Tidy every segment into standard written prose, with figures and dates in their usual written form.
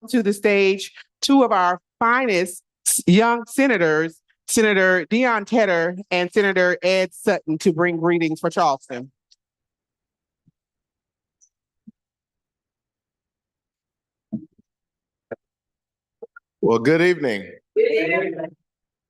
to the stage two of our finest young senators, Senator Dion Tedder and Senator Ed Sutton, to bring greetings for Charleston. Well, good evening.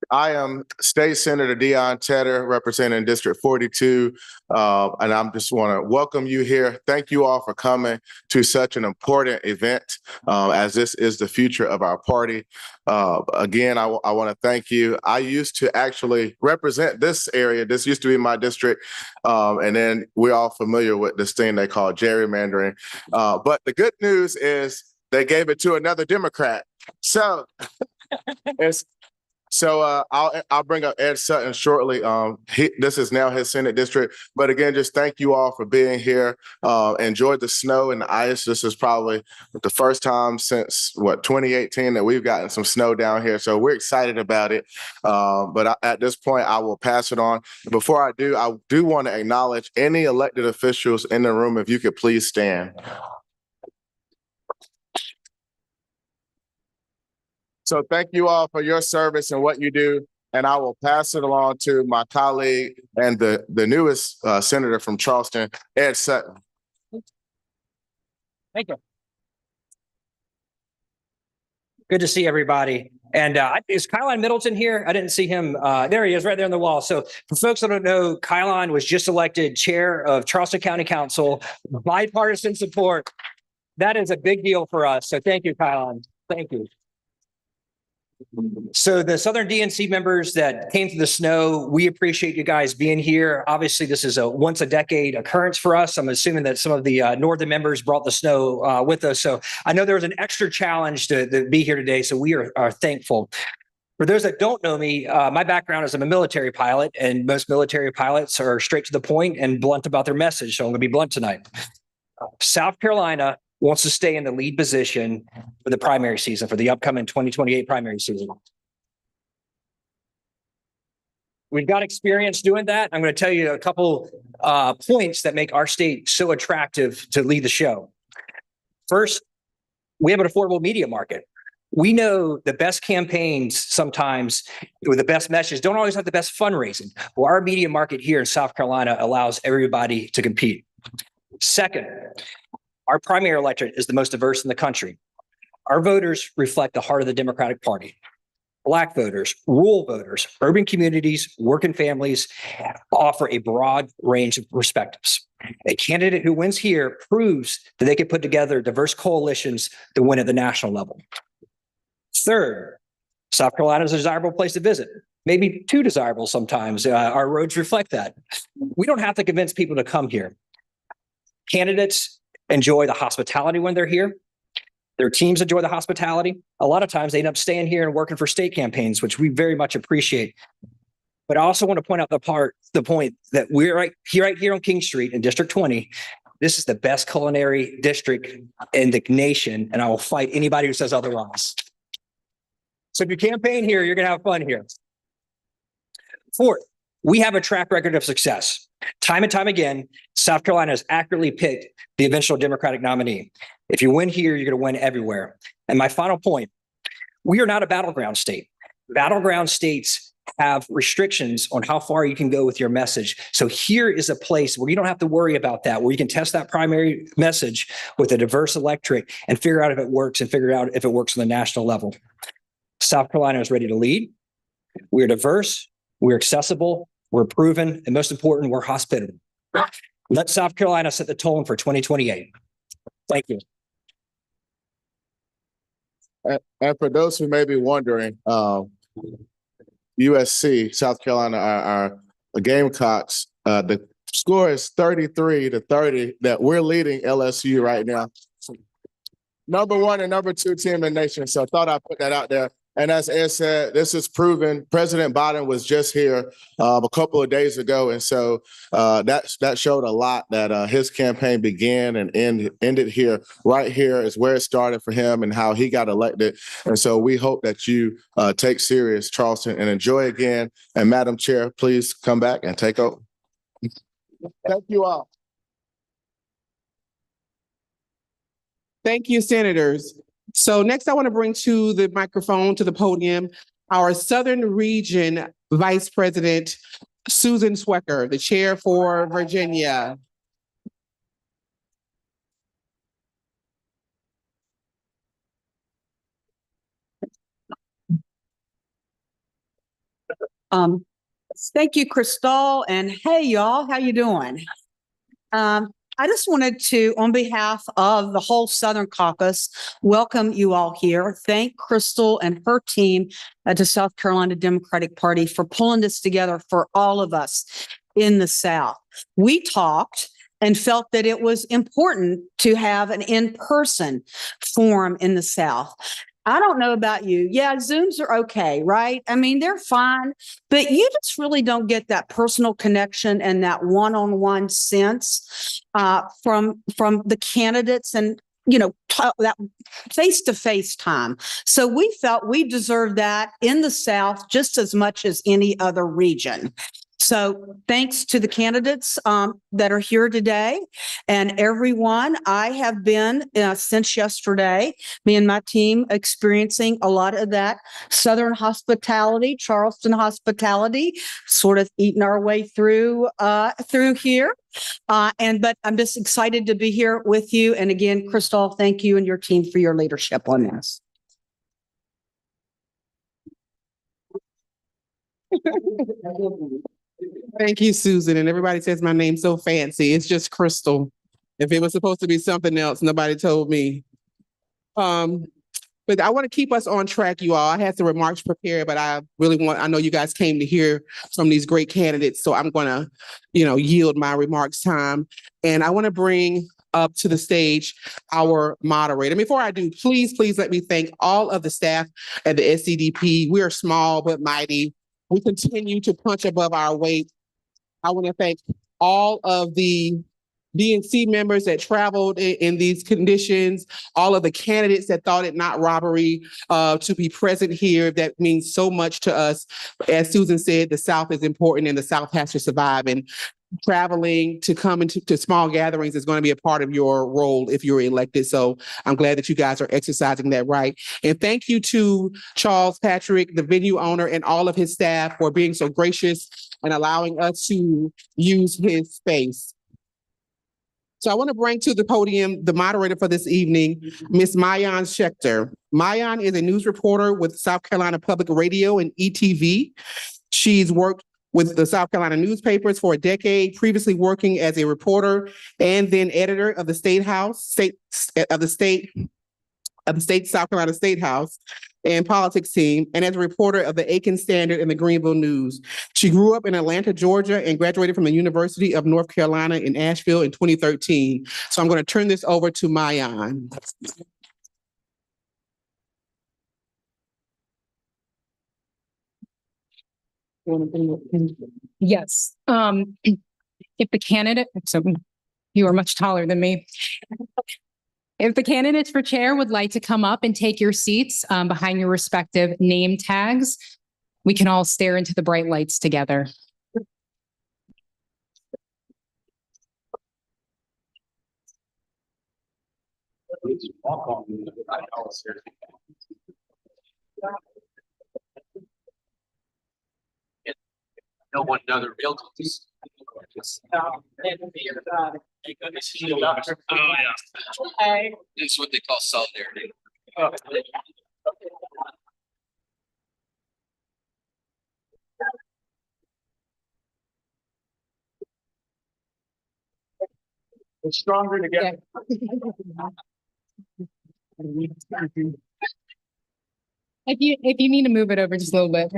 I am State Senator Dion Tedder, representing District 42, and I just want to welcome you here. Thank you all for coming to such an important event, as this is the future of our party. Again, I want to thank you. I used to actually represent this area. This used to be my district, and then we're all familiar with this thing they call gerrymandering. But the good news is they gave it to another Democrat. So I'll bring up Ed Sutton shortly. This is now his Senate district. But again, just thank you all for being here. Enjoy the snow and the ice. This is probably the first time since 2018 that we've gotten some snow down here. So we're excited about it. But at this point, I will pass it on. Before I do want to acknowledge any elected officials in the room. If you could please stand. So thank you all for your service and what you do. And I will pass it along to my colleague and the newest senator from Charleston, Ed Sutton. Thank you. Good to see everybody. And is Kylan Middleton here? I didn't see him. There he is, right there on the wall. So for folks that don't know, Kylan was just elected chair of Charleston County Council, bipartisan support. That is a big deal for us. So thank you, Kylan. Thank you. So the Southern DNC members that came through the snow, we appreciate you guys being here. Obviously, this is a once a decade occurrence for us. I'm assuming that some of the Northern members brought the snow with us. So I know there was an extra challenge to be here today. So we are thankful. For those that don't know me, my background is I'm a military pilot, and most military pilots are straight to the point and blunt about their message. So I'm going to be blunt tonight. South Carolina wants to stay in the lead position for the primary season, for the upcoming 2028 primary season. We've got experience doing that. I'm going to tell you a couple points that make our state so attractive to lead the show. First, we have an affordable media market. We know the best campaigns sometimes with the best messages don't always have the best fundraising. Well, our media market here in South Carolina allows everybody to compete. Second, our primary electorate is the most diverse in the country. Our voters reflect the heart of the Democratic Party. Black voters, rural voters, urban communities, working families offer a broad range of perspectives. A candidate who wins here proves that they can put together diverse coalitions to win at the national level. Third, South Carolina is a desirable place to visit. Maybe too desirable sometimes. Our roads reflect that. We don't have to convince people to come here. Candidates enjoy the hospitality when they're here. Their teams enjoy the hospitality. A lot of times they end up staying here and working for state campaigns, which we very much appreciate. But I also want to point out the point that we're right here on King Street in District 20. This is the best culinary district in the nation, and I will fight anybody who says otherwise. So if you campaign here, you're going to have fun here. Fourth, we have a track record of success. Time and time again, South Carolina has accurately picked the eventual Democratic nominee. If you win here, you're going to win everywhere. And my final point, we are not a battleground state. Battleground states have restrictions on how far you can go with your message. So here is a place where you don't have to worry about that, where you can test that primary message with a diverse electorate and figure out if it works and figure out if it works on the national level. South Carolina is ready to lead. We're diverse, we're accessible, we're proven, and most important, we're hospitable. Let South Carolina set the tone for 2028. Thank you. And for those who may be wondering, USC, South Carolina, our Gamecocks, the score is 33-30 that we're leading LSU right now. Number one and number two team in the nation. So I thought I'd put that out there. And as Ed said, this is proven. President Biden was just here a couple of days ago. And so that showed a lot that his campaign began and ended here. Right here is where it started for him and how he got elected. And so we hope that you take serious Charleston and enjoy again. And Madam Chair, please come back and take over. Thank you all. Thank you, senators. So next I want to bring to the microphone, to the podium, our Southern Region Vice President, Susan Swecker, the chair for Virginia. Thank you, Crystal, and hey, y'all, how you doing? I just wanted to, on behalf of the whole Southern Caucus, welcome you all here. Thank Crystal and her team at the South Carolina Democratic Party for pulling this together for all of us in the South. We talked and felt that it was important to have an in-person forum in the South. I don't know about you. Yeah, Zooms are okay, right? I mean, they're fine, but you just really don't get that personal connection and that one-on-one sense from the candidates and, you know, that face-to-face time. So we felt we deserved that in the South just as much as any other region. So thanks to the candidates that are here today and everyone. I have been since yesterday, me and my team experiencing a lot of that Southern hospitality, Charleston hospitality, sort of eating our way through here. But I'm just excited to be here with you. And again, Crystal, thank you and your team for your leadership on this. Thank you, Susan. And everybody says my name so fancy. It's just Crystal. If it was supposed to be something else, nobody told me. But I want to keep us on track, you all. I had some remarks prepared, but I know you guys came to hear from these great candidates. So I'm going to, yield my remarks time. And I want to bring up to the stage our moderator. Before I do, please let me thank all of the staff at the SCDP. We are small but mighty. We continue to punch above our weight. I want to thank all of the DNC members that traveled in these conditions, all of the candidates that thought it not robbery to be present here. That means so much to us. As Susan said, the South is important and the South has to survive. And traveling to come into small gatherings is going to be a part of your role if you're elected. So I'm glad that you guys are exercising that right. And thank you to Charles Patrick, the venue owner, and all of his staff for being so gracious and allowing us to use his space. So I want to bring to the podium the moderator for this evening, Ms. Maayan Schechter. Maayan is a news reporter with South Carolina Public Radio and ETV. She's worked with the South Carolina newspapers for a decade, previously working as a reporter and then editor of the South Carolina State House and politics team, and as a reporter of the Aiken Standard and the Greenville News. She grew up in Atlanta, Georgia, and graduated from the University of North Carolina in Asheville in 2013. So I'm going to turn this over to Maayan. Yes. If the candidate, so you are much taller than me. If the candidates for chair would like to come up and take your seats behind your respective name tags, we can all stare into the bright lights together. No one other buildings. Oh yeah. This is what they call solidarity. It's stronger together. If you need to move it over just a little bit,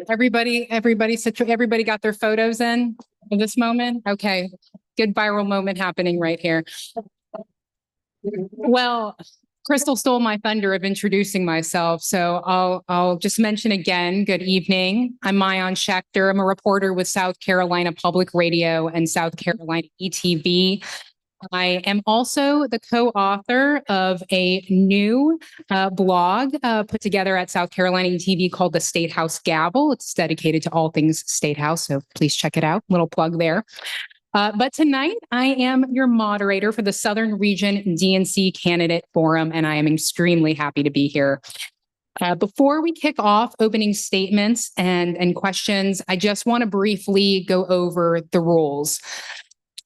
everybody got their photos in at this moment. Okay, good viral moment happening right here. Well, Crystal stole my thunder of introducing myself, so I'll just mention again. Good evening. I'm Maayan Schechter. I'm a reporter with South Carolina Public Radio and South Carolina ETV. I am also the co-author of a new blog put together at South Carolina ETV called the State House Gavel. It's dedicated to all things State House, so please check it out. Little plug there. But tonight, I am your moderator for the Southern Region DNC Candidate Forum, and I am extremely happy to be here. Before we kick off opening statements and questions, I just want to briefly go over the rules.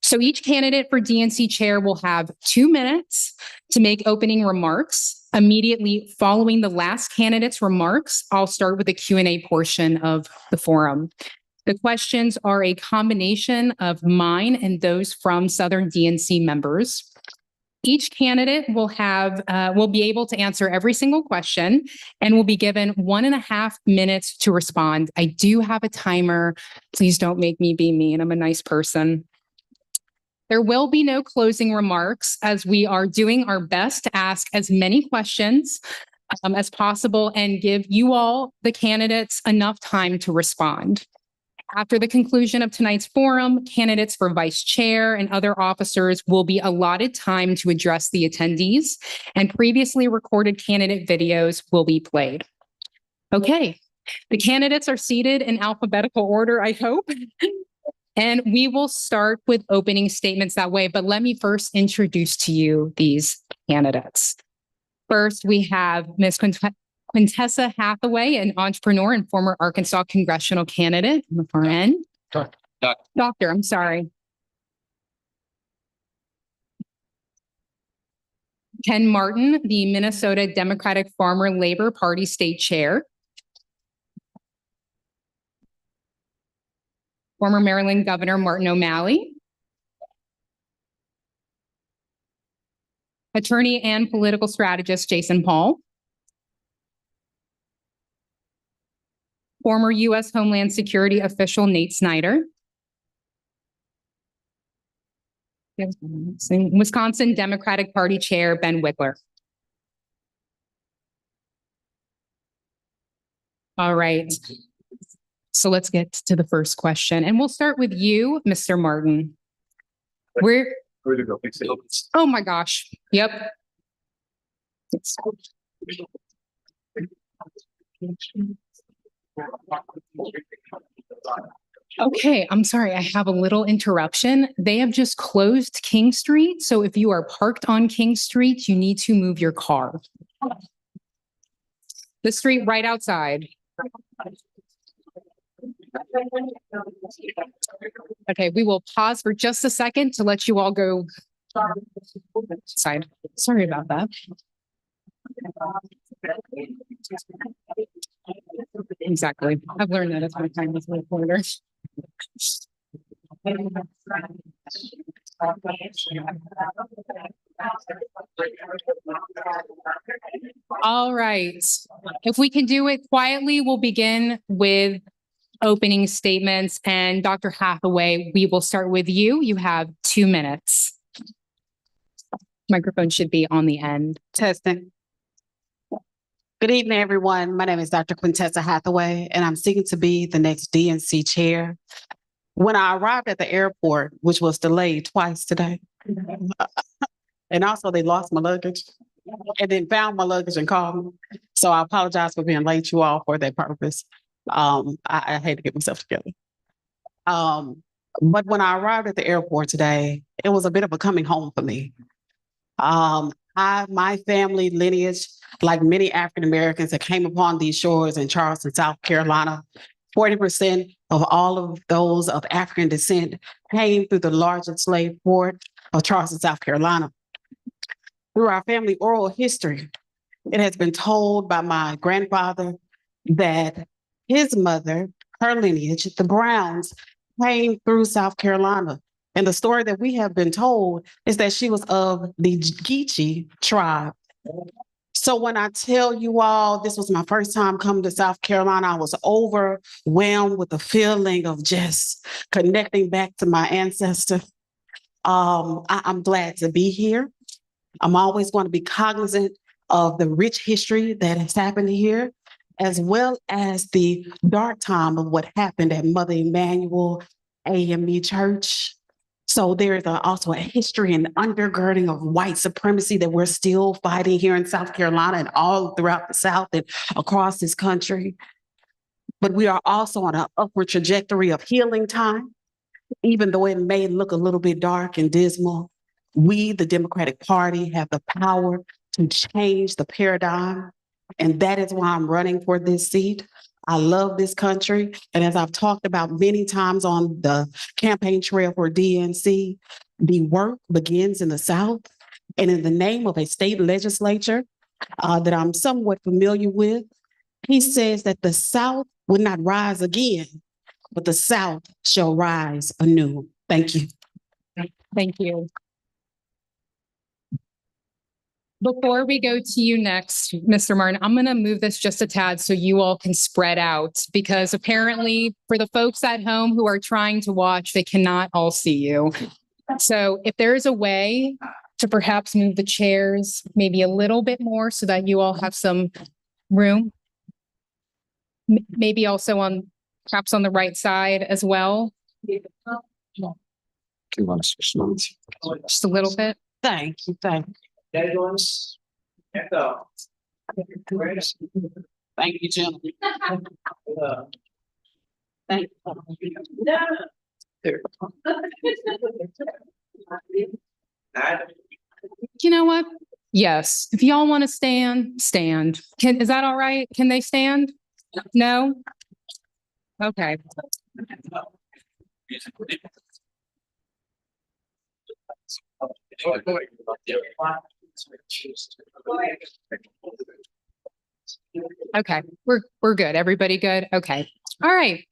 So each candidate for DNC chair will have 2 minutes to make opening remarks. Immediately following the last candidate's remarks, I'll start with the Q&A portion of the forum. The questions are a combination of mine and those from Southern DNC members. Each candidate will be able to answer every single question and will be given 1.5 minutes to respond. I do have a timer. Please don't make me be mean. I'm a nice person. There will be no closing remarks as we are doing our best to ask as many questions as possible and give you all, the candidates, enough time to respond. After the conclusion of tonight's forum, candidates for vice chair and other officers will be allotted time to address the attendees, and previously recorded candidate videos will be played. Okay, the candidates are seated in alphabetical order, I hope. And we will start with opening statements that way, but let me first introduce to you these candidates. First, we have Ms. Quintessa Hathaway, an entrepreneur and former Arkansas congressional candidate on the far end. Doctor, I'm sorry. Ken Martin, the Minnesota Democratic Farmer Labor Party state chair. Former Maryland Governor Martin O'Malley. Attorney and political strategist Jason Paul. Former U.S. Homeland Security official Nate Snyder. Wisconsin Democratic Party Chair Ben Wickler. All right. So let's get to the first question. And we'll start with you, Mr. Martin. Oh my gosh. Yep. Okay, I'm sorry. I have a little interruption. They have just closed King Street. So if you are parked on King Street, you need to move your car. The street right outside. Okay, we will pause for just a second to let you all go inside. Sorry about that. Exactly. I've learned that as my time with reporters. All right. If we can do it quietly, we'll begin with opening statements. And Dr. Hathaway, we will start with you. You have 2 minutes. Microphone should be on the end. Testing. Good evening, everyone. My name is Dr. Quintessa Hathaway, and I'm seeking to be the next DNC chair. When I arrived at the airport, which was delayed twice today, and also they lost my luggage and then found my luggage and called me. So I apologize for being late, you all, for that purpose. I hate to get myself together. But when I arrived at the airport today, it was a bit of a coming home for me. My family lineage, like many African Americans that came upon these shores in Charleston, South Carolina, 40% of all of those of African descent came through the largest slave port of Charleston, South Carolina. Through our family oral history, it has been told by my grandfather that his mother, her lineage, the Browns, came through South Carolina. And the story that we have been told is that she was of the Geechee tribe. So when I tell you all, this was my first time coming to South Carolina, I was overwhelmed with the feeling of just connecting back to my ancestor. I'm glad to be here. I'm always going to be cognizant of the rich history that has happened here, as well as the dark time of what happened at Mother Emanuel AME Church. So there is also a history and undergirding of white supremacy that we're still fighting here in South Carolina and all throughout the South and across this country. But we are also on an upward trajectory of healing time. even though it may look a little bit dark and dismal, we, the Democratic Party, have the power to change the paradigm. And that is why I'm running for this seat. I love this country. And as I've talked about many times on the campaign trail for DNC, the work begins in the South. And in the name of a state legislature that I'm somewhat familiar with, he says that the South would not rise again, but the South shall rise anew. Thank you. Thank you. Before we go to you next, Mr. Martin, I'm going to move this just a tad so you all can spread out, because apparently for the folks at home who are trying to watch, they cannot all see you. So if there is a way to perhaps move the chairs maybe a little bit more so that you all have some room, maybe also on perhaps on the right side as well. Just a little bit. Thank you. Thank you. Thank you, gentlemen. Thank You know what? Yes. If y'all want to stand, stand. Is that all right? Can they stand? No? Okay. Okay, we're good. Everybody good? Okay. All right.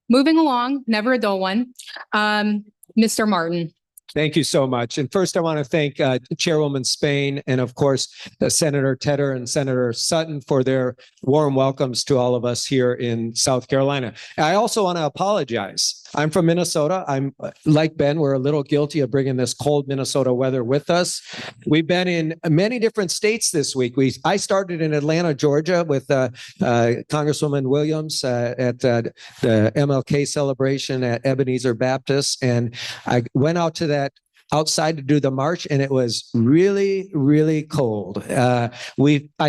Moving along, never a dull one. Mr. Martin. Thank you so much. And first, I want to thank Chairwoman Spain and, of course, Senator Tedder and Senator Sutton for their warm welcomes to all of us here in South Carolina. I also want to apologize. I'm from Minnesota. I'm like Ben, we're a little guilty of bringing this cold Minnesota weather with us. We've been in many different states this week. I started in Atlanta, Georgia with Congresswoman Williams at the MLK celebration at Ebenezer Baptist. And I went out to that outside to do the march, and it was really, really cold. I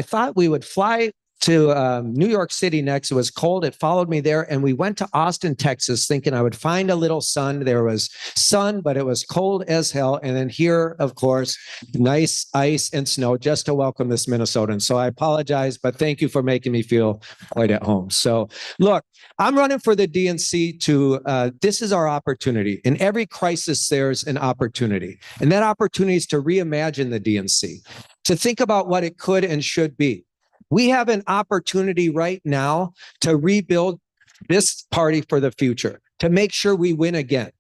thought we would fly to New York City next. It was cold. It followed me there. And we went to Austin, Texas, thinking I would find a little sun. There was sun, but it was cold as hell. And then here, of course, nice ice and snow just to welcome this Minnesotan. So I apologize, but thank you for making me feel quite at home. So look, I'm running for the DNC this is our opportunity. In every crisis, there's an opportunity. And that opportunity is to reimagine the DNC, to think about what it could and should be. We have an opportunity right now to rebuild this party for the future, to make sure we win again.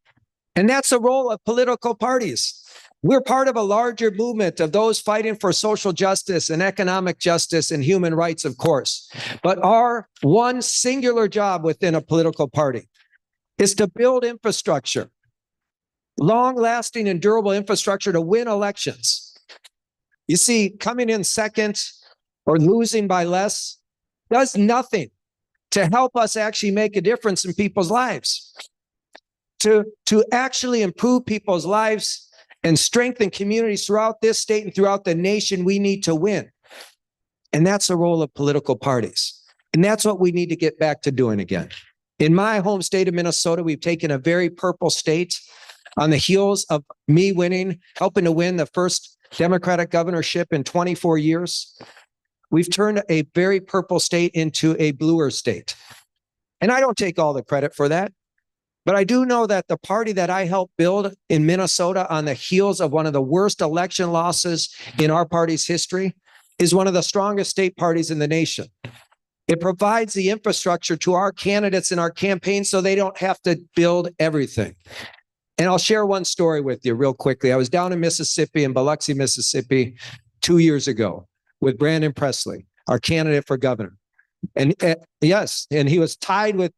And that's the role of political parties. We're part of a larger movement of those fighting for social justice and economic justice and human rights, of course. But our one singular job within a political party is to build infrastructure, long-lasting and durable infrastructure to win elections. You see, coming in second or losing by less does nothing to help us actually make a difference in people's lives. To actually improve people's lives and strengthen communities throughout this state and throughout the nation, we need to win. And that's the role of political parties. And that's what we need to get back to doing again. In my home state of Minnesota, we've taken a very purple state on the heels of me helping to win the first Democratic governorship in 24 years. We've turned a very purple state into a bluer state. And I don't take all the credit for that. But I do know that the party that I helped build in Minnesota on the heels of one of the worst election losses in our party's history is one of the strongest state parties in the nation. It provides the infrastructure to our candidates in our campaign so they don't have to build everything. And I'll share one story with you real quickly. I was down in Mississippi, in Biloxi, Mississippi, 2 years ago with Brandon Presley, our candidate for governor. And yes, and he was tied with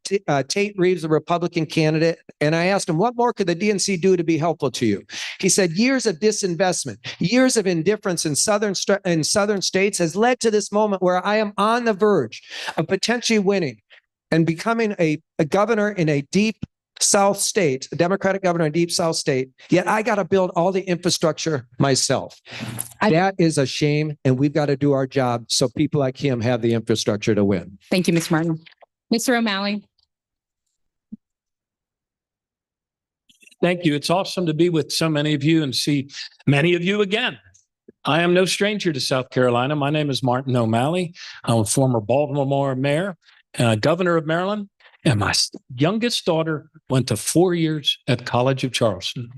Tate Reeves, the Republican candidate. And I asked him, what more could the DNC do to be helpful to you? He said, years of disinvestment, years of indifference in southern states has led to this moment where I am on the verge of potentially winning and becoming a governor in a deep South state, a Democratic governor in a deep South state, yet I got to build all the infrastructure myself. That is a shame, and we've got to do our job so people like him have the infrastructure to win. Thank you, Ms. Martin. Mr. O'Malley. Thank you. It's awesome to be with so many of you and see many of you again. I am no stranger to South Carolina. My name is Martin O'Malley. I'm a former Baltimore mayor, governor of Maryland, and my youngest daughter went to 4 years at College of Charleston.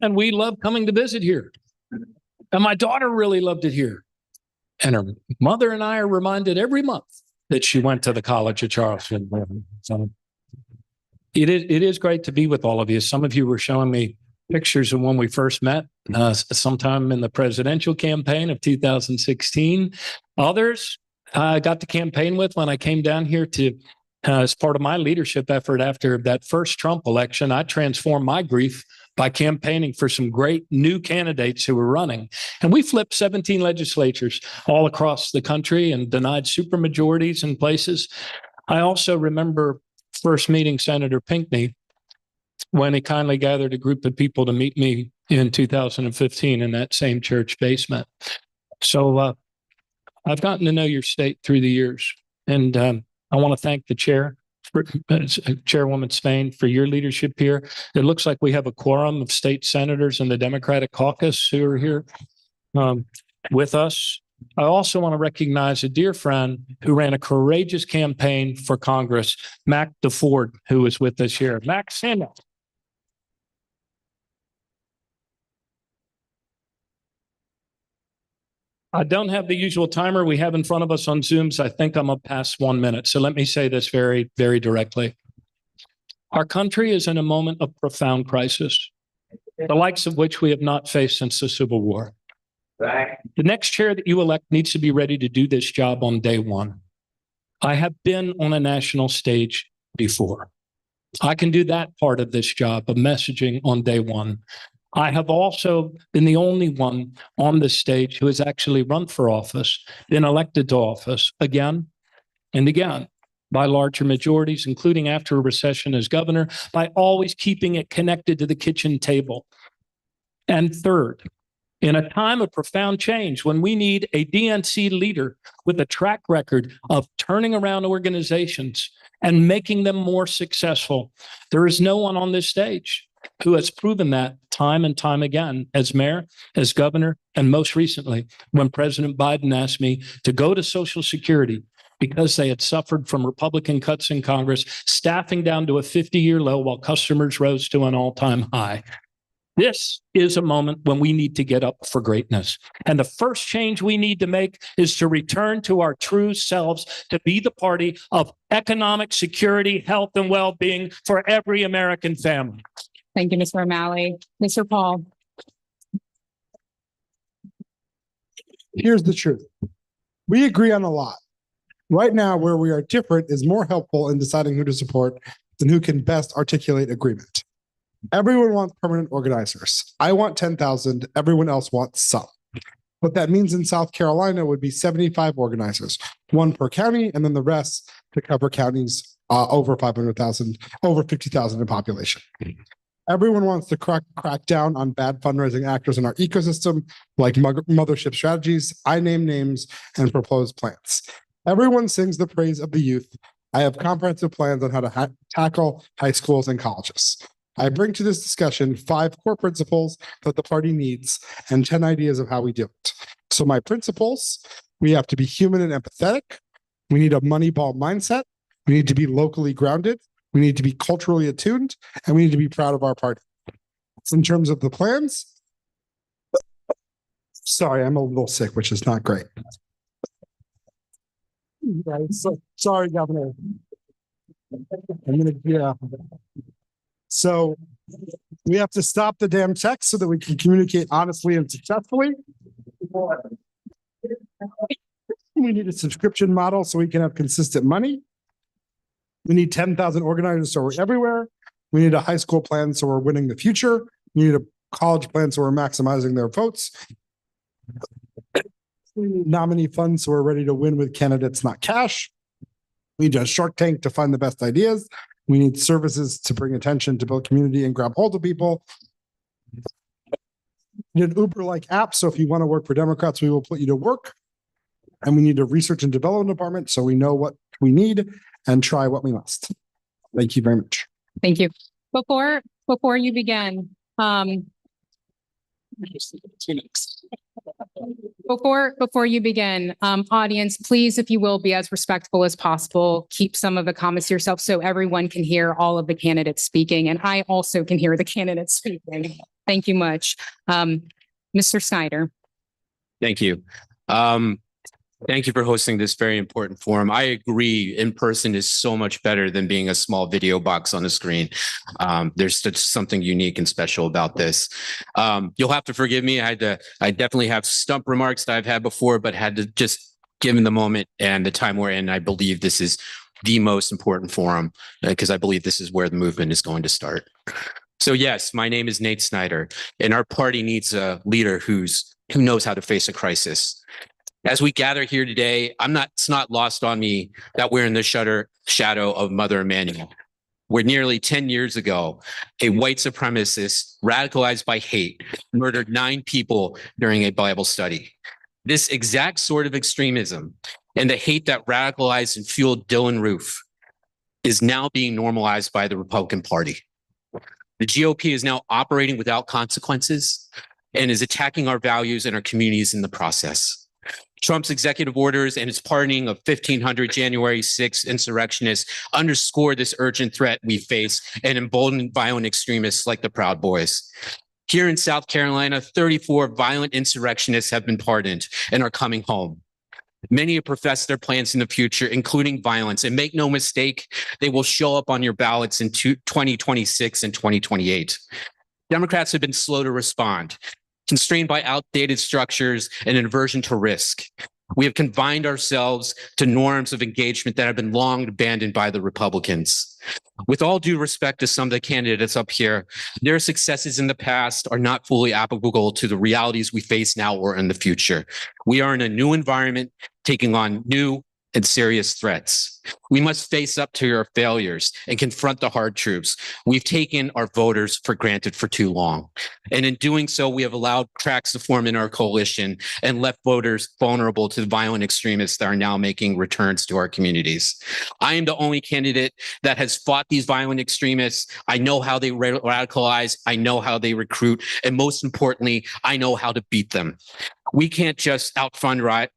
And we love coming to visit here. And my daughter really loved it here. And her mother and I are reminded every month that she went to the College of Charleston. So it is great to be with all of you. Some of you were showing me pictures of when we first met, sometime in the presidential campaign of 2016. Others I got to campaign with when I came down here to, as part of my leadership effort after that first Trump election. I transformed my grief by campaigning for some great new candidates who were running. And we flipped 17 legislatures all across the country and denied supermajorities in places. I also remember first meeting Senator Pinckney when he kindly gathered a group of people to meet me in 2015 in that same church basement. So I've gotten to know your state through the years. And I want to thank the chair, Chairwoman Spain, for your leadership here. It looks like we have a quorum of state senators in the Democratic caucus who are here with us. I also want to recognize a dear friend who ran a courageous campaign for Congress, Mac DeFord, who is with us here. Mac, stand up. I don't have the usual timer we have in front of us on Zoom, so I think I'm up past 1 minute. So let me say this very, very directly. Our country is in a moment of profound crisis, the likes of which we have not faced since the Civil War. The next chair that you elect needs to be ready to do this job on day one. I have been on a national stage before. I can do that part of this job of messaging on day one. I have also been the only one on this stage who has actually run for office, been elected to office again and again by larger majorities, including after a recession as governor, by always keeping it connected to the kitchen table. And third, in a time of profound change, when we need a DNC leader with a track record of turning around organizations and making them more successful, there is no one on this stage who has proven that time and time again as mayor, as governor, and most recently, when President Biden asked me to go to Social Security because they had suffered from Republican cuts in Congress, staffing down to a 50-year low while customers rose to an all-time high. This is a moment when we need to get up for greatness. And the first change we need to make is to return to our true selves, to be the party of economic security, health, and well-being for every American family. Thank you, Mr. O'Malley. Mr. Paul. Here's the truth. We agree on a lot. Right now, where we are different is more helpful in deciding who to support than who can best articulate agreement. Everyone wants permanent organizers. I want 10,000. Everyone else wants some. What that means in South Carolina would be 75 organizers, one per county, and then the rest to cover counties over 500,000, over 50,000 in population. Everyone wants to crack down on bad fundraising actors in our ecosystem, like mothership strategies. I name names and propose plans. Everyone sings the praise of the youth. I have comprehensive plans on how to tackle high schools and colleges. I bring to this discussion 5 core principles that the party needs and 10 ideas of how we do it. So my principles, we have to be human and empathetic. We need a Moneyball mindset. We need to be locally grounded. We need to be culturally attuned, and we need to be proud of our party. In terms of the plans, sorry, I'm a little sick, which is not great. Sorry, Governor. So we have to stop the damn checks so that we can communicate honestly and successfully. We need a subscription model so we can have consistent money. We need 10,000 organizers so we're everywhere. We need a high school plan so we're winning the future. We need a college plan so we're maximizing their votes. We need nominee funds so we're ready to win with candidates, not cash. We need a Shark Tank to find the best ideas. We need services to bring attention to build community and grab hold of people. We need an Uber-like app, so if you want to work for Democrats, we will put you to work. And we need a research and development department so we know what we need and try what we must. Thank you very much. Thank you. Before you begin, before you begin, audience, please, if you will, be as respectful as possible. Keep some of the comments to yourself so everyone can hear all of the candidates speaking, and I also can hear the candidates speaking. Thank you much. Mr. Snyder. Thank you. Thank you for hosting this very important forum. I agree, in person is so much better than being a small video box on a screen. There's just something unique and special about this. You'll have to forgive me. I definitely have stump remarks that I've had before, but had to just, given the moment and the time we're in, I believe this is the most important forum because I believe this is where the movement is going to start. So yes, my name is Nate Snyder, and our party needs a leader who knows how to face a crisis. As we gather here today, it's not lost on me that we're in the shadow of Mother Emanuel, where nearly 10 years ago, a white supremacist radicalized by hate murdered 9 people during a Bible study. This exact sort of extremism and the hate that radicalized and fueled Dylan Roof is now being normalized by the Republican Party. The GOP is now operating without consequences and is attacking our values and our communities in the process. Trump's executive orders and his pardoning of 1,500 January 6th insurrectionists underscore this urgent threat we face and embolden violent extremists like the Proud Boys. Here in South Carolina, 34 violent insurrectionists have been pardoned and are coming home. Many have professed their plans in the future, including violence. And make no mistake, they will show up on your ballots in 2026 and 2028. Democrats have been slow to respond, constrained by outdated structures and an aversion to risk. We have confined ourselves to norms of engagement that have been long abandoned by the Republicans. With all due respect to some of the candidates up here, their successes in the past are not fully applicable to the realities we face now or in the future. We are in a new environment, taking on new and serious threats. We must face up to our failures and confront the hard truths. We've taken our voters for granted for too long. And in doing so, we have allowed cracks to form in our coalition and left voters vulnerable to the violent extremists that are now making returns to our communities. I am the only candidate that has fought these violent extremists. I know how they radicalize. I know how they recruit. And most importantly, I know how to beat them. We can't just fundraise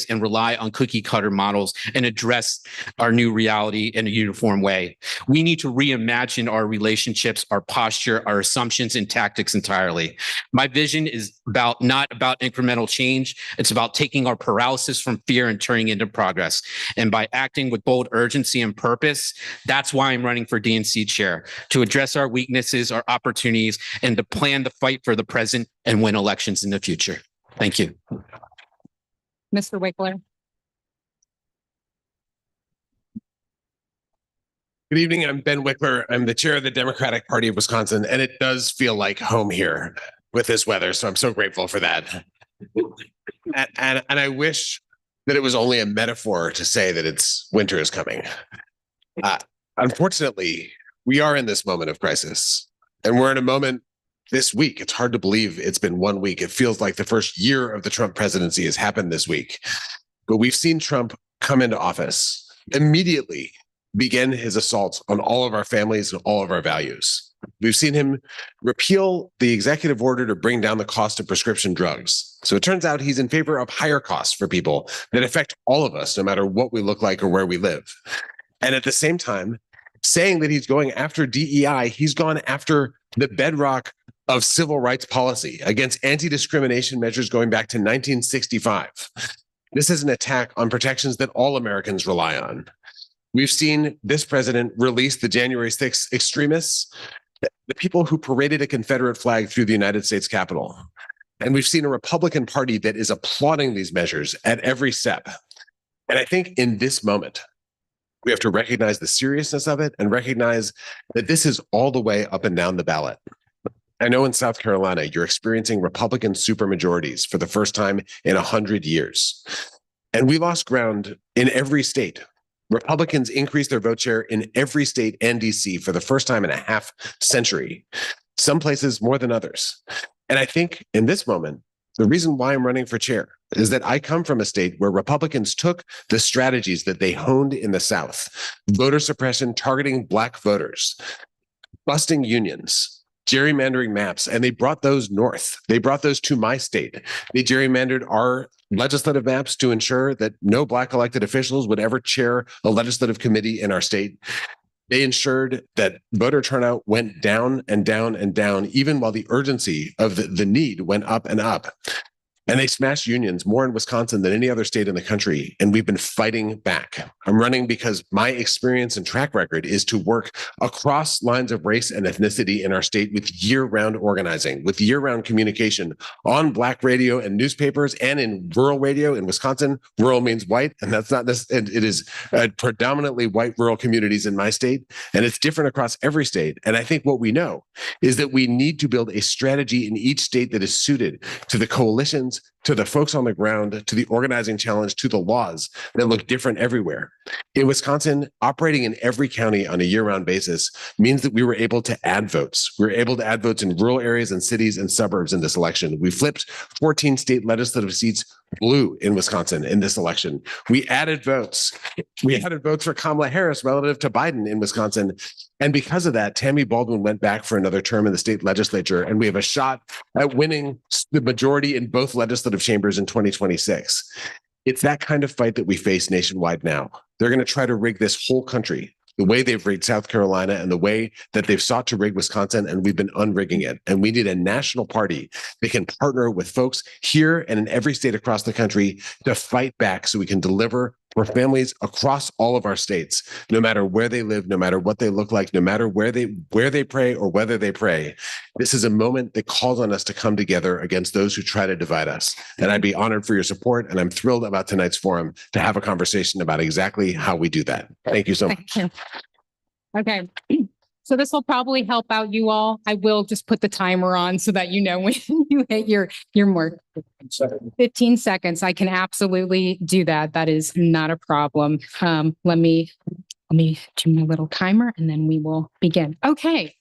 and rely on cookie cutter models and address our new reality in a uniform way. We need to reimagine our relationships, our posture, our assumptions and tactics entirely. My vision is not about incremental change. It's about taking our paralysis from fear and turning into progress. And by acting with bold urgency and purpose, that's why I'm running for DNC chair, to address our weaknesses, our opportunities, and to plan the fight for the present and win elections in the future. Thank you. Mr. Wickler. Good evening. I'm Ben Wickler. I'm the chair of the Democratic Party of Wisconsin, and it does feel like home here with this weather. So I'm so grateful for that. And I wish that it was only a metaphor to say that it's winter is coming. Unfortunately, we are in this moment of crisis, and we're in a moment this week. It's hard to believe it's been 1 week. It feels like the first year of the Trump presidency has happened this week. But we've seen Trump come into office, immediately begin his assault on all of our families and all of our values. We've seen him repeal the executive order to bring down the cost of prescription drugs. So it turns out he's in favor of higher costs for people that affect all of us, no matter what we look like or where we live. And at the same time, saying that he's going after DEI, he's gone after the bedrock of civil rights policy against anti-discrimination measures going back to 1965. This is an attack on protections that all Americans rely on. We've seen this president release the January 6th extremists, the people who paraded a Confederate flag through the United States Capitol. And we've seen a Republican Party that is applauding these measures at every step. And I think in this moment, we have to recognize the seriousness of it and recognize that this is all the way up and down the ballot. I know in South Carolina, you're experiencing Republican supermajorities for the first time in 100 years. And we lost ground in every state. Republicans increased their vote share in every state and DC for the first time in a half century, some places more than others. And I think in this moment, The reason why I'm running for chair is that I come from a state where Republicans took the strategies that they honed in the South, voter suppression, targeting Black voters, busting unions, gerrymandering maps, and they brought those north. They brought those to my state. They gerrymandered our legislative maps to ensure that no Black elected officials would ever chair a legislative committee in our state. They ensured that voter turnout went down and down and down, even while the urgency of the need went up and up. And they smashed unions more in Wisconsin than any other state in the country. And we've been fighting back. I'm running because my experience and track record is to work across lines of race and ethnicity in our state with year-round organizing, with year-round communication on Black radio and newspapers and in rural radio in Wisconsin. Rural means white, and that's not this. And it is predominantly white rural communities in my state. And it's different across every state. And I think what we know is that we need to build a strategy in each state that is suited to the coalitions, to the folks on the ground, to the organizing challenge, to the laws that look different everywhere. In Wisconsin, operating in every county on a year-round basis means that we were able to add votes. We were able to add votes in rural areas and cities and suburbs in this election. We flipped 14 state legislative seats blue in Wisconsin in this election. We added votes. We added votes for Kamala Harris relative to Biden in Wisconsin. And because of that, Tammy Baldwin went back for another term in the state legislature, and we have a shot at winning the majority in both legislative chambers in 2026. It's that kind of fight that we face nationwide now. They're going to try to rig this whole country the way they've rigged South Carolina and the way that they've sought to rig Wisconsin, and we've been unrigging it. And we need a national party that can partner with folks here and in every state across the country to fight back so we can deliver for families across all of our states, no matter where they live, no matter what they look like, no matter where they pray or whether they pray. This is a moment that calls on us to come together against those who try to divide us. And I'd be honored for your support. And I'm thrilled about tonight's forum to have a conversation about exactly how we do that. Thank you so much. Thank you. Okay. So this will probably help out you all. I will just put the timer on so that you know when you hit your mark. 15 seconds. I can absolutely do that. That is not a problem. Let me do my little timer and then we will begin. Okay.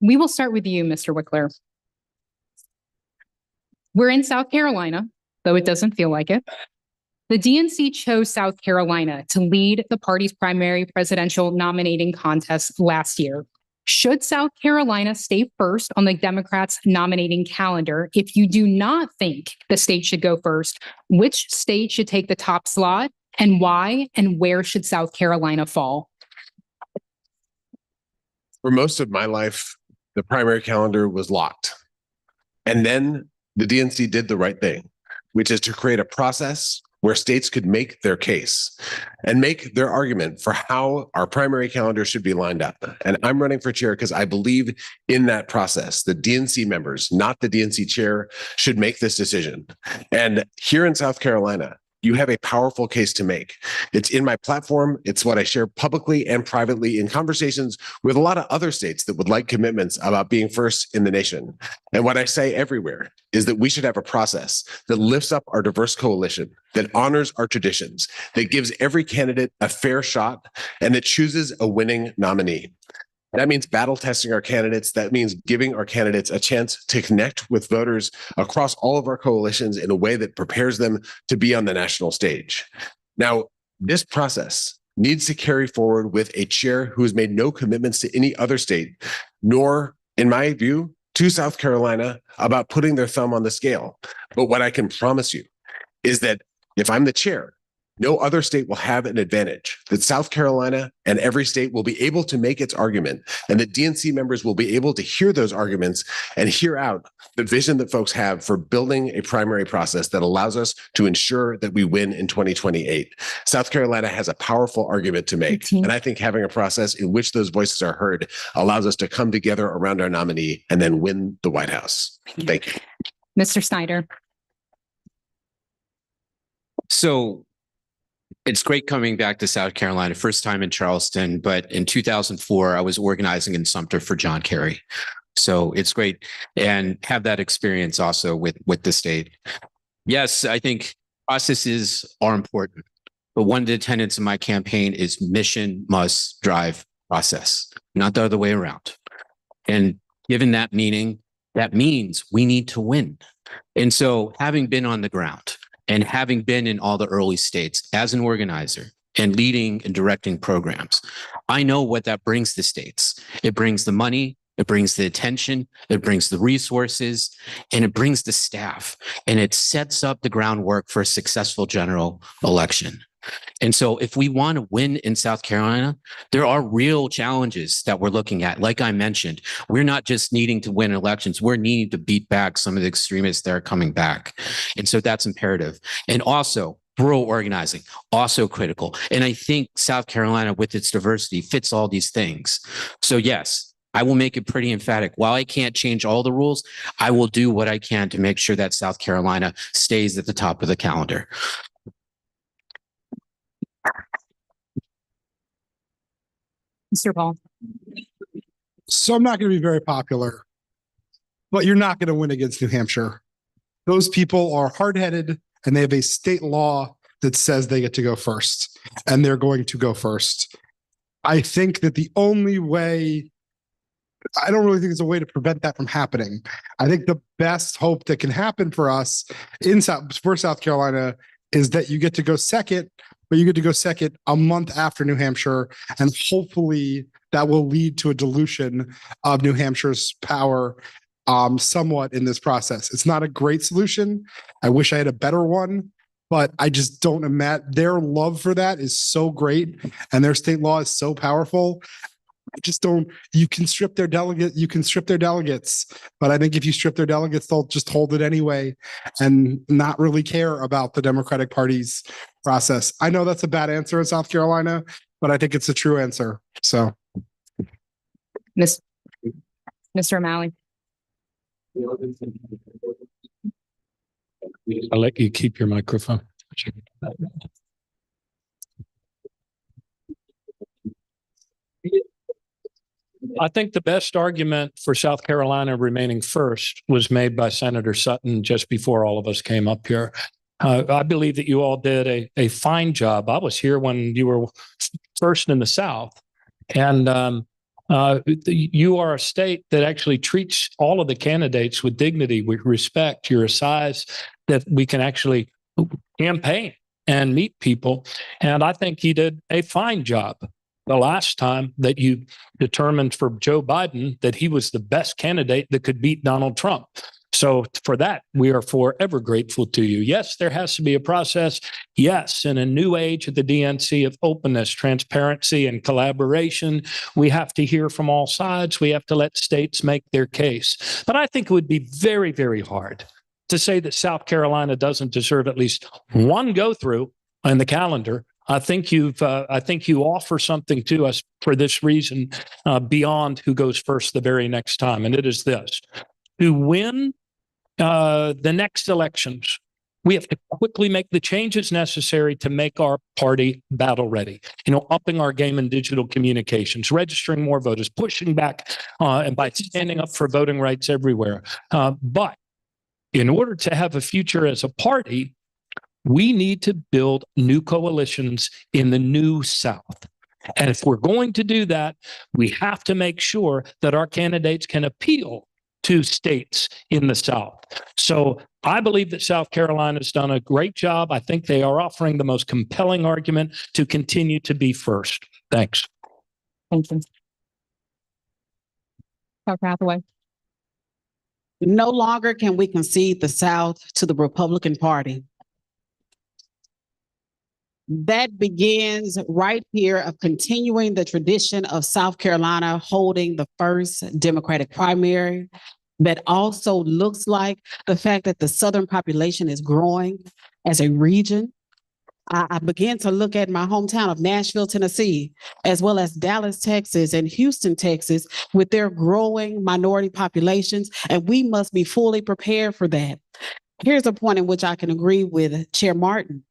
We will start with you, Mr. Wickler. We're in South Carolina, though it doesn't feel like it. The DNC chose South Carolina to lead the party's primary presidential nominating contest last year. Should South Carolina stay first on the Democrats' nominating calendar? If you do not think the state should go first, which state should take the top slot and why, and where should South Carolina fall? For most of my life, the primary calendar was locked. And then the DNC did the right thing, which is to create a process where states could make their case and make their argument for how our primary calendar should be lined up. And I'm running for chair because I believe in that process. The DNC members, not the DNC chair, should make this decision. And here in South Carolina, you have a powerful case to make. It's in my platform. It's what I share publicly and privately in conversations with a lot of other states that would like commitments about being first in the nation. And what I say everywhere is that we should have a process that lifts up our diverse coalition, that honors our traditions, that gives every candidate a fair shot, and that chooses a winning nominee. That means battle testing our candidates. That means giving our candidates a chance to connect with voters across all of our coalitions in a way that prepares them to be on the national stage. Now, this process needs to carry forward with a chair who has made no commitments to any other state, nor, in my view, to South Carolina about putting their thumb on the scale. But what I can promise you is that if I'm the chair, no other state will have an advantage, that South Carolina and every state will be able to make its argument, and that DNC members will be able to hear those arguments and hear out the vision that folks have for building a primary process that allows us to ensure that we win in 2028. South Carolina has a powerful argument to make. And I think having a process in which those voices are heard allows us to come together around our nominee and then win the White House. Thank you. Mr. Snyder. So it's great coming back to South Carolina, first time in Charleston, but in 2004, I was organizing in Sumter for John Kerry. So it's great and have that experience also with the state. Yes, I think processes are important, but one of the tenets of my campaign is mission must drive process, not the other way around. And given that meaning, that means we need to win. And so having been on the ground and having been in all the early states as an organizer and leading and directing programs, I know what that brings to states. It brings the money, it brings the attention, it brings the resources, and it brings the staff, and it sets up the groundwork for a successful general election. And so if we want to win in South Carolina, there are real challenges that we're looking at. Like I mentioned, we're not just needing to win elections, we're needing to beat back some of the extremists that are coming back. And so that's imperative. And also, rural organizing, also critical. And I think South Carolina, with its diversity, fits all these things. So yes, I will make it pretty emphatic. While I can't change all the rules, I will do what I can to make sure that South Carolina stays at the top of the calendar. Mr. Paul. So I'm not going to be very popular, but you're not going to win against New Hampshire. Those people are hard-headed and they have a state law that says they get to go first, and they're going to go first. I think that the only way, I don't really think there's a way to prevent that from happening. I think the best hope that can happen for us for South Carolina is that you get to go second, but you get to go second a month after New Hampshire, and hopefully that will lead to a dilution of New Hampshire's power somewhat in this process. It's not a great solution. I wish I had a better one, but I just don't imagine their love for that is so great and their state law is so powerful. I just don't, you can strip their delegates, but I think if you strip their delegates, they'll just hold it anyway and not really care about the Democratic Party's process. I know that's a bad answer in South Carolina, but I think it's a true answer. So. Mr. O'Malley. I'll let you keep your microphone. I think the best argument for South Carolina remaining first was made by Senator Sutton just before all of us came up here. I believe that you all did a fine job. I was here when you were first in the South, and you are a state that actually treats all of the candidates with dignity, with respect. You're a size that we can actually campaign and meet people. And I think you did a fine job the last time that you determined for Joe Biden that he was the best candidate that could beat Donald Trump. So for that, we are forever grateful to you. Yes, there has to be a process. Yes, in a new age of the DNC of openness, transparency, and collaboration, we have to hear from all sides. We have to let states make their case. But I think it would be very, very hard to say that South Carolina doesn't deserve at least one go-through on the calendar. I think you offer something to us for this reason beyond who goes first the very next time, and it is this: to win the next elections, we have to quickly make the changes necessary to make our party battle ready. Upping our game in digital communications, registering more voters, pushing back and by standing up for voting rights everywhere. But in order to have a future as a party, we need to build new coalitions in the new South. And if we're going to do that, we have to make sure that our candidates can appeal to states in the South. So I believe that South Carolina has done a great job. I think they are offering the most compelling argument to continue to be first. Thanks. Thank you. Dr. Hathaway. No longer can we concede the South to the Republican Party. That begins right here of continuing the tradition of South Carolina holding the first Democratic primary. That also looks like the fact that the Southern population is growing as a region. I began to look at my hometown of Nashville, Tennessee, as well as Dallas, Texas, and Houston, Texas, with their growing minority populations, and we must be fully prepared for that. Here's a point in which I can agree with Chair Martin.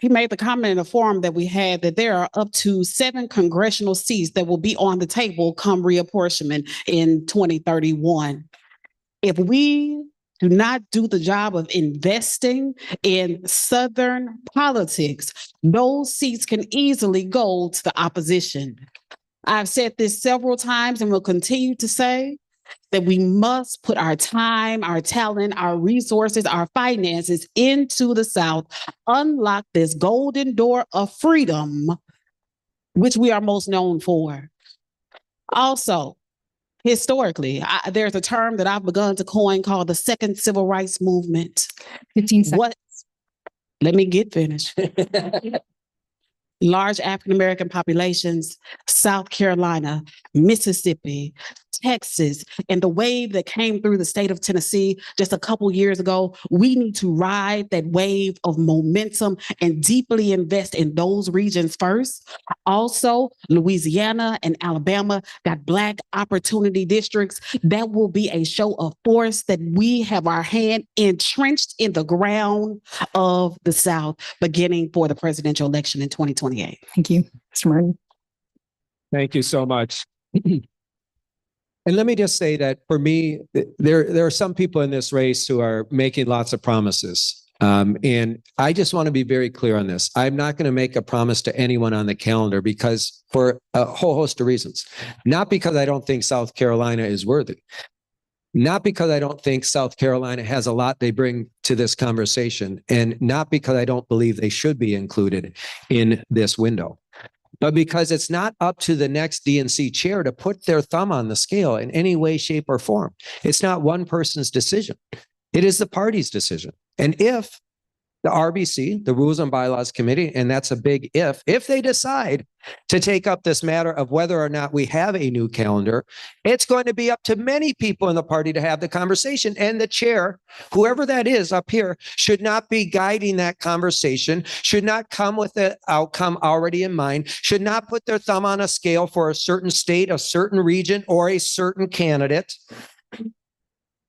He made the comment in a forum that we had that there are up to 7 congressional seats that will be on the table come reapportionment in 2031. If we do not do the job of investing in Southern politics, those seats can easily go to the opposition. I've said this several times and will continue to say that we must put our time, our talent, our resources, our finances into the South, unlock this golden door of freedom, which we are most known for. Also, historically, there's a term that I've begun to coin called the second civil rights movement. 15 seconds. What? Let me get finished. Large African-American populations, South Carolina, Mississippi, Texas, and the wave that came through the state of Tennessee just a couple years ago. We need to ride that wave of momentum and deeply invest in those regions first. Also, Louisiana and Alabama got Black opportunity districts. That will be a show of force that we have our hand entrenched in the ground of the South, beginning for the presidential election in 2028. Thank you, Mr. Martin. Thank you so much. And let me just say that for me, there are some people in this race who are making lots of promises. And I just want to be very clear on this. I'm not going to make a promise to anyone on the calendar because for a whole host of reasons. Not because I don't think South Carolina is worthy. Not because I don't think South Carolina has a lot they bring to this conversation. And not because I don't believe they should be included in this window. But because it's not up to the next DNC chair to put their thumb on the scale in any way, shape, or form. It's not one person's decision. It is the party's decision. And if the RBC, the Rules and Bylaws Committee, and that's a big if they decide to take up this matter of whether or not we have a new calendar, it's going to be up to many people in the party to have the conversation. And the chair, whoever that is up here, should not be guiding that conversation, should not come with the outcome already in mind, should not put their thumb on a scale for a certain state, a certain region, or a certain candidate.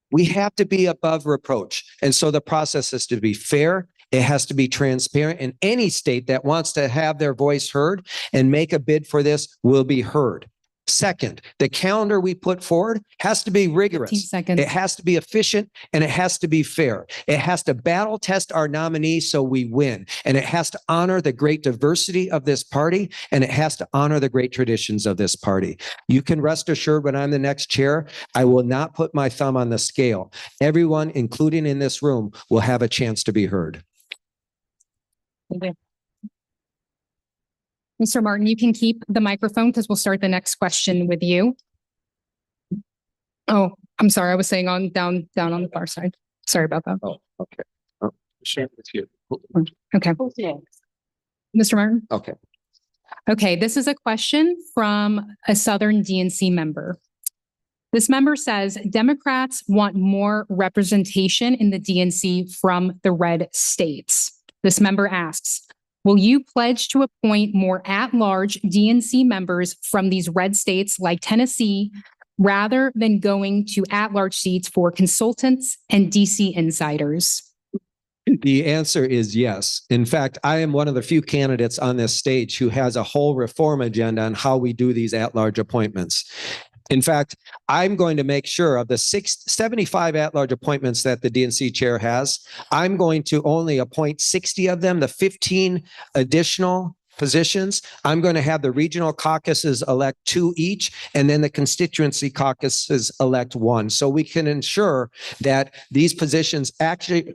We have to be above reproach. And so the process has to be fair. It has to be transparent, and any state that wants to have their voice heard and make a bid for this will be heard. Second, the calendar we put forward has to be rigorous. 15 seconds. It has to be efficient, and it has to be fair. It has to battle test our nominees so we win, and it has to honor the great diversity of this party, and it has to honor the great traditions of this party. You can rest assured when I'm the next chair, I will not put my thumb on the scale. Everyone, including in this room, will have a chance to be heard. Okay. Mr. Martin, you can keep the microphone because we'll start the next question with you. Oh, I'm sorry. I was saying down on the far side. Sorry about that. Oh, okay. Oh, share with you. Okay. Mr. Martin? Okay. Okay, this is a question from a Southern DNC member. This member says Democrats want more representation in the DNC from the red states. This member asks, will you pledge to appoint more at-large DNC members from these red states like Tennessee, rather than going to at-large seats for consultants and DC insiders? The answer is yes. In fact, I am one of the few candidates on this stage who has a whole reform agenda on how we do these at-large appointments. In fact, I'm going to make sure of the 75 at-large appointments that the DNC chair has, I'm going to only appoint 60 of them, the 15 additional positions. I'm going to have the regional caucuses elect 2 each, and then the constituency caucuses elect 1. So we can ensure that these positions actually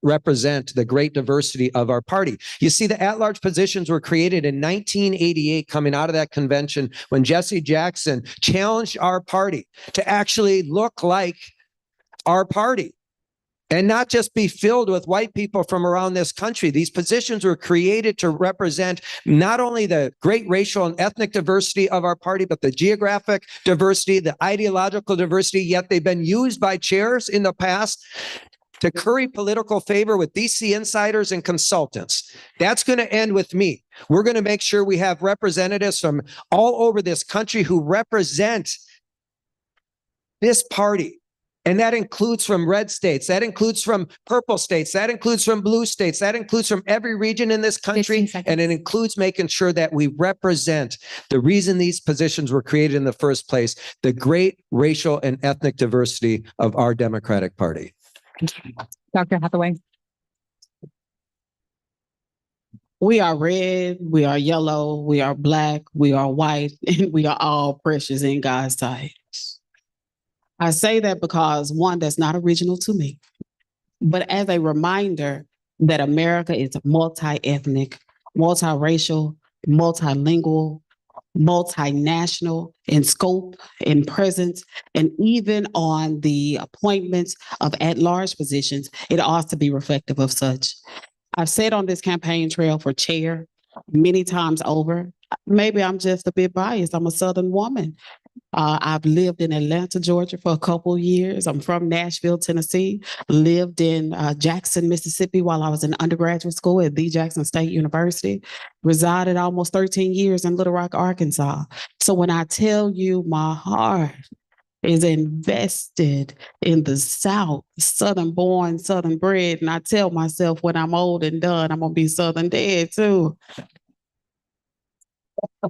represent the great diversity of our party. You see, the at-large positions were created in 1988, coming out of that convention when Jesse Jackson challenged our party to actually look like our party. And not just be filled with white people from around this country. These positions were created to represent not only the great racial and ethnic diversity of our party, but the geographic diversity, the ideological diversity, yet they've been used by chairs in the past to curry political favor with DC insiders and consultants. That's going to end with me. We're going to make sure we have representatives from all over this country who represent this party. And that includes from red states, that includes from purple states, that includes from blue states, that includes from every region in this country. And it includes making sure that we represent the reason these positions were created in the first place, the great racial and ethnic diversity of our Democratic Party. Dr. Hathaway. We are red, we are yellow, we are black, we are white, and we are all precious in God's sight. I say that because one, that's not original to me, but as a reminder that America is multi-ethnic, multiracial, multilingual, multinational in scope, in presence, and even on the appointments of at-large positions, it ought to be reflective of such. I've said on this campaign trail for chair many times over, maybe I'm just a bit biased. I'm a Southern woman. I've lived in Atlanta, Georgia for a couple of years. I'm from Nashville, Tennessee. Lived in Jackson, Mississippi while I was in undergraduate school at the Jackson State University. Resided almost 13 years in Little Rock, Arkansas. So when I tell you my heart is invested in the South, Southern born, Southern bred, and I tell myself when I'm old and done, I'm gonna be Southern dead too.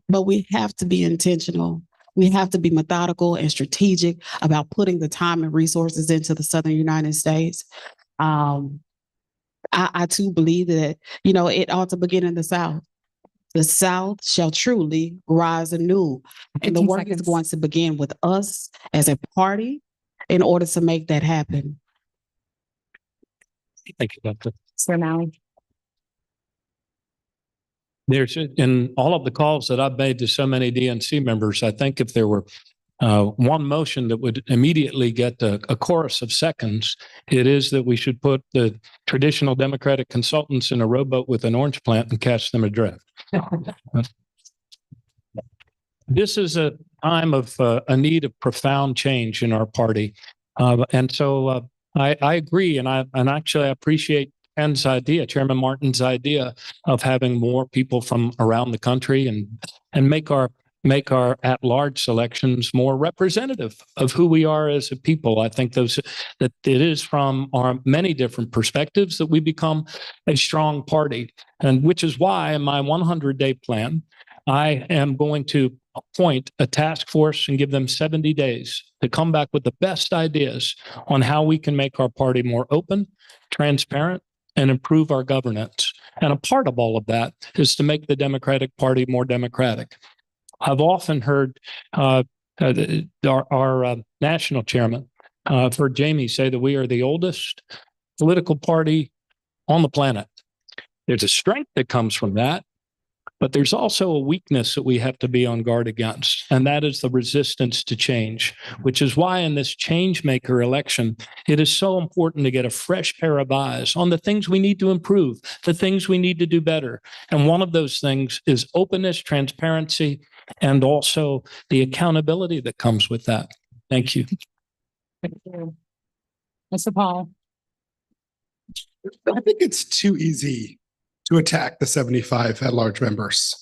But we have to be intentional. We have to be methodical and strategic about putting the time and resources into the Southern United States. I too believe that, it ought to begin in the South. The South shall truly rise anew. And the 15 work seconds. is going to begin with us as a party in order to make that happen. Thank you, Doctor. Sir Malley. There's in all of the calls that I've made to so many DNC members, I think if there were one motion that would immediately get a chorus of seconds, it is that we should put the traditional Democratic consultants in a rowboat with an orange plant and catch them adrift. This is a time of a need of profound change in our party. And so I agree. And actually I appreciate Ken's idea, Chairman Martin's idea of having more people from around the country and make our at-large selections more representative of who we are as a people. I think that it is from our many different perspectives that we become a strong party, and which is why in my 100-day plan, I am going to appoint a task force and give them 70 days to come back with the best ideas on how we can make our party more open, transparent, and improve our governance. And a part of all of that is to make the Democratic Party more democratic. I've often heard our national chairman, for Jamie, say that we are the oldest political party on the planet. There's a strength that comes from that, but there's also a weakness that we have to be on guard against, and that is the resistance to change, which is why in this change maker election, it is so important to get a fresh pair of eyes on the things we need to improve, the things we need to do better. And one of those things is openness, transparency, and also the accountability that comes with that. Thank you. Thank you. Mr. Paul. I think it's too easy to attack the 75 at-large members.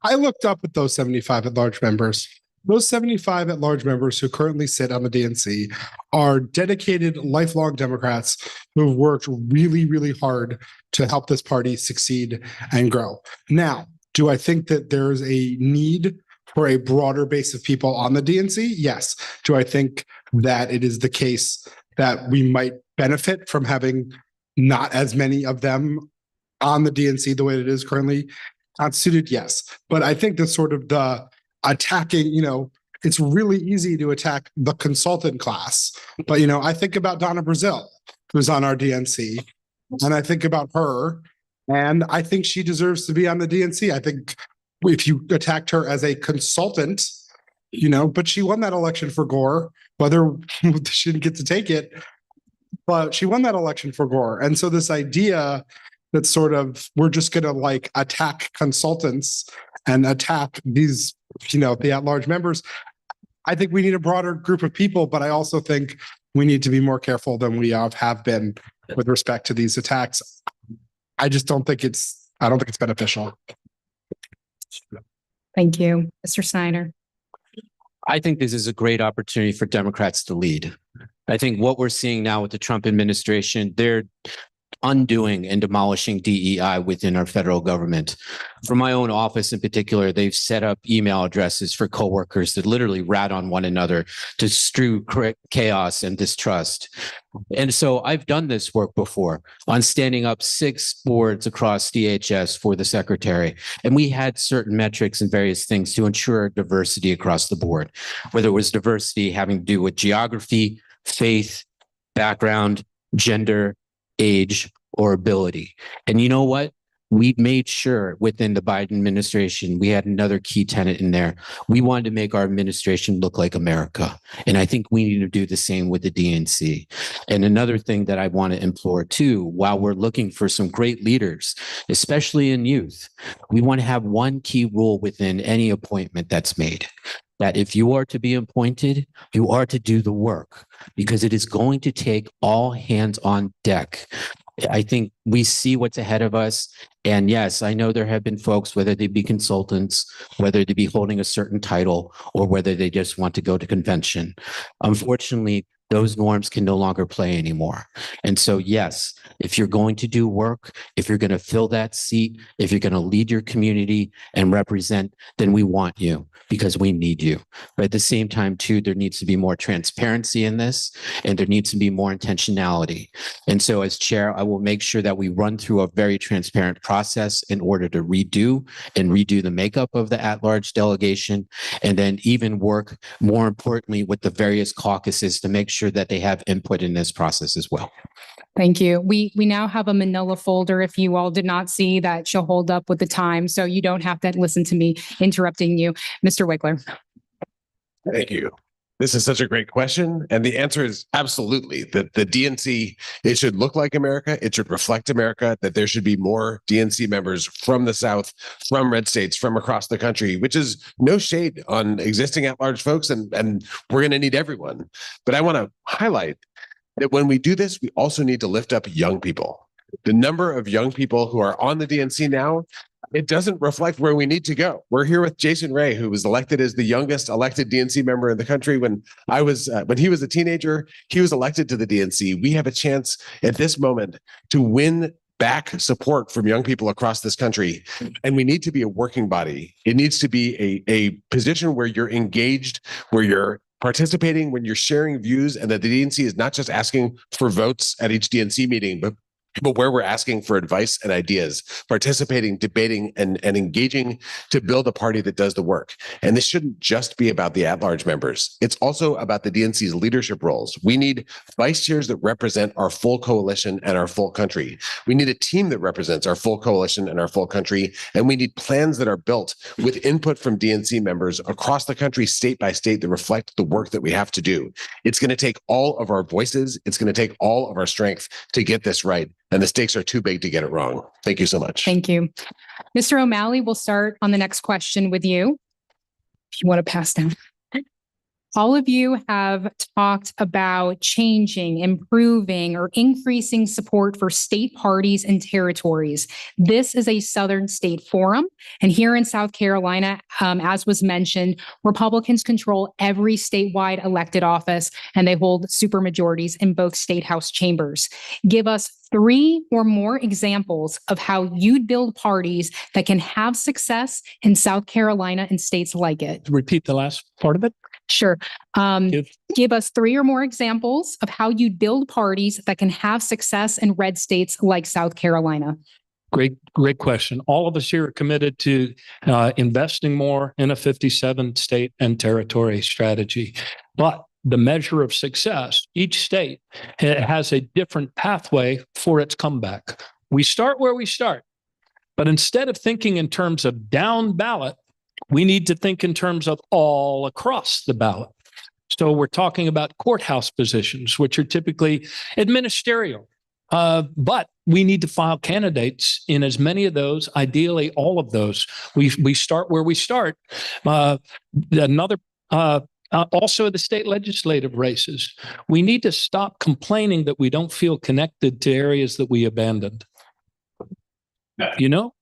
I looked up at those 75 at-large members. Those 75 at-large members who currently sit on the DNC are dedicated, lifelong Democrats who have worked really, really hard to help this party succeed and grow. Now, do I think that there's a need for a broader base of people on the DNC? Yes. Do I think that it is the case that we might benefit from having not as many of them on the DNC the way it is currently constituted? Yes. But I think the sort of the attacking, it's really easy to attack the consultant class. But, I think about Donna Brazil, who's on our DNC, and I think about her, and I think she deserves to be on the DNC. I think if you attacked her as a consultant, but she won that election for Gore, whether she didn't get to take it, but she won that election for Gore. And so this idea that sort of we're just going to attack consultants and attack these, the at-large members, I think we need a broader group of people, but I also think we need to be more careful than we have been with respect to these attacks. I don't think it's beneficial. Thank you. Mr. Snyder. I think this is a great opportunity for Democrats to lead. I think what we're seeing now with the Trump administration, they're undoing and demolishing DEI within our federal government. For my own office in particular, they've set up email addresses for coworkers that literally rat on one another to strew chaos and distrust. And so I've done this work before on standing up 6 boards across DHS for the secretary. And we had certain metrics and various things to ensure diversity across the board, whether it was diversity having to do with geography, faith, background, gender, age, or ability. And you know what? We made sure within the Biden administration, we had another key tenet in there. We wanted to make our administration look like America. And I think we need to do the same with the DNC. And another thing that I want to implore too, while we're looking for some great leaders, especially in youth, we want to have one key rule within any appointment that's made. That if you are to be appointed, you are to do the work, because it is going to take all hands on deck. I think we see what's ahead of us. And yes, I know there have been folks, whether they be consultants, whether they be holding a certain title, or whether they just want to go to convention. Unfortunately, those norms can no longer play anymore. And so, yes, if you're going to do work, if you're going to fill that seat, if you're going to lead your community and represent, then we want you, because we need you. But at the same time, too, there needs to be more transparency in this, and there needs to be more intentionality. And so as chair, I will make sure that we run through a very transparent process in order to redo the makeup of the at-large delegation, and then even work more importantly with the various caucuses to make sure that they have input in this process as well. Thank you. We now have a manila folder. If you all did not see that, she'll hold up with the time, so you don't have to listen to me interrupting you. Mr. Wiggler. Thank you. This is such a great question. And the answer is absolutely. That the DNC, it should look like America. It should reflect America, that there should be more DNC members from the South, from red states, from across the country, which is no shade on existing at-large folks. And we're going to need everyone. But I want to highlight that when we do this, we also need to lift up young people. The number of young people who are on the DNC now, it doesn't reflect where we need to go. We're here with Jason Ray, who was elected as the youngest elected DNC member in the country. When he was a teenager, he was elected to the DNC. We have a chance at this moment to win back support from young people across this country. And we need to be a working body. It needs to be a position where you're engaged, where you're participating, when you're sharing views, and that the DNC is not just asking for votes at each DNC meeting, but where we're asking for advice and ideas, participating, debating, and engaging to build a party that does the work. And this shouldn't just be about the at-large members. It's also about the DNC's leadership roles. We need vice chairs that represent our full coalition and our full country. We need a team that represents our full coalition and our full country. And we need plans that are built with input from DNC members across the country, state by state, that reflect the work that we have to do. It's going to take all of our voices. It's going to take all of our strength to get this right. And the stakes are too big to get it wrong. Thank you so much. Thank you. Mr. O'Malley, we'll start on the next question with you. If you want to pass down. All of you have talked about changing, improving, or increasing support for state parties and territories. This is a Southern state forum. And here in South Carolina, as was mentioned, Republicans control every statewide elected office, and they hold supermajorities in both state house chambers. Give us 3 or more examples of how you'd build parties that can have success in South Carolina and states like it. Repeat the last part of it. Sure. Give us 3 or more examples of how you'd build parties that can have success in red states like South Carolina. Great question. All of us here are committed to investing more in a 57 state and territory strategy. But the measure of success, each state has a different pathway for its comeback. We start where we start. But instead of thinking in terms of down ballot, we need to think in terms of all across the ballot. So we're talking about courthouse positions, which are typically administerial. But we need to file candidates in as many of those, ideally all of those. We start where we start. Also the state legislative races. We need to stop complaining that we don't feel connected to areas that we abandoned. You know,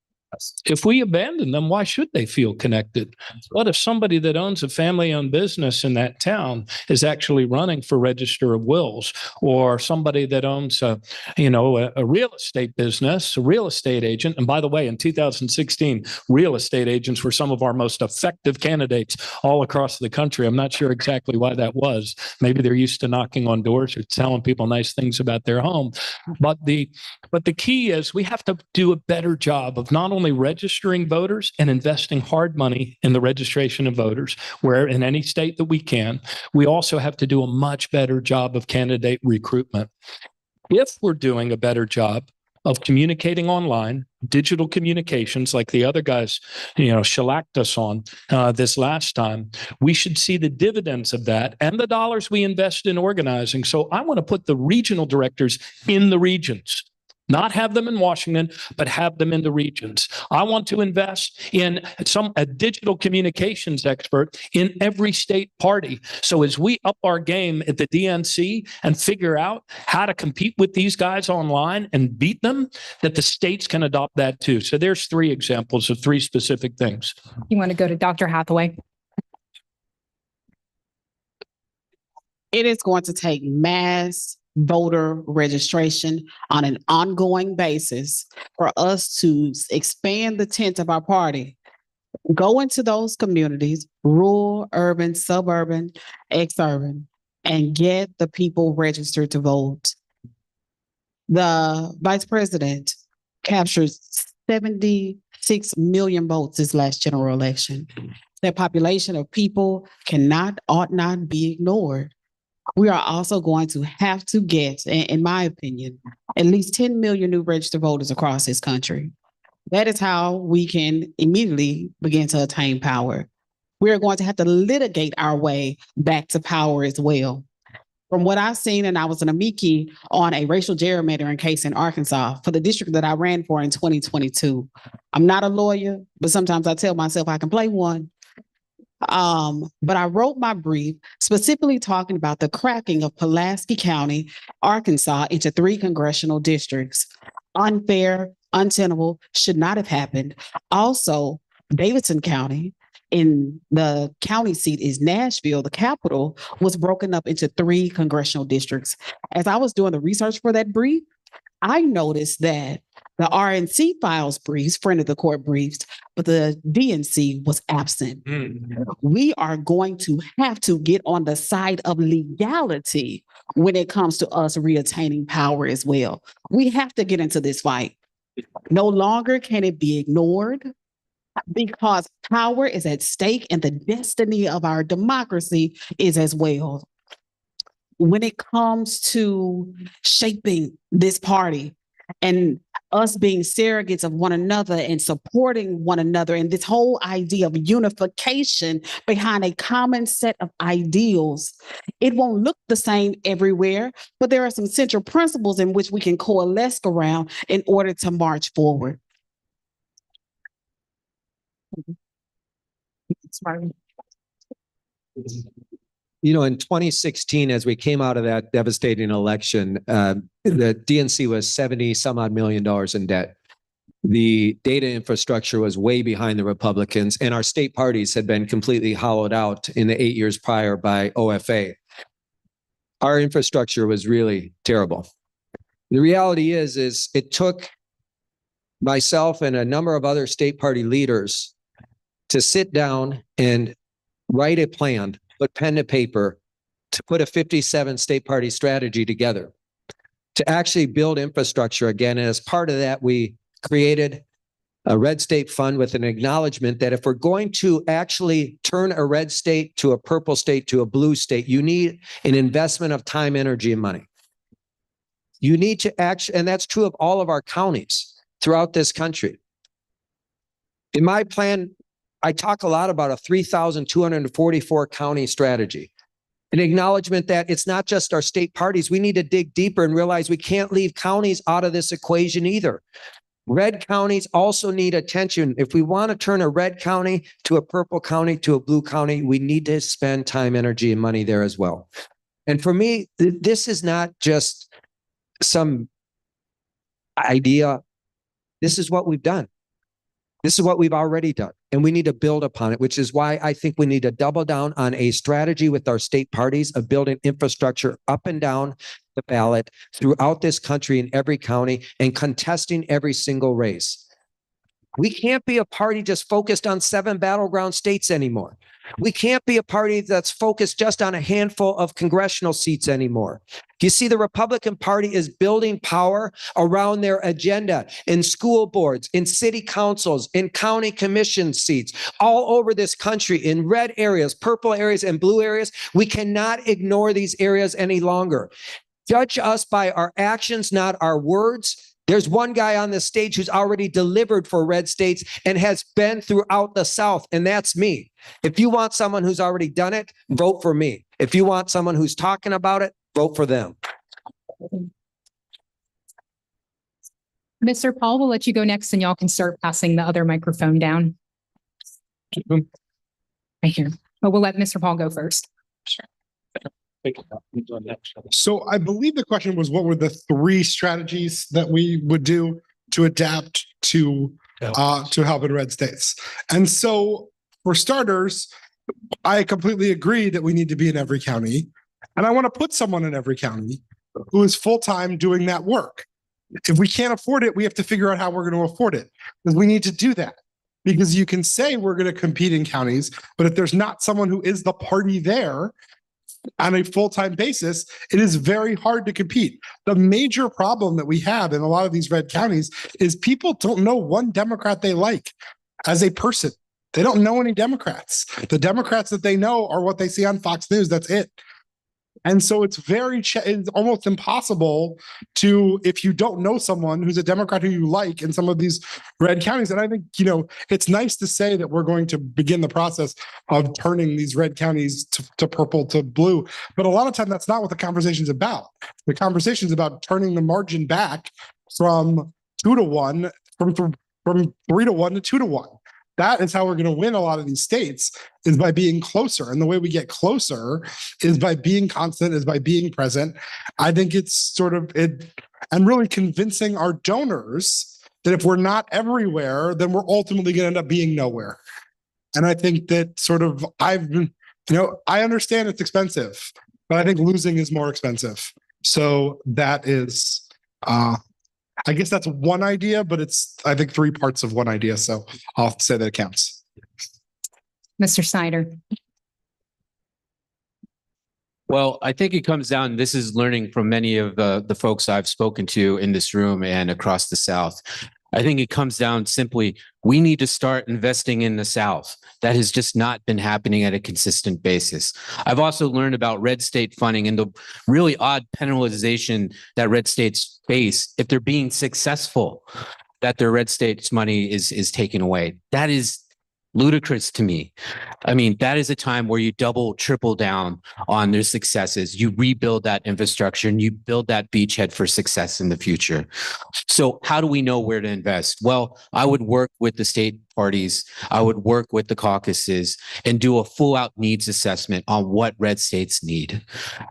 If we abandon them, why should they feel connected? What if somebody that owns a family-owned business in that town is actually running for Register of Wills, or somebody that owns a real estate business, a real estate agent? And by the way, in 2016, real estate agents were some of our most effective candidates all across the country. I'm not sure exactly why that was. Maybe they're used to knocking on doors or telling people nice things about their home. But the key is we have to do a better job of not only registering voters and investing hard money in the registration of voters, where in any state that we can, we also have to do a much better job of candidate recruitment. If we're doing a better job of communicating online, digital communications, like the other guys, shellacked us on this last time, we should see the dividends of that and the dollars we invest in organizing. So I want to put the regional directors in the regions. Not have them in Washington, but have them in the regions. I want to invest in a digital communications expert in every state party. So as we up our game at the DNC and figure out how to compete with these guys online and beat them, that the states can adopt that too. So there's 3 examples of 3 specific things. You want to go to Dr. Hathaway? It is going to take mass voter registration on an ongoing basis for us to expand the tent of our party. Go into those communities, rural, urban, suburban, ex-urban, and get the people registered to vote. The vice president captured 76 million votes this last general election. That population of people ought not be ignored. We are also going to have to get, in my opinion, at least 10 million new registered voters across this country. That is how we can immediately begin to attain power. We are going to have to litigate our way back to power as well. From what I've seen, and I was an amici on a racial gerrymandering case in Arkansas for the district that I ran for in 2022. I'm not a lawyer, but sometimes I tell myself I can play one. But I wrote my brief specifically talking about the cracking of Pulaski County, Arkansas into 3 congressional districts. Unfair, untenable, should not have happened. Also, Davidson County, in the county seat is Nashville, the capital, was broken up into 3 congressional districts. As I was doing the research for that brief, I noticed that the RNC files briefs, friend of the court briefs, but the DNC was absent. We are going to have to get on the side of legality when it comes to us reattaining power as well. We have to get into this fight. No longer can it be ignored, because power is at stake and the destiny of our democracy is as well. When it comes to shaping this party and us being surrogates of one another and supporting one another, and this whole idea of unification behind a common set of ideals, it won't look the same everywhere, but there are some central principles in which we can coalesce around in order to march forward. In 2016, as we came out of that devastating election, the DNC was 70 some odd $1 million in debt. The data infrastructure was way behind the Republicans, and our state parties had been completely hollowed out in the 8 years prior by OFA. Our infrastructure was really terrible. The reality is it took myself and a number of other state party leaders to sit down and write a plan, put pen to paper, to put a 57 state party strategy together to actually build infrastructure again. And as part of that, we created a red state fund with an acknowledgement that if we're going to actually turn a red state to a purple state to a blue state, you need an investment of time, energy, and money. You need to and that's true of all of our counties throughout this country. In my plan, I talk a lot about a 3,244 county strategy, an acknowledgement that it's not just our state parties. We need to dig deeper and realize we can't leave counties out of this equation either. Red counties also need attention. If we want to turn a red county to a purple county to a blue county, we need to spend time, energy, and money there as well. And for me, this is not just some idea. This is what we've done. This is what we've already done, and we need to build upon it, which is why I think we need to double down on a strategy with our state parties of building infrastructure up and down the ballot throughout this country in every county and contesting every single race. We can't be a party just focused on 7 battleground states anymore. We can't be a party that's focused just on a handful of congressional seats anymore. You see, the Republican Party is building power around their agenda in school boards, in city councils, in county commission seats, all over this country, in red areas, purple areas, and blue areas. We cannot ignore these areas any longer. Judge us by our actions, not our words. There's one guy on the stage who's already delivered for red states and has been throughout the South, and that's me. If you want someone who's already done it, vote for me. If you want someone who's talking about it, vote for them. Mr. Paul, we'll let you go next and y'all can start passing the other microphone down. Right here. But we'll let Mr. Paul go first. So I believe the question was, what were the 3 strategies that we would do to adapt to help in red states? And so for starters, I completely agree that we need to be in every county. And I want to put someone in every county who is full-time doing that work. If we can't afford it, we have to figure out how we're going to afford it, because we need to do that. Because you can say we're going to compete in counties, but if there's not someone who is the party there on a full-time basis, it is very hard to compete. The major problem that we have in a lot of these red counties is people don't know one Democrat they like as a person. They don't know any Democrats. The Democrats that they know are what they see on Fox News. That's it. And so it's it's almost impossible to, if you don't know someone who's a Democrat who you like in some of these red counties. And I think, it's nice to say that we're going to begin the process of turning these red counties to purple to blue. But a lot of time, that's not what the conversation's about. The conversation's about turning the margin back from 2 to 1, from 3 to 1 to 2 to 1. That is how we're going to win a lot of these states, is by being closer. And the way we get closer is by being constant, is by being present. I think it's sort of it, and really convincing our donors that if we're not everywhere, then we're ultimately going to end up being nowhere. And I think that sort of I understand it's expensive, but I think losing is more expensive. So that is, I guess that's one idea, but it's, I think, 3 parts of one idea. So I'll say that it counts. Mr. Snyder. Well, I think it comes down, this is learning from many of the folks I've spoken to in this room and across the South. I think it comes down simply, we need to start investing in the South. That has just not been happening at a consistent basis. I've also learned about red state funding and the really odd penalization that red states face if they're being successful, that their red states money is taken away. That is ludicrous to me. I mean, that is a time where you double, triple down on their successes. You rebuild that infrastructure and you build that beachhead for success in the future. So how do we know where to invest? Well, I would work with the state parties. I would work with the caucuses and do a full out needs assessment on what red states need.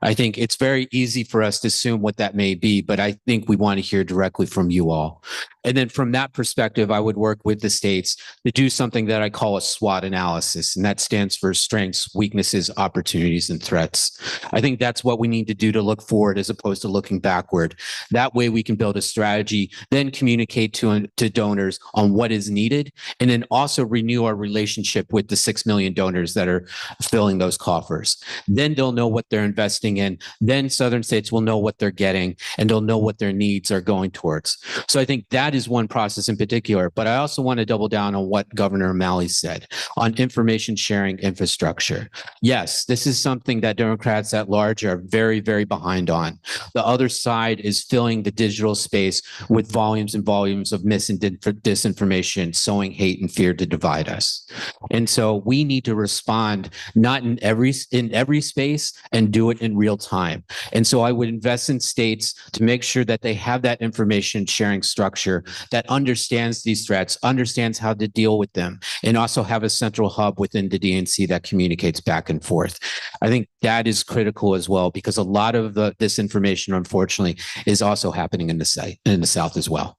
I think it's very easy for us to assume what that may be, but I think we want to hear directly from you all. And then from that perspective, I would work with the states to do something that I call a SWOT analysis, and that stands for strengths, weaknesses, opportunities, and threats. I think that's what we need to do to look forward as opposed to looking backward. That way we can build a strategy, then communicate to donors on what is needed, and then also renew our relationship with the 6 million donors that are filling those coffers. Then they'll know what they're investing in. Then Southern states will know what they're getting, and they'll know what their needs are going towards. So I think that is one process in particular, but I also want to double down on what Governor O'Malley said on information sharing infrastructure. Yes, this is something that Democrats at large are very, very behind on. The other side is filling the digital space with volumes and volumes of mis and disinformation, sowing hate and fear to divide us. And so we need to respond not in every space and do it in real time. And so I would invest in states to make sure that they have that information sharing structure that understands these threats, understands how to deal with them, and also have a central hub within the DNC that communicates back and forth. I think that is critical as well, because a lot of this information, unfortunately, is also happening in the South as well.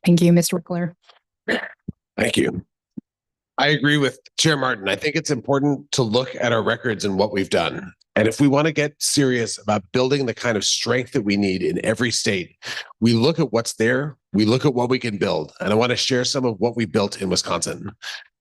Thank you, Mr. Wickler. Thank you. I agree with Chair Martin. I think it's important to look at our records and what we've done. And if we want to get serious about building the kind of strength that we need in every state, we look at what's there, we look at what we can build. And I want to share some of what we built in Wisconsin.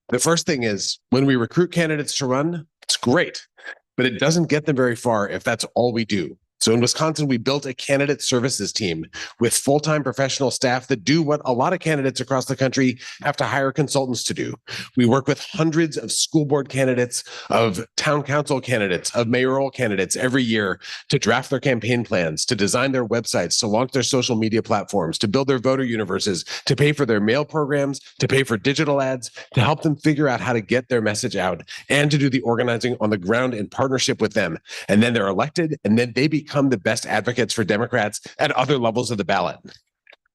The first thing is when we recruit candidates to run, it's great, but it doesn't get them very far if that's all we do. So in Wisconsin, we built a candidate services team with full-time professional staff that do what a lot of candidates across the country have to hire consultants to do. We work with hundreds of school board candidates, of town council candidates, of mayoral candidates every year to draft their campaign plans, to design their websites, to launch their social media platforms, to build their voter universes, to pay for their mail programs, to pay for digital ads, to help them figure out how to get their message out, and to do the organizing on the ground in partnership with them. And then they're elected, and then they become the best advocates for Democrats at other levels of the ballot.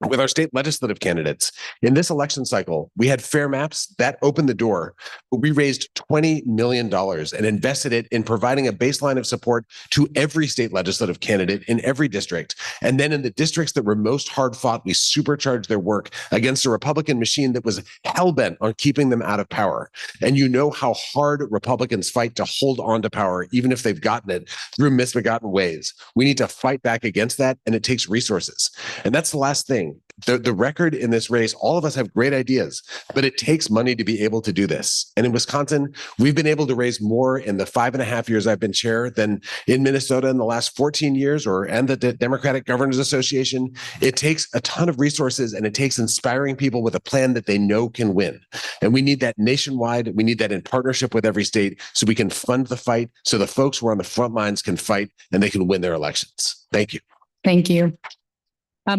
With our state legislative candidates, in this election cycle, we had fair maps that opened the door. We raised $20 million and invested it in providing a baseline of support to every state legislative candidate in every district. And then in the districts that were most hard fought, we supercharged their work against a Republican machine that was hell-bent on keeping them out of power. And you know how hard Republicans fight to hold on to power, even if they've gotten it through misbegotten ways. We need to fight back against that, and it takes resources. And that's the last thing. The record in this race, all of us have great ideas, but it takes money to be able to do this. And in Wisconsin, we've been able to raise more in the 5.5 years I've been chair than in Minnesota in the last 14 years and the Democratic Governors Association. It takes a ton of resources, and it takes inspiring people with a plan that they know can win. And we need that nationwide. We need that in partnership with every state so we can fund the fight so the folks who are on the front lines can fight and they can win their elections. Thank you. Thank you.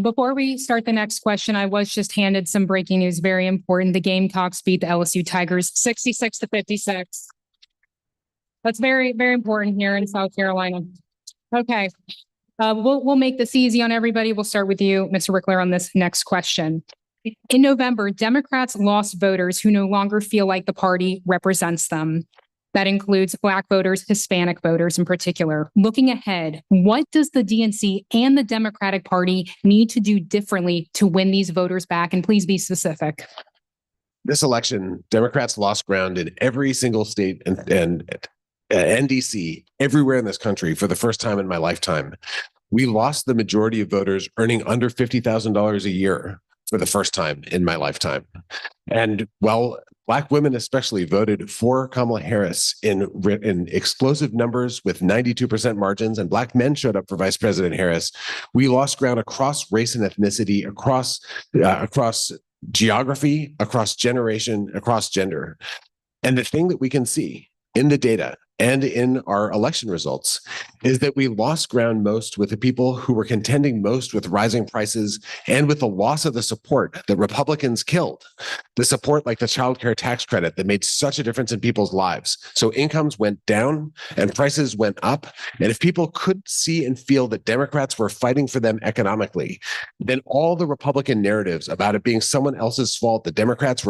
Before we start the next question, I was just handed some breaking news, very important. The Gamecocks beat the LSU Tigers 66-56. That's very, very important here in South Carolina. Okay, we'll make this easy on everybody. We'll start with you, Mr. Rickler, on this next question. In November, Democrats lost voters who no longer feel like the party represents them. That includes Black voters, Hispanic voters in particular. Looking ahead, what does the DNC and the Democratic Party need to do differently to win these voters back? And please be specific. This election, Democrats lost ground in every single state and NDC, everywhere in this country for the first time in my lifetime. We lost the majority of voters earning under $50,000 a year for the first time in my lifetime. And well, Black women especially voted for Kamala Harris in explosive numbers with 92% margins, and Black men showed up for Vice President Harris. We lost ground across race and ethnicity, across geography, across generation, across gender. And the thing that we can see in the data and in our election results is that we lost ground most with the people who were contending most with rising prices and with the loss of the support that Republicans killed. The support like the child care tax credit that made such a difference in people's lives. So incomes went down and prices went up. And if people could see and feel that Democrats were fighting for them economically, then all the Republican narratives about it being someone else's fault, that Democrats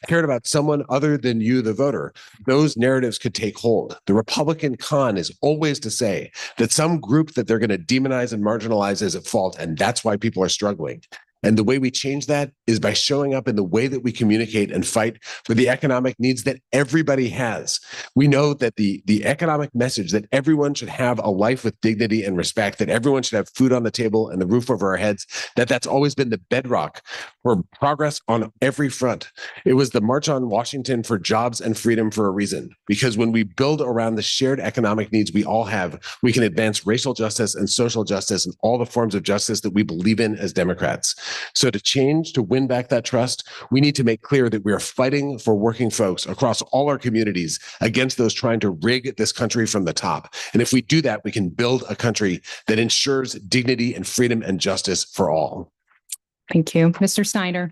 cared about someone other than you, the voter, those narratives could take hold. The Republican con is always to say that some group that they're going to demonize and marginalize is at fault, and that's why people are struggling. And the way we change that is by showing up in the way that we communicate and fight for the economic needs that everybody has. We know that the economic message that everyone should have a life with dignity and respect, that everyone should have food on the table and the roof over our heads, that's always been the bedrock for progress on every front. It was the March on Washington for jobs and freedom for a reason, because when we build around the shared economic needs we all have, we can advance racial justice and social justice and all the forms of justice that we believe in as Democrats. So to change, to win back that trust, we need to make clear that we are fighting for working folks across all our communities against those trying to rig this country from the top. And if we do that, we can build a country that ensures dignity and freedom and justice for all. Thank you. Mr. Snyder.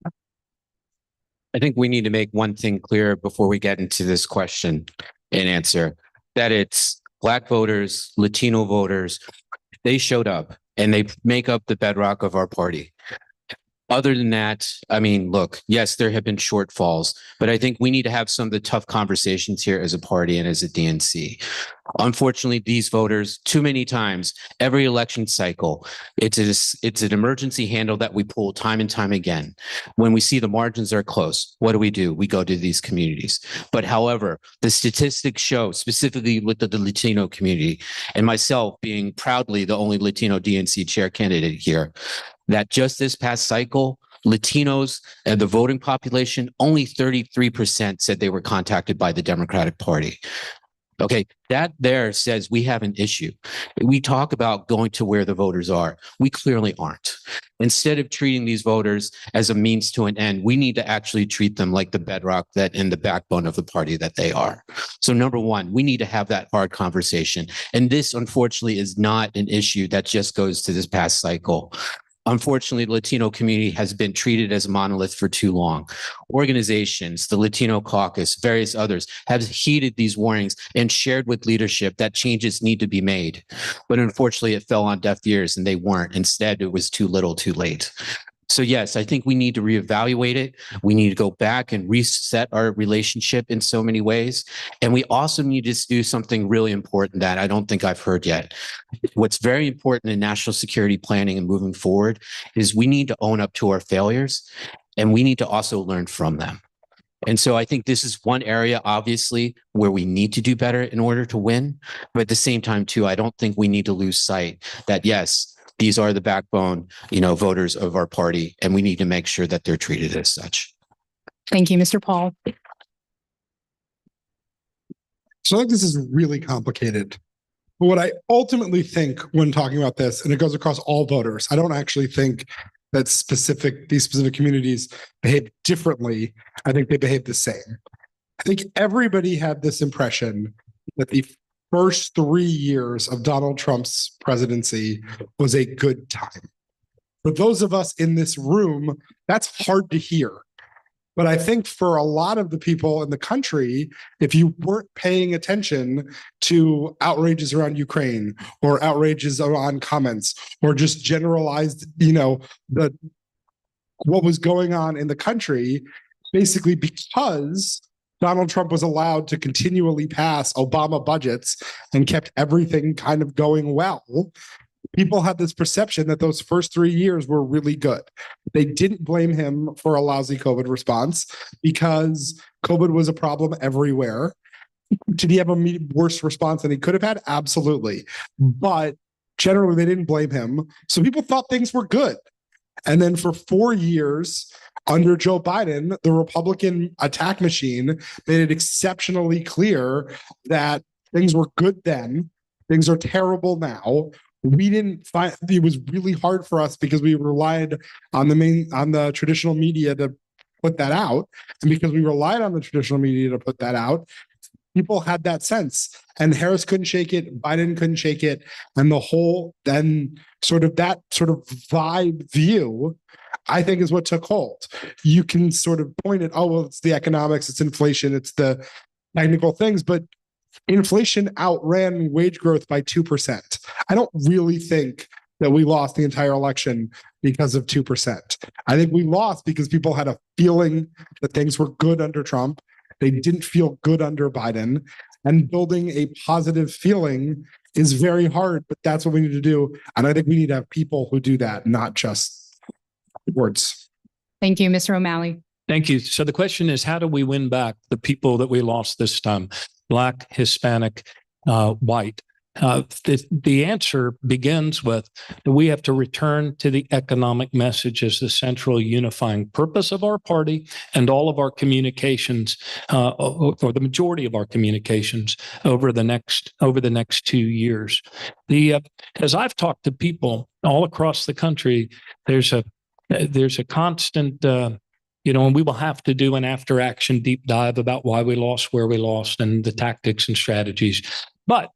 I think we need to make one thing clear before we get into this question and answer, that it's Black voters, Latino voters, they showed up and they make up the bedrock of our party. Other than that, I mean, look, yes, there have been shortfalls, but I think we need to have some of the tough conversations here as a party and as a DNC. Unfortunately, these voters, too many times, every election cycle, it's an emergency handle that we pull time and time again. When we see the margins are close, what do? We go to these communities. But however, the statistics show, specifically with the Latino community, and myself being proudly the only Latino DNC chair candidate here, that just this past cycle, Latinos and the voting population, only 33% said they were contacted by the Democratic Party. Okay, that there says we have an issue. We talk about going to where the voters are. We clearly aren't. Instead of treating these voters as a means to an end, we need to actually treat them like the bedrock that and the backbone of the party that they are. So number one, we need to have that hard conversation. And this, unfortunately, is not an issue that just goes to this past cycle. Unfortunately, the Latino community has been treated as a monolith for too long. Organizations, the Latino Caucus, various others have heeded these warnings and shared with leadership that changes need to be made. But unfortunately, it fell on deaf ears and they weren't. Instead, it was too little, too late. So yes, I think we need to reevaluate it. We need to go back and reset our relationship in so many ways. And we also need to do something really important that I don't think I've heard yet. What's very important in national security planning and moving forward is we need to own up to our failures and we need to also learn from them. And so I think this is one area, obviously, where we need to do better in order to win. But at the same time, too, I don't think we need to lose sight that, yes, these are the backbone, voters of our party, and we need to make sure that they're treated as such. Thank you, Mr. Paul. So I think this is really complicated. But what I ultimately think when talking about this, and it goes across all voters, I don't actually think that these specific communities behave differently. I think they behave the same. I think everybody had this impression that the first 3 years of Donald Trump's presidency was a good time. For those of us in this room, that's hard to hear. But I think for a lot of the people in the country, if you weren't paying attention to outrages around Ukraine or outrages around comments or just generalized, what was going on in the country, basically because Donald Trump was allowed to continually pass Obama budgets and kept everything kind of going well, people had this perception that those first 3 years were really good. They didn't blame him for a lousy COVID response because COVID was a problem everywhere. Did he have a worse response than he could have had? Absolutely. But generally, they didn't blame him. So people thought things were good. And then for 4 years, under Joe Biden, the Republican attack machine made it exceptionally clear that things were good then, things are terrible now. We didn't find it was really hard for us because we relied on the traditional media to put that out. And because we relied on the traditional media to put that out, people had that sense. And Harris couldn't shake it, Biden couldn't shake it. And that sort of vibe view, I think, is what took hold. You can sort of point at, it's the economics, it's inflation, it's the technical things, but inflation outran wage growth by 2%. I don't really think that we lost the entire election because of 2%. I think we lost because people had a feeling that things were good under Trump. They didn't feel good under Biden. And building a positive feeling is very hard, but that's what we need to do. And I think we need to have people who do that, not just words. Thank you, Mr. O'Malley. Thank you. So the question is, how do we win back the people that we lost this time? Black, Hispanic, white. The answer begins with that we have to return to the economic message as the central unifying purpose of our party and all of our communications, or the majority of our communications over the next 2 years. As I've talked to people all across the country, there's a constant. And we will have to do an after action deep dive about why we lost, where we lost, and the tactics and strategies. But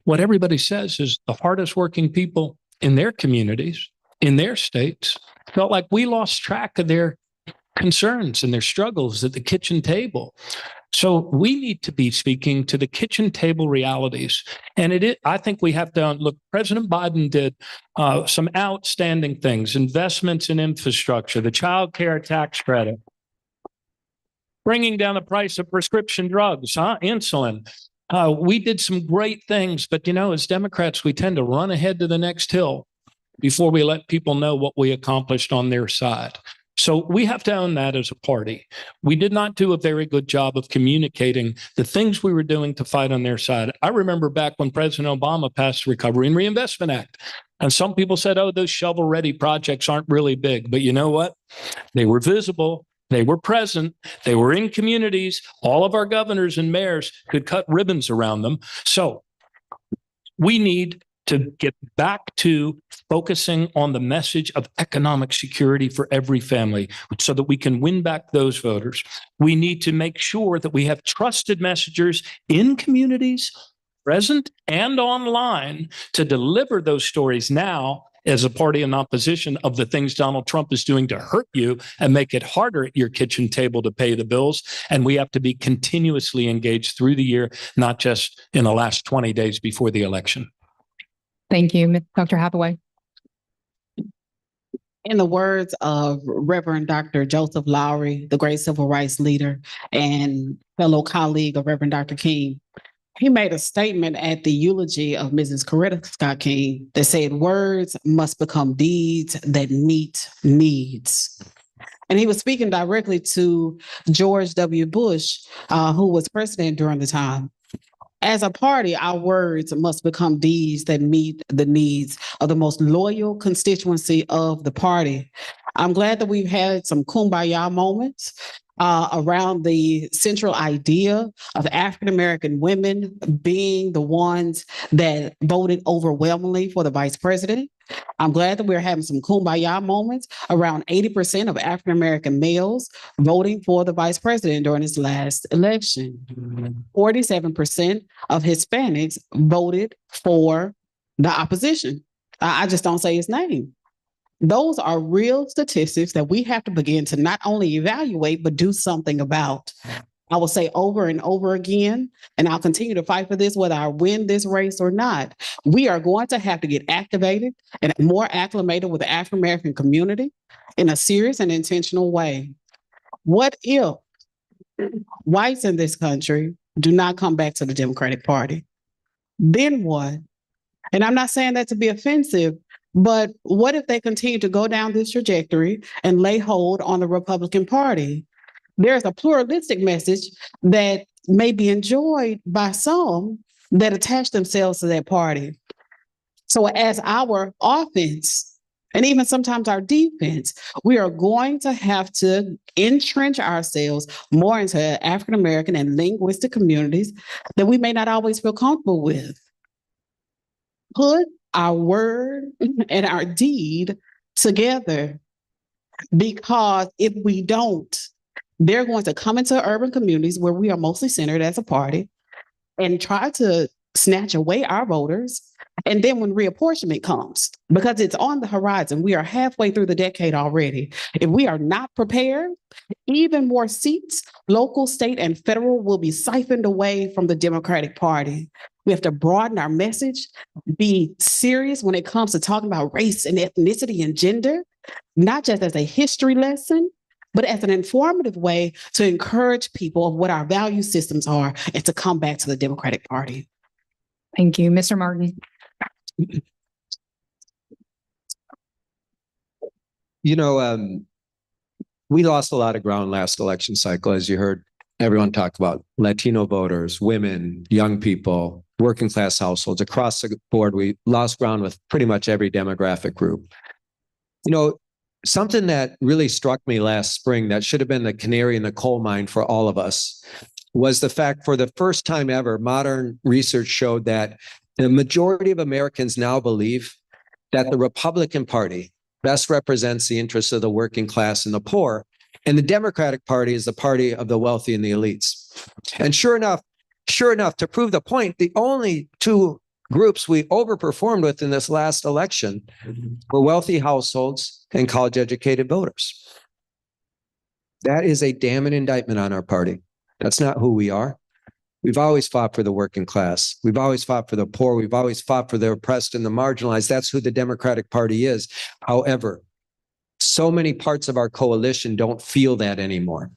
what everybody says is the hardest working people in their communities, in their states, felt like we lost track of their concerns and their struggles at the kitchen table. So we need to be speaking to the kitchen table realities. And I think we have to look, President Biden did some outstanding things, investments in infrastructure, the child care tax credit, bringing down the price of prescription drugs, insulin. We did some great things, but as Democrats, we tend to run ahead to the next hill before we let people know what we accomplished on their side. So we have to own that as a party. We did not do a very good job of communicating the things we were doing to fight on their side. I remember back when President Obama passed the Recovery and Reinvestment Act, and some people said, oh, those shovel-ready projects aren't really big. But you know what? They were visible. They were present. They were in communities. All of our governors and mayors could cut ribbons around them. So we need to get back to focusing on the message of economic security for every family so that we can win back those voters. We need to make sure that we have trusted messengers in communities, present and online, to deliver those stories now as a party in opposition of the things Donald Trump is doing to hurt you and make it harder at your kitchen table to pay the bills. And we have to be continuously engaged through the year, not just in the last 20 days before the election. Thank you, Dr. Hathaway. In the words of Reverend Dr. Joseph Lowry, the great civil rights leader and fellow colleague of Reverend Dr. King, he made a statement at the eulogy of Mrs. Coretta Scott King that said, words must become deeds that meet needs. And he was speaking directly to George W. Bush, who was president during the time. As a party, our words must become deeds that meet the needs of the most loyal constituency of the party. I'm glad that we've had some kumbaya moments around the central idea of African-American women being the ones that voted overwhelmingly for the vice president. I'm glad that we're having some kumbaya moments around 80% of African-American males voting for the vice president during his last election. 47% of Hispanics voted for the opposition. I just don't say his name. Those are real statistics that we have to begin to not only evaluate, but do something about. I will say over and over again, and I'll continue to fight for this, whether I win this race or not. We are going to have to get activated and more acclimated with the African-American community in a serious and intentional way. What if whites in this country do not come back to the Democratic Party? Then what? And I'm not saying that to be offensive, but what if they continue to go down this trajectory and lay hold on the Republican Party? There's a pluralistic message that may be enjoyed by some that attach themselves to that party. So as our offense, and even sometimes our defense, we are going to have to entrench ourselves more into African-American and linguistic communities that we may not always feel comfortable with. Put our word and our deed together, because if we don't, they're going to come into urban communities where we are mostly centered as a party and try to snatch away our voters. And then when reapportionment comes, because it's on the horizon, we are halfway through the decade already. If we are not prepared, even more seats, local, state, and federal, will be siphoned away from the Democratic Party. We have to broaden our message, be serious when it comes to talking about race and ethnicity and gender, not just as a history lesson, but as an informative way to encourage people of what our value systems are and to come back to the Democratic Party. Thank you. Mr. Martin. We lost a lot of ground last election cycle, as you heard everyone talk about. Latino voters, women, young people, working class households. Across the board, we lost ground with pretty much every demographic group. Something that really struck me last spring that should have been the canary in the coal mine for all of us was the fact, for the first time ever, modern research showed that the majority of Americans now believe that the Republican Party best represents the interests of the working class and the poor, and the Democratic Party is the party of the wealthy and the elites. And sure enough, to prove the point, the only two groups we overperformed with in this last election were wealthy households and college-educated voters. That is a damning indictment on our party. That's not who we are. We've always fought for the working class. We've always fought for the poor. We've always fought for the oppressed and the marginalized. That's who the Democratic Party is. However, so many parts of our coalition don't feel that anymore.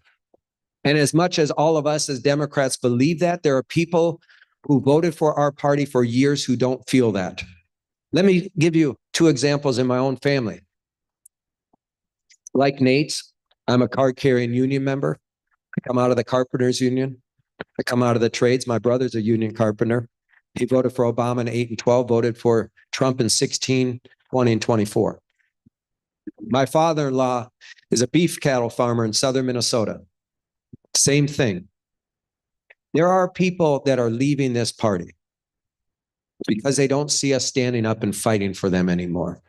And as much as all of us as Democrats believe that, there are people who voted for our party for years who don't feel that. Let me give you two examples in my own family. Like Nate's, I'm a card-carrying union member. I come out of the carpenters union. I come out of the trades. My brother's a union carpenter. He voted for Obama in 8 and 12, voted for Trump in 16, 20, and 24. My father-in-law is a beef cattle farmer in southern Minnesota. Same thing. There are people that are leaving this party because they don't see us standing up and fighting for them anymore.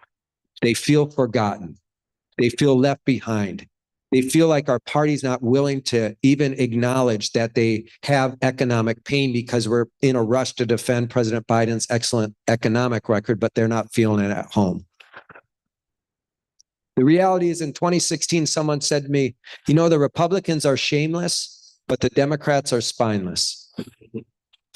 They feel forgotten. They feel left behind. They feel like our party's not willing to even acknowledge that they have economic pain because we're in a rush to defend President Biden's excellent economic record, but they're not feeling it at home. The reality is in 2016, someone said to me, you know, the Republicans are shameless, but the Democrats are spineless.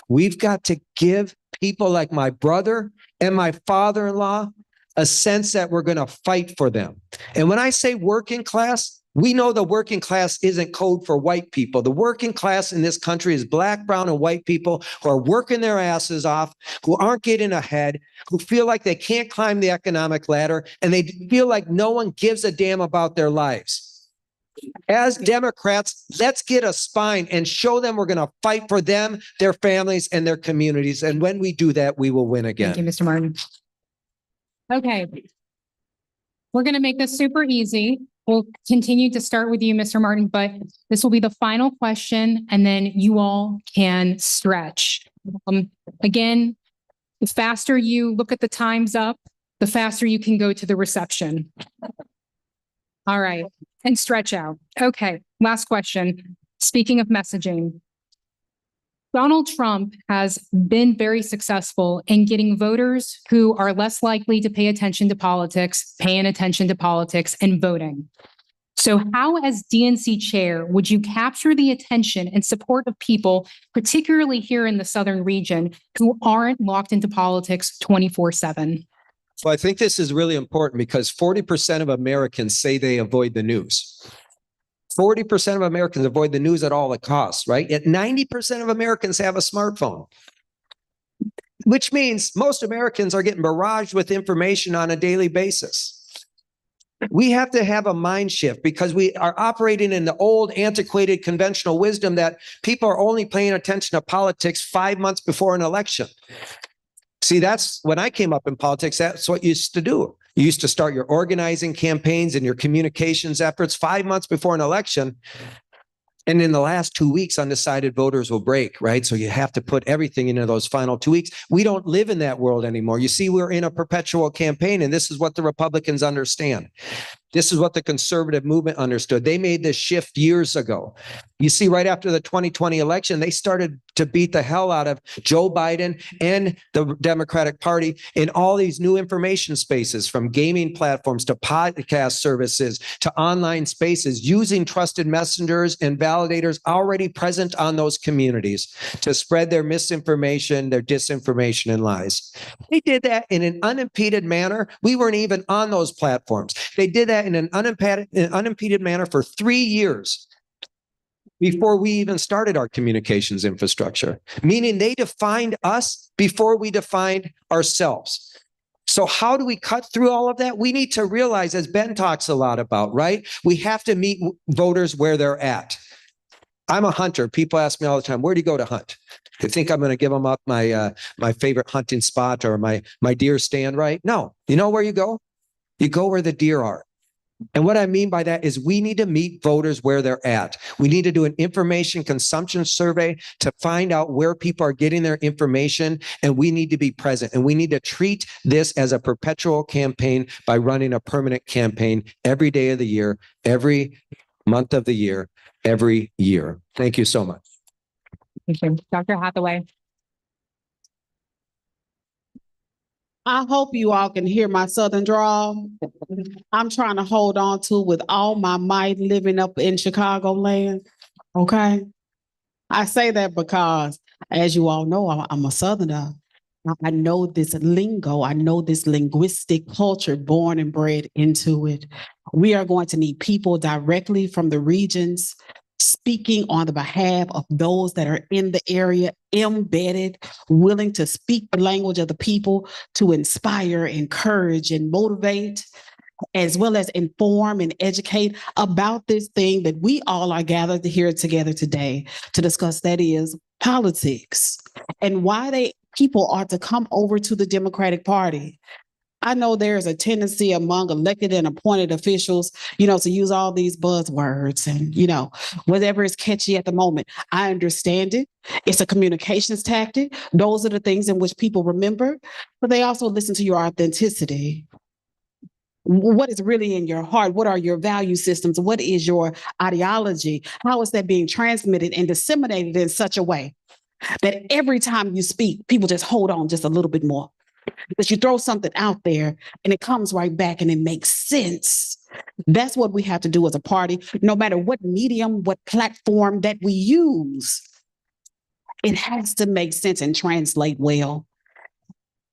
We've got to give people like my brother and my father-in-law a sense that we're going to fight for them. And when I say working class, we know the working class isn't code for white people. The working class in this country is black, brown, and white people who are working their asses off, who aren't getting ahead, who feel like they can't climb the economic ladder, and they feel like no one gives a damn about their lives. As Democrats, let's get a spine and show them we're going to fight for them, their families, and their communities. And when we do that, we will win again. Thank you, Mr. Martin. Okay. We're going to make this super easy. We'll continue to start with you, Mr. Martin, but this will be the final question, and then you all can stretch. Again, the faster you look at the times up, the faster you can go to the reception. All right, and stretch out. Okay, last question. Speaking of messaging, Donald Trump has been very successful in getting voters who are less likely to pay attention to politics, paying attention to politics and voting. So how, as DNC chair, would you capture the attention and support of people, particularly here in the Southern region, who aren't locked into politics 24/7? So I think this is really important because 40% of Americans say they avoid the news. 40% of Americans avoid the news at all costs, right? Yet 90% of Americans have a smartphone, which means most Americans are getting barraged with information on a daily basis. We have to have a mind shift because we are operating in the old, antiquated, conventional wisdom that people are only paying attention to politics 5 months before an election. See, that's when I came up in politics, that's what you used to do. You used to start your organizing campaigns and your communications efforts 5 months before an election. And in the last 2 weeks, undecided voters will break, right? So you have to put everything into those final 2 weeks. We don't live in that world anymore. You see, we're in a perpetual campaign, and this is what the Republicans understand. This is what the conservative movement understood. They made this shift years ago. You see, right after the 2020 election, they started to beat the hell out of Joe Biden and the Democratic Party in all these new information spaces, from gaming platforms to podcast services to online spaces, using trusted messengers and validators already present on those communities to spread their misinformation, their disinformation, and lies. They did that in an unimpeded manner. We weren't even on those platforms. They did that in an unimpeded manner for 3 years before we even started our communications infrastructure, meaning they defined us before we defined ourselves. So how do we cut through all of that? We need to realize, as Ben talks a lot about, right? We have to meet voters where they're at. I'm a hunter. People ask me all the time, where do you go to hunt? They think I'm going to give them up my favorite hunting spot or my deer stand, right? No. You know where you go? You go where the deer are. And what I mean by that is we need to meet voters where they're at. We need to do an information consumption survey to find out where people are getting their information, and we need to be present. And we need to treat this as a perpetual campaign by running a permanent campaign every day of the year, every month of the year, every year. Thank you so much. Thank you. Dr. Hathaway. I hope you all can hear my Southern drawl. I'm trying to hold on to with all my might living up in Chicagoland. Okay. I say that because, as you all know, I'm a Southerner. I know this lingo. I know this linguistic culture, born and bred into it. We are going to need people directly from the regions speaking on the behalf of those that are in the area, embedded, willing to speak the language of the people, to inspire, encourage, and motivate, as well as inform and educate about this thing that we all are gathered here together today to discuss, that is politics, and why people ought to come over to the Democratic Party. I know there's a tendency among elected and appointed officials, to use all these buzzwords and, whatever is catchy at the moment. I understand it. It's a communications tactic. Those are the things in which people remember, but they also listen to your authenticity. What is really in your heart? What are your value systems? What is your ideology? How is that being transmitted and disseminated in such a way that every time you speak, people just hold on just a little bit more? Because you throw something out there and it comes right back and it makes sense. That's what we have to do as a party, no matter what medium, what platform that we use. It has to make sense and translate well.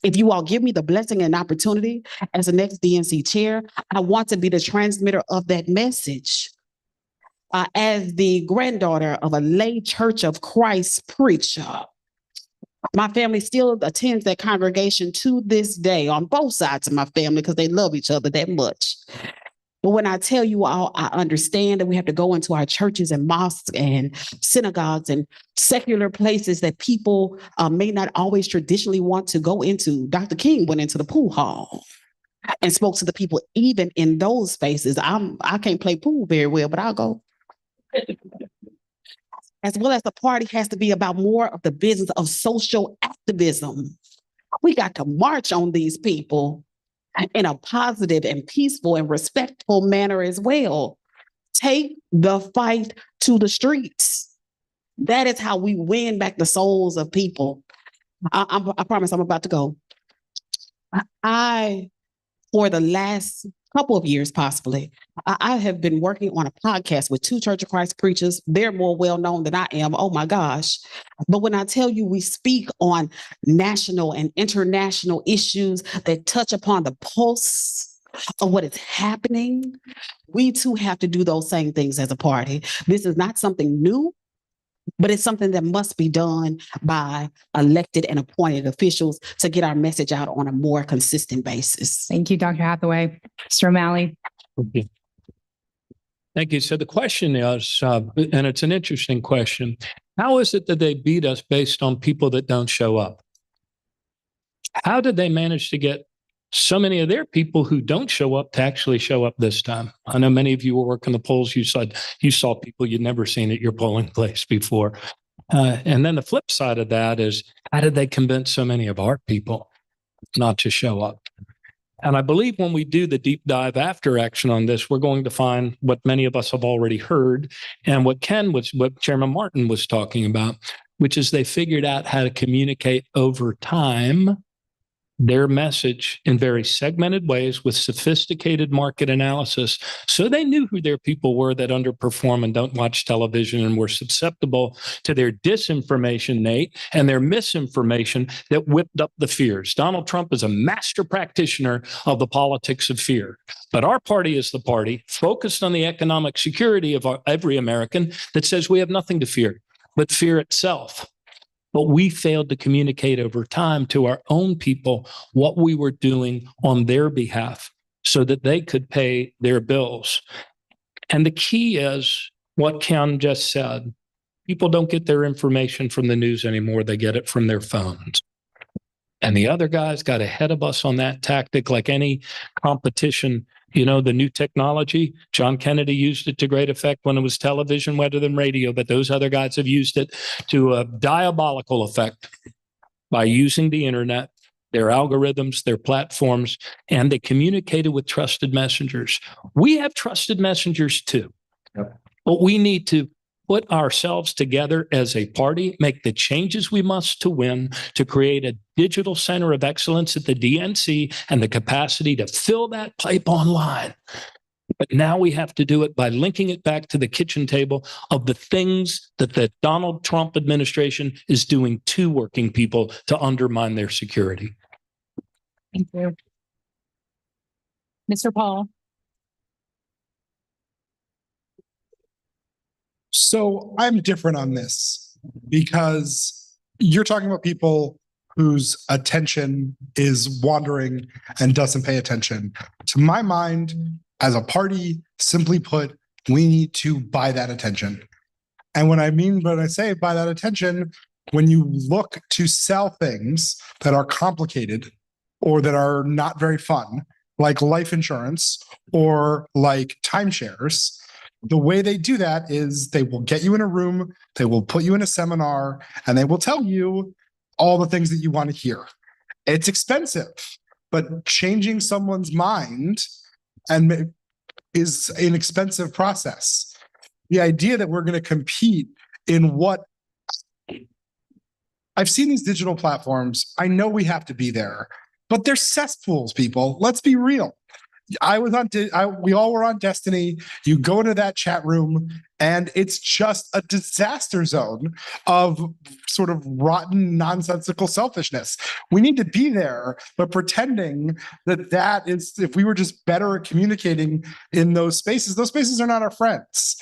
If you all give me the blessing and opportunity as the next DNC chair, I want to be the transmitter of that message. As the granddaughter of a lay Church of Christ preacher, my family still attends that congregation to this day on both sides of my family because they love each other that much. But when I tell you all, I understand that we have to go into our churches and mosques and synagogues and secular places that people may not always traditionally want to go into. Dr. King went into the pool hall and spoke to the people even in those spaces. I can't play pool very well, but I'll go. As well as the party has to be about more of the business of social activism. We got to march on these people in a positive and peaceful and respectful manner as well. Take the fight to the streets. That is how we win back the souls of people. I promise I'm about to go. For the last couple of years, possibly, I have been working on a podcast with two Church of Christ preachers. They're more well-known than I am. Oh my gosh. But when I tell you we speak on national and international issues that touch upon the pulse of what is happening, we too have to do those same things as a party. This is not something new, but it's something that must be done by elected and appointed officials to get our message out on a more consistent basis. Thank you, Dr. Hathaway. Mr. O'Malley. Thank you. So the question is, and it's an interesting question, how is it that they beat us based on people that don't show up? How did they manage to get so many of their people who don't show up to actually show up this time? I know many of you were working the polls. You saw people you'd never seen at your polling place before. And then the flip side of that is, how did they convince so many of our people not to show up? And I believe when we do the deep dive after action on this, we're going to find what many of us have already heard and what Chairman Martin was talking about, which is they figured out how to communicate over time their message in very segmented ways with sophisticated market analysis. So they knew who their people were that underperform and don't watch television and were susceptible to their disinformation, Nate, and their misinformation that whipped up the fears. Donald Trump is a master practitioner of the politics of fear. But our party is the party focused on the economic security of every American that says we have nothing to fear but fear itself. But we failed to communicate over time to our own people what we were doing on their behalf so that they could pay their bills. And the key is what Ken just said. People don't get their information from the news anymore. They get it from their phones. And the other guys got ahead of us on that tactic like any competition. You know, the new technology, John Kennedy used it to great effect when it was television rather than radio, but those other guys have used it to a diabolical effect by using the internet, their algorithms, their platforms, and they communicated with trusted messengers. We have trusted messengers too, but we need to put ourselves together as a party, make the changes we must to win, to create a digital center of excellence at the DNC and the capacity to fill that pipe online. But now we have to do it by linking it back to the kitchen table of the things that the Donald Trump administration is doing to working people to undermine their security. Thank you. Mr. Paul. So I'm different on this because you're talking about people whose attention is wandering and doesn't pay attention. To my mind, as a party, simply put, we need to buy that attention. And when I say buy that attention, when you look to sell things that are complicated or that are not very fun, like life insurance or like timeshares, the way they do that is they will get you in a room, they will put you in a seminar, and they will tell you all the things that you want to hear. It's expensive, but changing someone's mind is an expensive process. The idea that we're going to compete in what I've seen these digital platforms, I know we have to be there, but they're cesspools, people. Let's be real. We all were on Destiny. You go into that chat room and it's just a disaster zone of sort of rotten, nonsensical selfishness. We need to be there, but pretending that is, if we were just better at communicating in those spaces are not our friends.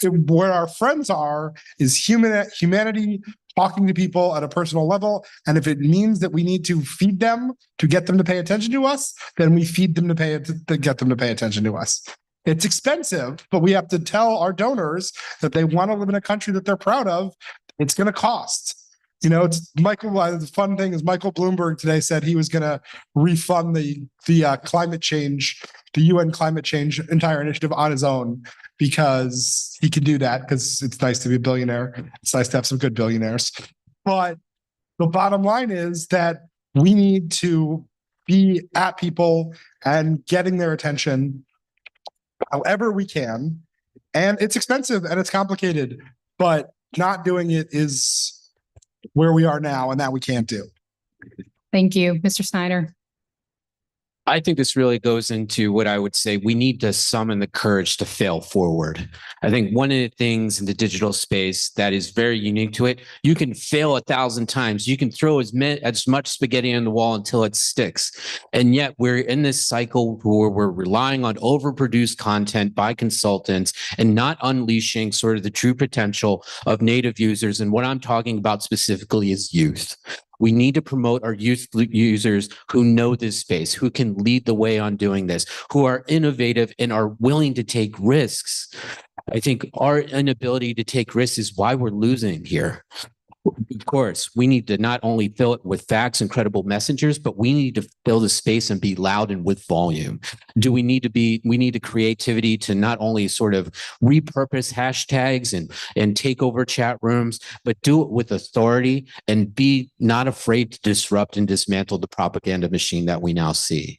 Where our friends are is humanity, talking to people at a personal level. And if it means that we need to feed them to get them to pay attention to us, then we feed them to get them to pay attention to us. It's expensive, but we have to tell our donors that they want to live in a country that they're proud of. It's going to cost. You know, the fun thing is Michael Bloomberg today said he was going to refund the climate change, the UN climate change entire initiative on his own, because he can do that because it's nice to be a billionaire. It's nice to have some good billionaires. But the bottom line is that we need to be at people and getting their attention however we can. And it's expensive and it's complicated, but not doing it is where we are now, and that we can't do. Thank you. Mr. Snyder. I think this really goes into what I would say we need to summon the courage to fail forward. I think one of the things in the digital space that is very unique to it, you can fail 1,000 times. You can throw as much spaghetti on the wall until it sticks. And yet we're in this cycle where we're relying on overproduced content by consultants and not unleashing sort of the true potential of native users. And what I'm talking about specifically is youth. We need to promote our youth users who know this space, who can lead the way on doing this, who are innovative and are willing to take risks. I think our inability to take risks is why we're losing here. Of course, we need to not only fill it with facts and credible messengers, but we need to fill the space and be loud and with volume. We need the creativity to not only sort of repurpose hashtags and take over chat rooms, but do it with authority and be not afraid to disrupt and dismantle the propaganda machine that we now see.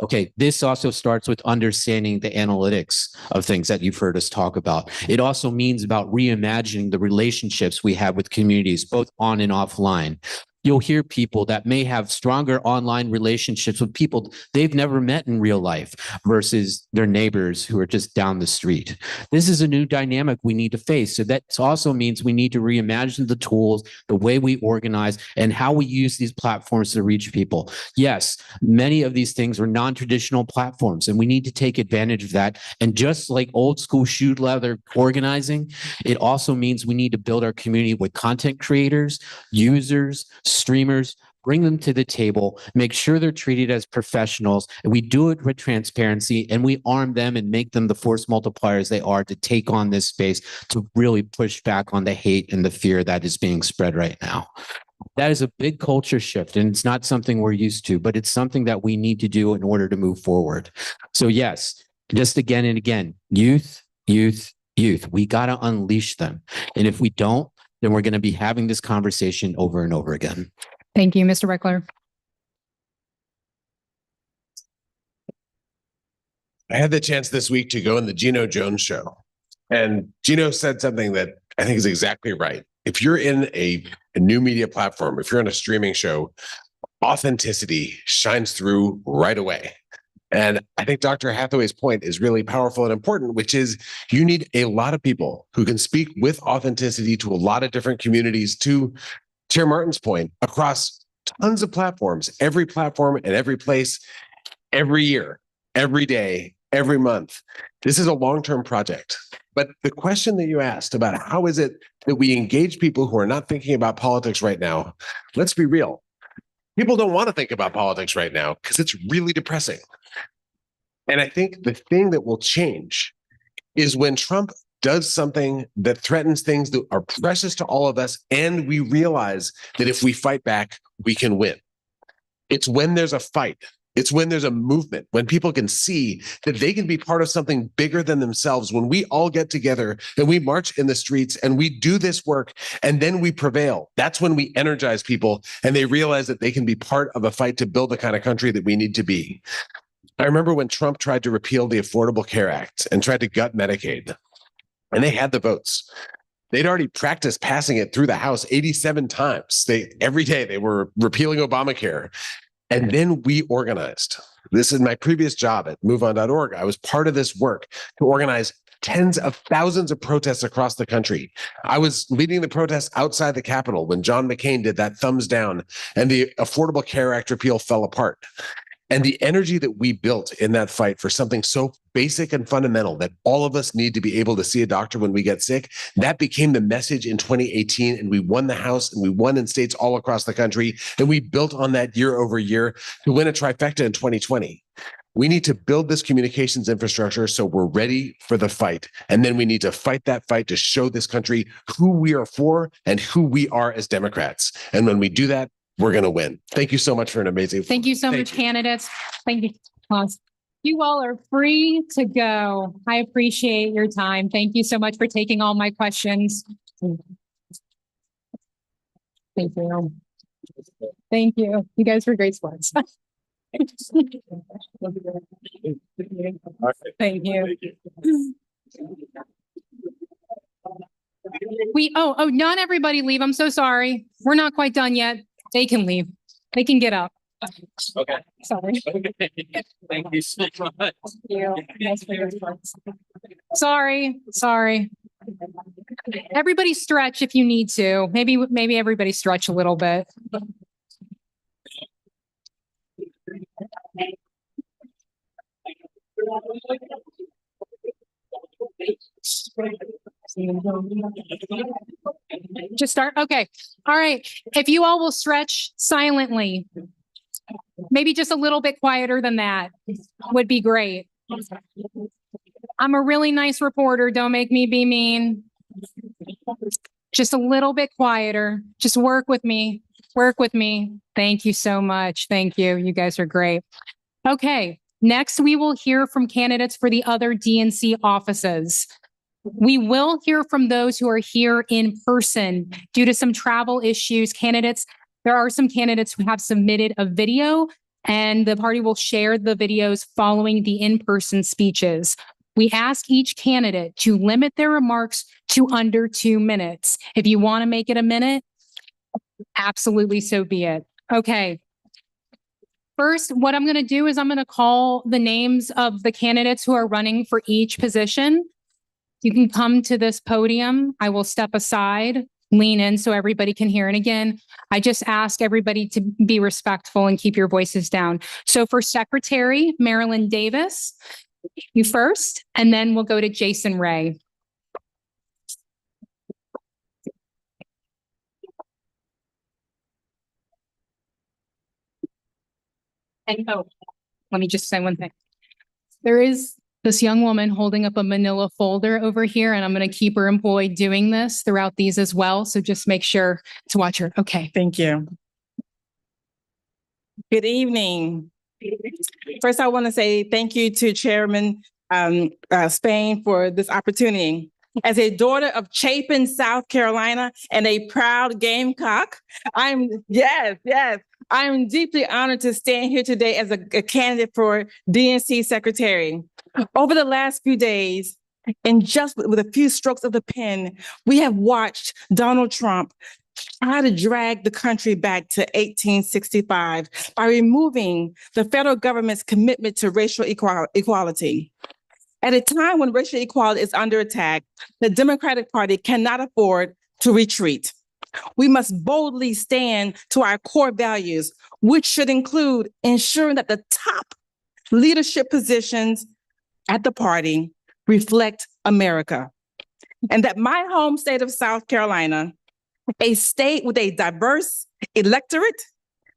Okay, this also starts with understanding the analytics of things that you've heard us talk about. It also means about reimagining the relationships we have with communities, both on and offline. You'll hear people that may have stronger online relationships with people they've never met in real life versus their neighbors who are just down the street. This is a new dynamic we need to face. So that also means we need to reimagine the tools, the way we organize, and how we use these platforms to reach people. Yes, many of these things are non-traditional platforms, and we need to take advantage of that. And just like old school shoe leather organizing, it also means we need to build our community with content creators, users, streamers, bring them to the table, make sure they're treated as professionals, and we do it with transparency, and we arm them and make them the force multipliers they are to take on this space to really push back on the hate and the fear that is being spread right now. That is a big culture shift, and it's not something we're used to, but it's something that we need to do in order to move forward. So yes, just again and again, youth, youth, youth, we got to unleash them. And if we don't, then we're going to be having this conversation over and over again. Thank you, Mr. Reckler. I had the chance this week to go on the Gino Jones show. And Gino said something that I think is exactly right. If you're in a new media platform, if you're on a streaming show, authenticity shines through right away. And I think Dr. Hathaway's point is really powerful and important, which is you need a lot of people who can speak with authenticity to a lot of different communities, to Chair Martin's point, across tons of platforms, every platform and every place, every year, every day, every month. This is a long-term project. But the question that you asked about how is it that we engage people who are not thinking about politics right now, let's be real. People don't want to think about politics right now because it's really depressing. And I think the thing that will change is when Trump does something that threatens things that are precious to all of us, and we realize that if we fight back, we can win. It's when there's a fight. It's when there's a movement, when people can see that they can be part of something bigger than themselves, when we all get together and we march in the streets and we do this work and then we prevail. That's when we energize people and they realize that they can be part of a fight to build the kind of country that we need to be. I remember when Trump tried to repeal the Affordable Care Act and tried to gut Medicaid, and they had the votes. They'd already practiced passing it through the House 87 times. Every day they were repealing Obamacare. And then we organized. This is my previous job at MoveOn.org. I was part of this work to organize tens of thousands of protests across the country. I was leading the protests outside the Capitol when John McCain did that thumbs down and the Affordable Care Act repeal fell apart. And the energy that we built in that fight for something so basic and fundamental that all of us need to be able to see a doctor when we get sick, that became the message in 2018. And we won the House and we won in states all across the country. And we built on that year over year to win a trifecta in 2020. We need to build this communications infrastructure so we're ready for the fight. And then we need to fight that fight to show this country who we are for and who we are as Democrats. And when we do that, we're going to win. Thank you so much for an amazing. Thank you so much, candidates. Thank you. You all are free to go. I appreciate your time. Thank you so much for taking all my questions. Thank you. Thank you. You guys were great sports. Thank you. Not everybody leave. I'm so sorry. We're not quite done yet. They can leave. They can get up. Okay. Sorry. Thank you so much. Sorry. Everybody stretch if you need to. Maybe everybody stretch a little bit. Just start. Okay. All right. If you all will stretch silently, maybe just a little bit quieter than that would be great. I'm a really nice reporter. Don't make me be mean. Just a little bit quieter. Just work with me. Work with me. Thank you so much. Thank you. You guys are great. Okay. Next, we will hear from candidates for the other DNC offices. We will hear from those who are here in person due to some travel issues. There are some candidates who have submitted a video, and the party will share the videos following the in-person speeches. We ask each candidate to limit their remarks to under 2 minutes. If you want to make it a minute, absolutely so be it. Okay. First, what I'm going to do is I'm going to call the names of the candidates who are running for each position. You can come to this podium. I will step aside, lean in so everybody can hear. And again, I just ask everybody to be respectful and keep your voices down. So for Secretary, Marilyn Davis, you first, and then we'll go to Jason Ray. And let me just say one thing. There is this young woman holding up a manila folder over here, and I'm going to keep her employed doing this throughout these as well. So just make sure to watch her. Okay. Thank you. Good evening. First, I want to say thank you to Chairman Spain for this opportunity. As a daughter of Chapin, South Carolina, and a proud Gamecock, I'm deeply honored to stand here today as a candidate for DNC Secretary. Over the last few days, and just with a few strokes of the pen, we have watched Donald Trump try to drag the country back to 1865 by removing the federal government's commitment to racial equality. At a time when racial equality is under attack, the Democratic Party cannot afford to retreat. We must boldly stand to our core values, which should include ensuring that the top leadership positions at the party reflect America. And that my home state of South Carolina, a state with a diverse electorate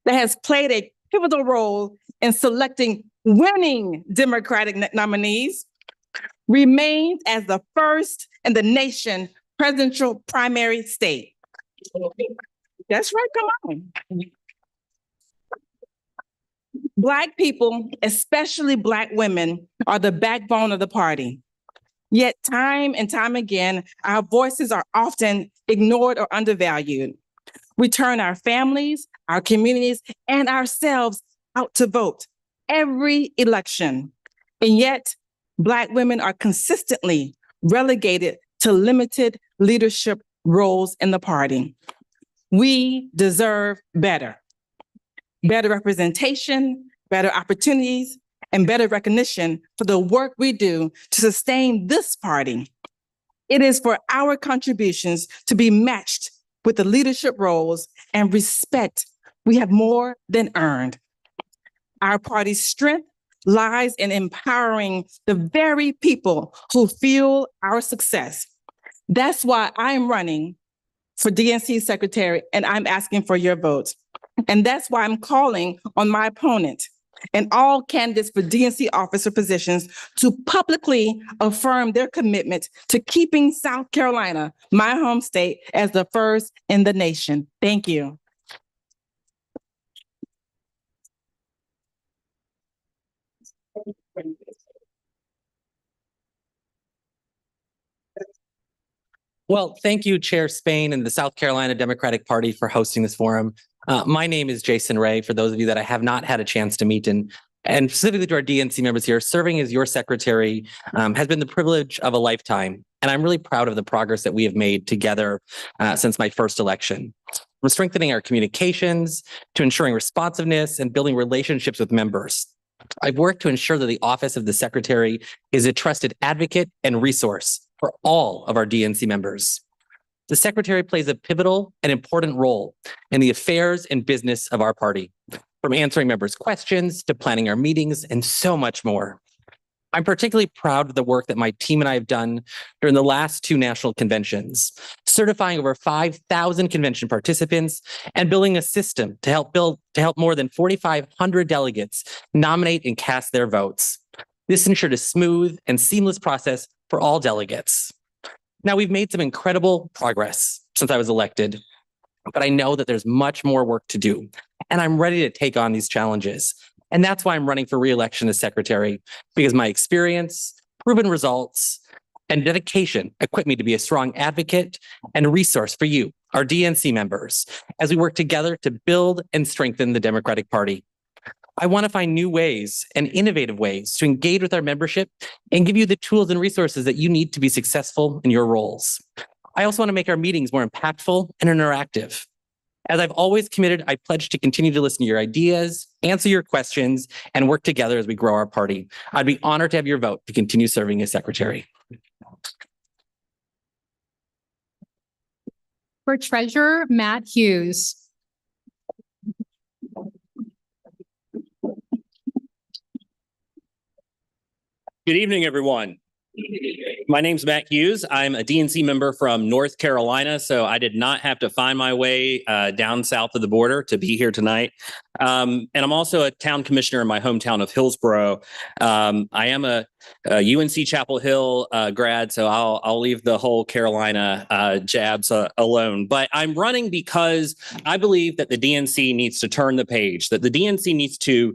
that has played a pivotal role in selecting winning Democratic nominees, remains as the first in the nation presidential primary state. That's right, come on. Black people, especially Black women, are the backbone of the party. Yet time and time again, our voices are often ignored or undervalued. We turn our families, our communities, and ourselves out to vote every election. And yet, Black women are consistently relegated to limited leadership roles in the party. We deserve better. Better representation, better opportunities, and better recognition for the work we do to sustain this party. It is for our contributions to be matched with the leadership roles and respect we have more than earned. Our party's strength lies in empowering the very people who fuel our success. That's why I'm running for DNC secretary and I'm asking for your votes. And that's why I'm calling on my opponent and all candidates for DNC officer positions to publicly affirm their commitment to keeping South Carolina, my home state, as the first in the nation. Thank you. Well, thank you, Chair Spain and the South Carolina Democratic Party for hosting this forum. My name is Jason Ray, for those of you that I have not had a chance to meet, and specifically to our DNC members here, serving as your secretary has been the privilege of a lifetime. And I'm really proud of the progress that we have made together since my first election. From strengthening our communications to ensuring responsiveness and building relationships with members. I've worked to ensure that the office of the secretary is a trusted advocate and resource for all of our DNC members. The secretary plays a pivotal and important role in the affairs and business of our party, from answering members' questions to planning our meetings and so much more. I'm particularly proud of the work that my team and I have done during the last 2 national conventions, certifying over 5,000 convention participants and building a system to help more than 4,500 delegates nominate and cast their votes. This ensured a smooth and seamless process for all delegates. Now, we've made some incredible progress since I was elected, but I know that there's much more work to do, and I'm ready to take on these challenges. And that's why I'm running for re-election as secretary, because my experience, proven results, and dedication equip me to be a strong advocate and a resource for you, our DNC members, as we work together to build and strengthen the Democratic Party. I want to find new ways and innovative ways to engage with our membership and give you the tools and resources that you need to be successful in your roles. I also want to make our meetings more impactful and interactive. As I've always committed, I pledge to continue to listen to your ideas, answer your questions, and work together as we grow our party. I'd be honored to have your vote to continue serving as secretary. For treasurer, Matt Hughes. Good evening, everyone. My name's Matt Hughes. I'm a DNC member from North Carolina, so I did not have to find my way down south of the border to be here tonight. And I'm also a town commissioner in my hometown of Hillsborough. I am a UNC Chapel Hill grad, so I'll leave the whole Carolina jabs alone. But I'm running because I believe that the DNC needs to turn the page, that the DNC needs to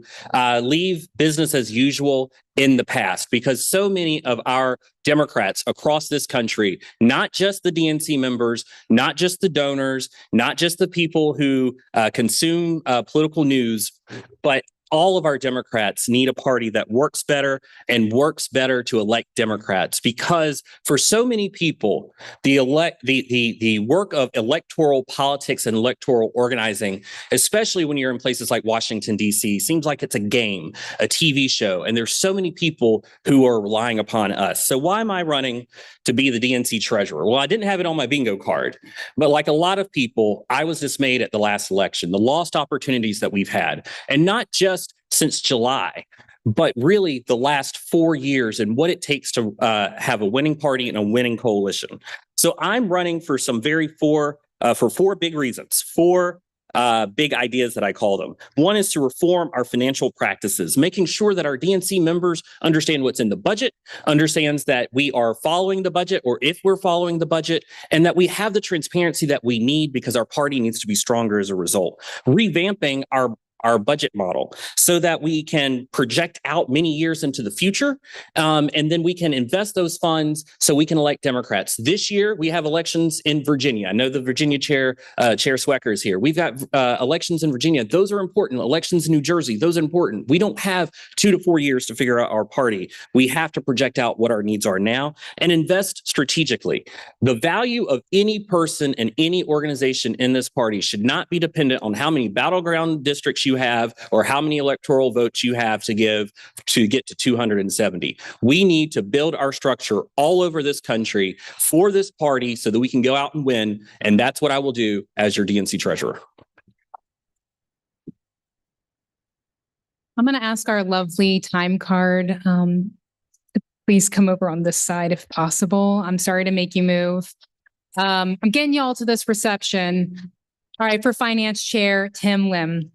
leave business as usual in the past, because so many of our Democrats across this country, not just the DNC members, not just the donors, not just the people who consume political news, but all of our Democrats need a party that works better and works better to elect Democrats, because for so many people, the work of electoral politics and electoral organizing, especially when you're in places like Washington, D.C., seems like it's a game, a TV show, and there's so many people who are relying upon us. So why am I running to be the DNC treasurer? Well, I didn't have it on my bingo card, but like a lot of people, I was dismayed at the last election, the lost opportunities that we've had, and not just since July, but really the last 4 years and what it takes to have a winning party and a winning coalition. So I'm running for for four big reasons, four big ideas that I call them. One is to reform our financial practices, making sure that our DNC members understand what's in the budget, understands that we are following the budget, or if we're following the budget, and that we have the transparency that we need because our party needs to be stronger as a result. Revamping our budget model so that we can project out many years into the future. And then we can invest those funds so we can elect Democrats. This year, we have elections in Virginia. I know the Virginia chair, Chair Swecker is here. We've got elections in Virginia. Those are important. Elections in New Jersey, those are important. We don't have 2 to 4 years to figure out our party. We have to project out what our needs are now and invest strategically. The value of any person and any organization in this party should not be dependent on how many battleground districts you have or how many electoral votes you have to give to get to 270. We need to build our structure all over this country for this party so that we can go out and win. And that's what I will do as your DNC treasurer. I'm going to ask our lovely time card. To please come over on this side if possible. I'm sorry to make you move. I'm getting y'all to this reception. All right, for Finance Chair, Tim Lim.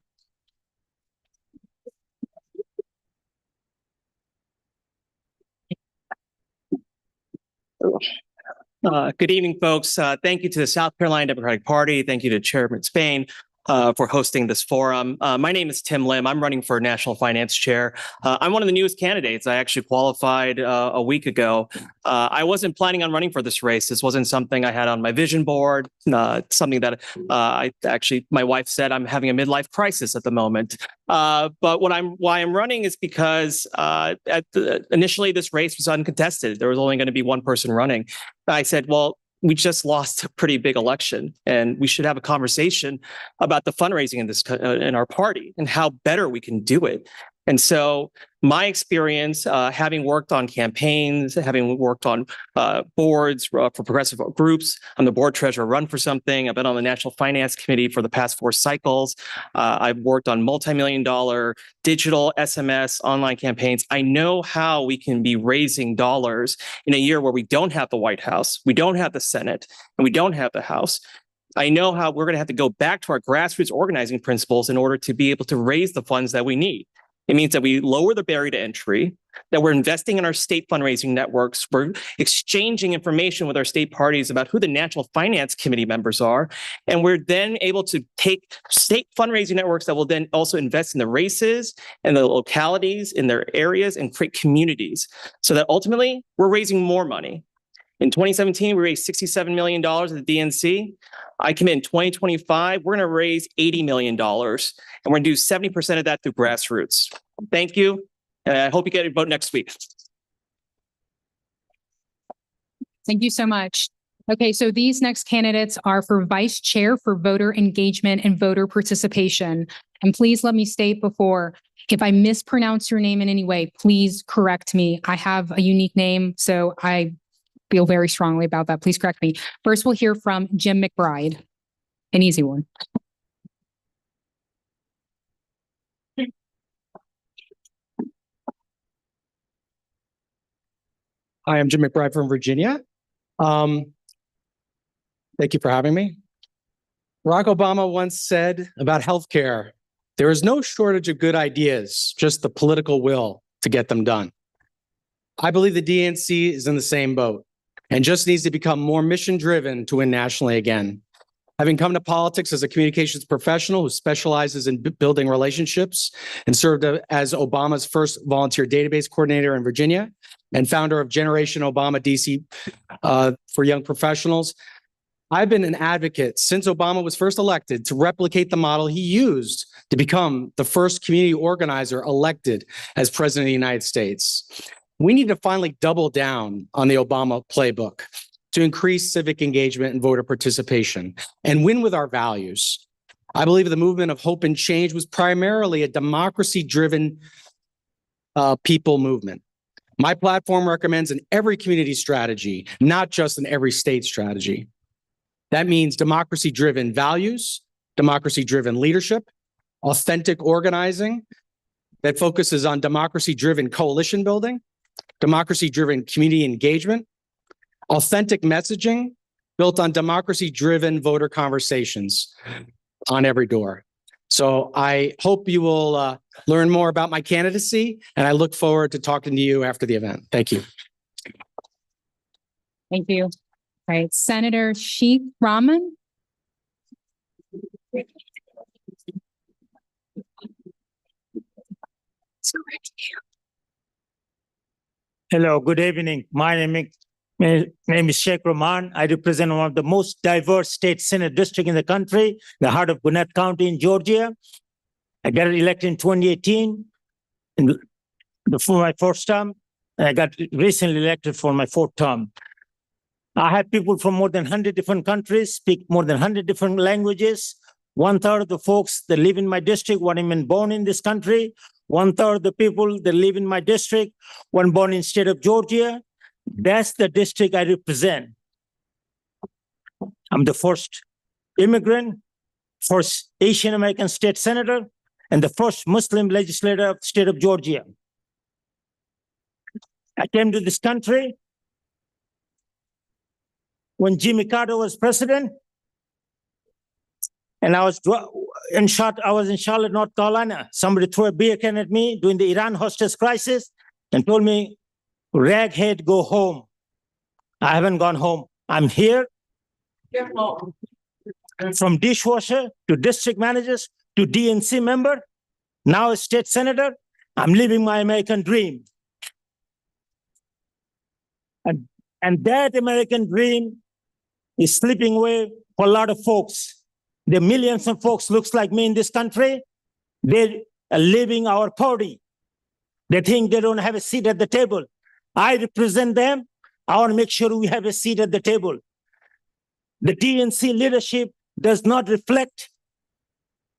Good evening, folks. Thank you to the South Carolina Democratic Party. Thank you to Chairman Spain for hosting this forum. My name is Tim Lim. I'm running for National Finance Chair. I'm one of the newest candidates. I actually qualified a week ago. I wasn't planning on running for this race. This wasn't something I had on my vision board, something that my wife said I'm having a midlife crisis at the moment. But why I'm running is because initially this race was uncontested. There was only going to be one person running. I said, well, we just lost a pretty big election, and we should have a conversation about the fundraising in our party and how better we can do it. And so my experience, having worked on campaigns, having worked on boards for progressive groups, I'm the board treasurer, run for something. I've been on the National Finance Committee for the past 4 cycles. I've worked on multi-million-dollar digital SMS online campaigns. I know how we can be raising dollars in a year where we don't have the White House, we don't have the Senate, and we don't have the House. I know how we're going to have to go back to our grassroots organizing principles in order to be able to raise the funds that we need. It means that we lower the barrier to entry, that we're investing in our state fundraising networks, we're exchanging information with our state parties about who the National Finance Committee members are, and we're then able to take state fundraising networks that will then also invest in the races and the localities in their areas and create communities so that ultimately we're raising more money. In 2017, we raised $67 million at the DNC. I commit in 2025, we're going to raise $80 million, and we're going to do 70% of that through grassroots. Thank you. And I hope you get a vote next week. Thank you so much. Okay, so these next candidates are for Vice Chair for Voter Engagement and Voter Participation. And please let me state before, if I mispronounce your name in any way, please correct me. I have a unique name, so I feel very strongly about that. Please correct me. First, we'll hear from Jim McBride. An easy one. Hi, I'm Jim McBride from Virginia. Thank you for having me. Barack Obama once said about healthcare, there is no shortage of good ideas, just the political will to get them done. I believe the DNC is in the same boat and just needs to become more mission-driven to win nationally again. Having come to politics as a communications professional who specializes in building relationships and served as Obama's first volunteer database coordinator in Virginia and founder of Generation Obama DC for young professionals, I've been an advocate since Obama was first elected to replicate the model he used to become the first community organizer elected as president of the United States. We need to finally double down on the Obama playbook to increase civic engagement and voter participation and win with our values. I believe the movement of hope and change was primarily a democracy-driven people movement. My platform recommends an every community strategy, not just an every state strategy. That means democracy-driven values, democracy-driven leadership, authentic organizing that focuses on democracy-driven coalition building, democracy-driven community engagement, authentic messaging built on democracy-driven voter conversations on every door. So I hope you will learn more about my candidacy, and I look forward to talking to you after the event. Thank you. Thank you. All right, Senator Sheikh Rahman. Hello, good evening. My name is Sheikh Rahman. I represent one of the most diverse state Senate district in the country, the heart of Gwinnett County in Georgia. I got elected in 2018 for my first term. And I got recently elected for my fourth term. I have people from more than 100 different countries, speak more than 100 different languages. 1/3 of the folks that live in my district weren't even born in this country. 1/3 of the people that live in my district weren't born in the state of Georgia. That's the district I represent. I'm the first immigrant, first Asian American state senator, and the first Muslim legislator of the state of Georgia. I came to this country when Jimmy Carter was president, and I was in Charlotte, North Carolina. Somebody threw a beer can at me during the Iran hostage crisis and told me, "Raghead, go home." I haven't gone home. I'm here. From dishwasher to district managers to DNC member, now a state senator, I'm living my American dream. And that American dream is slipping away for a lot of folks. The millions of folks looks like me in this country. They are leaving our party. They think they don't have a seat at the table. I represent them. I want to make sure we have a seat at the table. The DNC leadership does not reflect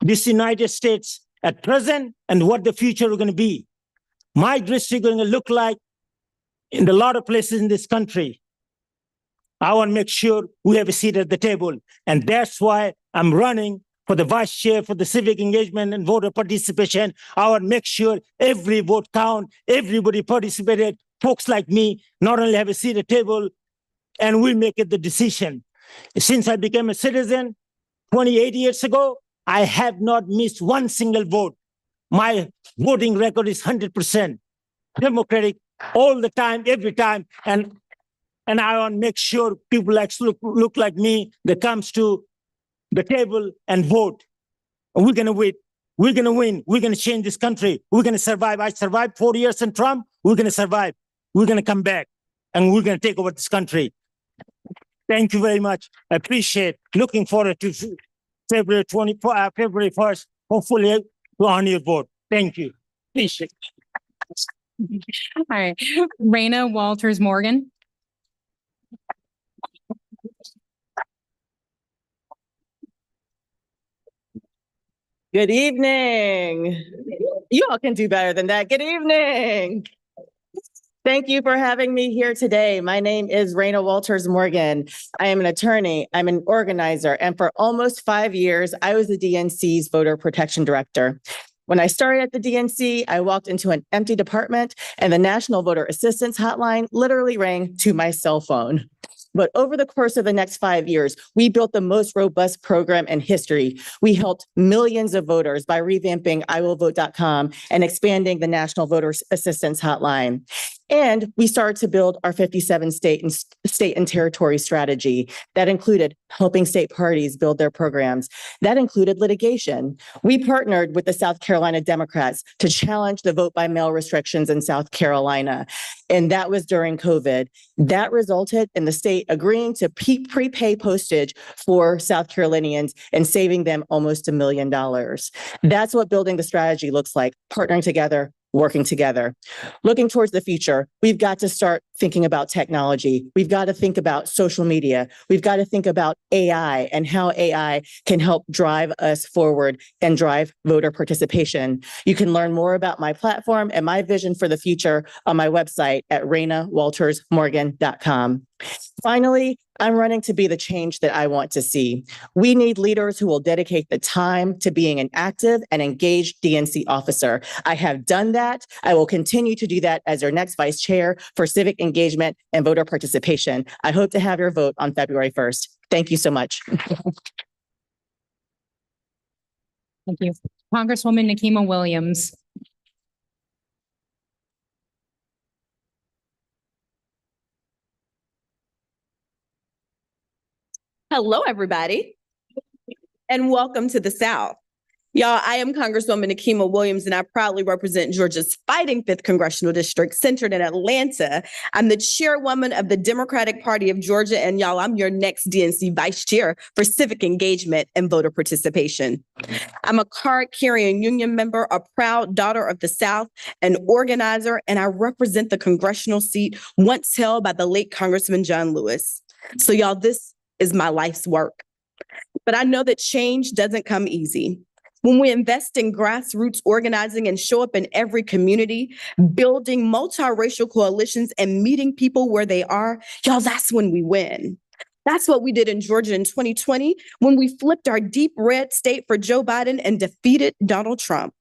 this United States at present and what the future is going to be. My district is going to look like in a lot of places in this country. I want to make sure we have a seat at the table. And that's why I'm running for the vice chair for the civic engagement and voter participation. I want to make sure every vote count, everybody participated. Folks like me not only have a seat at the table, and we make it the decision. Since I became a citizen 28 years ago, I have not missed one single vote. My voting record is 100% Democratic all the time, every time. And I want to make sure people look like me that comes to the table and vote. And we're going to win. We're going to win. We're going to change this country. We're going to survive. I survived 4 years in Trump. We're going to survive. We're going to come back. And we're going to take over this country. Thank you very much. I appreciate. Looking forward to February 1st. Hopefully, to honor your vote. Thank you. Appreciate it. All right, Raina Walters Morgan. Good evening. You all can do better than that. Good evening. Thank you for having me here today. My name is Raina Walters Morgan. I am an attorney, I'm an organizer, and for almost 5 years, I was the DNC's voter protection director. When I started at the DNC, I walked into an empty department and the National Voter Assistance Hotline literally rang to my cell phone. But over the course of the next 5 years, we built the most robust program in history. We helped millions of voters by revamping iwillvote.com and expanding the National Voter Assistance Hotline. And we started to build our 57 state and territory strategy that included helping state parties build their programs. That included litigation. We partnered with the South Carolina Democrats to challenge the vote by mail restrictions in South Carolina. And that was during COVID. That resulted in the state agreeing to prepay postage for South Carolinians and saving them almost $1 million. That's what building the strategy looks like, partnering together, working together. Looking towards the future, we've got to start thinking about technology. We've got to think about social media. We've got to think about AI and how AI can help drive us forward and drive voter participation. You can learn more about my platform and my vision for the future on my website at rainawaltersmorgan.com. Finally, I'm running to be the change that I want to see. We need leaders who will dedicate the time to being an active and engaged DNC officer. I have done that. I will continue to do that as your next vice chair for civic engagement and voter participation. I hope to have your vote on February 1st. Thank you so much. Thank you. Congresswoman Nikema Williams. Hello, everybody, and welcome to the South. Y'all, I am Congresswoman Nikema Williams, and I proudly represent Georgia's fighting 5th Congressional District, centered in Atlanta. I'm the chairwoman of the Democratic Party of Georgia, and y'all, I'm your next DNC vice chair for civic engagement and voter participation. I'm a card-carrying union member, a proud daughter of the South, an organizer, and I represent the congressional seat once held by the late Congressman John Lewis. So y'all, this is my life's work. But I know that change doesn't come easy. When we invest in grassroots organizing and show up in every community, building multiracial coalitions and meeting people where they are, y'all, that's when we win. That's what we did in Georgia in 2020 when we flipped our deep red state for Joe Biden and defeated Donald Trump.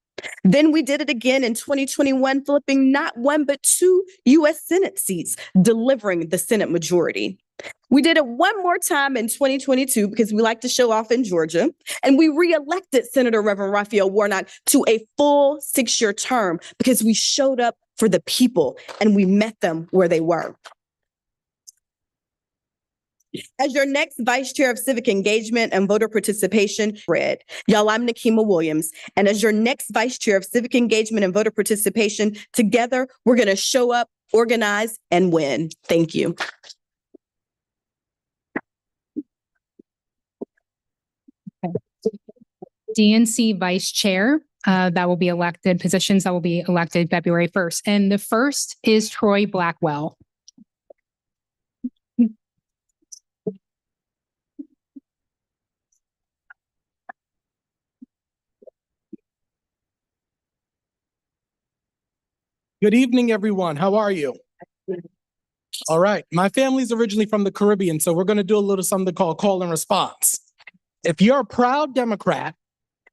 Then we did it again in 2021, flipping not one, but 2 U.S. Senate seats, delivering the Senate majority. We did it one more time in 2022 because we like to show off in Georgia, and we reelected Senator Reverend Raphael Warnock to a full 6-year term because we showed up for the people and we met them where they were. As your next vice chair of civic engagement and voter participation, y'all, I'm Nikema Williams. And as your next vice chair of civic engagement and voter participation, together, we're going to show up, organize, and win. Thank you. DNC vice chair that will be elected, positions that will be elected February 1st. And the first is Troy Blackwell. Good evening, everyone. How are you? All right. My family's originally from the Caribbean, so we're going to do a little something called call and response. If you're a proud Democrat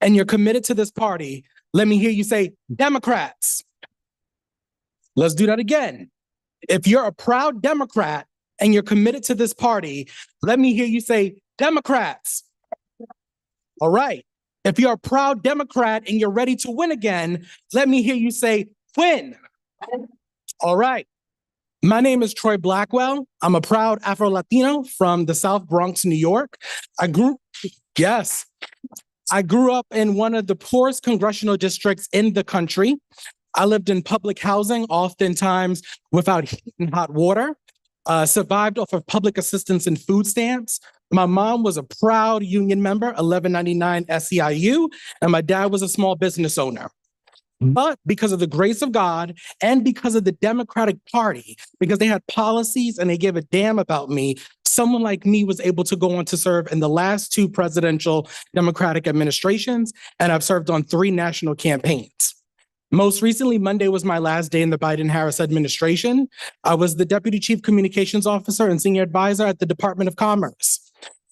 and you're committed to this party, let me hear you say, Democrats. Let's do that again. If you're a proud Democrat and you're committed to this party, let me hear you say, Democrats. All right. If you're a proud Democrat and you're ready to win again, let me hear you say, win. All right. My name is Troy Blackwell. I'm a proud Afro-Latino from the South Bronx, New York. I grew up in one of the poorest congressional districts in the country. I lived in public housing, oftentimes without heat and hot water, survived off of public assistance and food stamps. My mom was a proud union member, 1199 SEIU, and my dad was a small business owner. But because of the grace of God and because of the Democratic Party, because they had policies and they gave a damn about me, someone like me was able to go on to serve in the last 2 presidential Democratic administrations, and I've served on 3 national campaigns. Most recently, Monday was my last day in the Biden-Harris administration. I was the Deputy Chief Communications Officer and Senior Advisor at the Department of Commerce.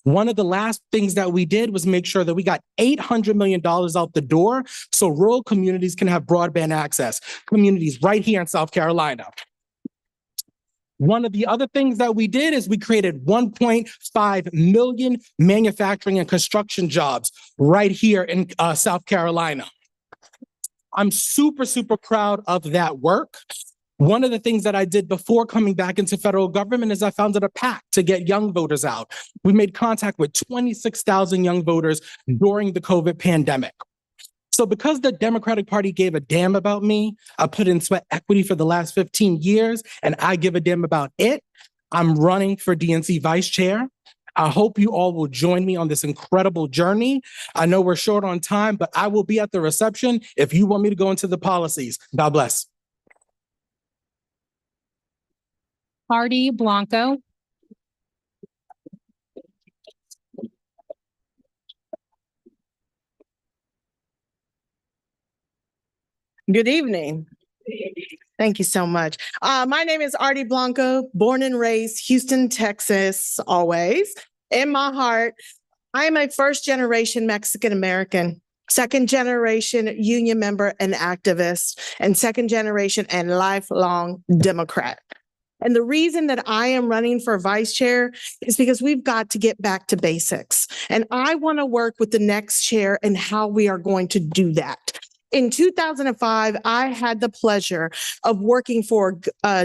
One of the last things that we did was make sure that we got $800 million out the door so rural communities can have broadband access, communities right here in South Carolina. One of the other things that we did is we created 1.5 million manufacturing and construction jobs right here in South Carolina. I'm super, super proud of that work. One of the things that I did before coming back into federal government is I founded a PAC to get young voters out. We made contact with 26,000 young voters during the COVID pandemic. So because the Democratic Party gave a damn about me, I put in sweat equity for the last 15 years, and I give a damn about it. I'm running for DNC vice chair. I hope you all will join me on this incredible journey. I know we're short on time, but I will be at the reception if you want me to go into the policies. God bless. Artie Blanco. Good evening. Thank you so much. My name is Artie Blanco, born and raised Houston, Texas, always. In my heart, I am a first-generation Mexican-American, second-generation union member and activist, and second-generation and lifelong Democrat. And the reason that I am running for vice chair is because we've got to get back to basics. And I want to work with the next chair and how we are going to do that. In 2005, I had the pleasure of working for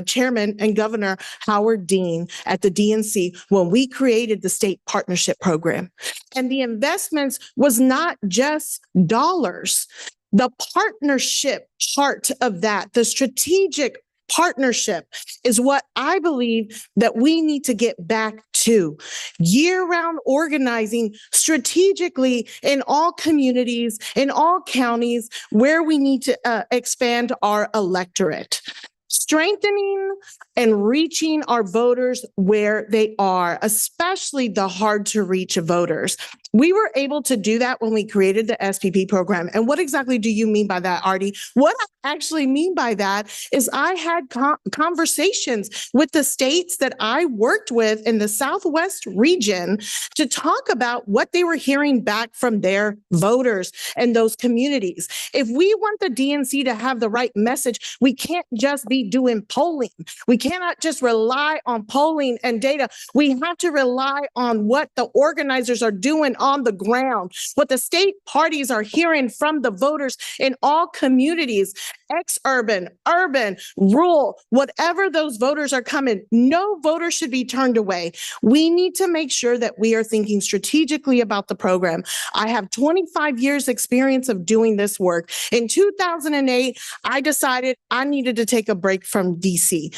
Chairman and Governor Howard Dean at the DNC when we created the state partnership program. And the investments was not just dollars. The partnership part of that, the strategic partnership is what I believe that we need to get back to. Year-round organizing strategically in all communities, in all counties where we need to expand our electorate. Strengthening and reaching our voters where they are, especially the hard to reach voters. We were able to do that when we created the SPP program. And what exactly do you mean by that, Artie? What I actually mean by that is I had conversations with the states that I worked with in the Southwest region to talk about what they were hearing back from their voters and those communities. If we want the DNC to have the right message, we can't just be doing polling. We cannot just rely on polling and data. We have to rely on what the organizers are doing on the ground, what the state parties are hearing from the voters in all communities, ex-urban, urban, rural, whatever those voters are coming, no voter should be turned away. We need to make sure that we are thinking strategically about the program. I have 25 years experience of doing this work. In 2008, I decided I needed to take a break from DC.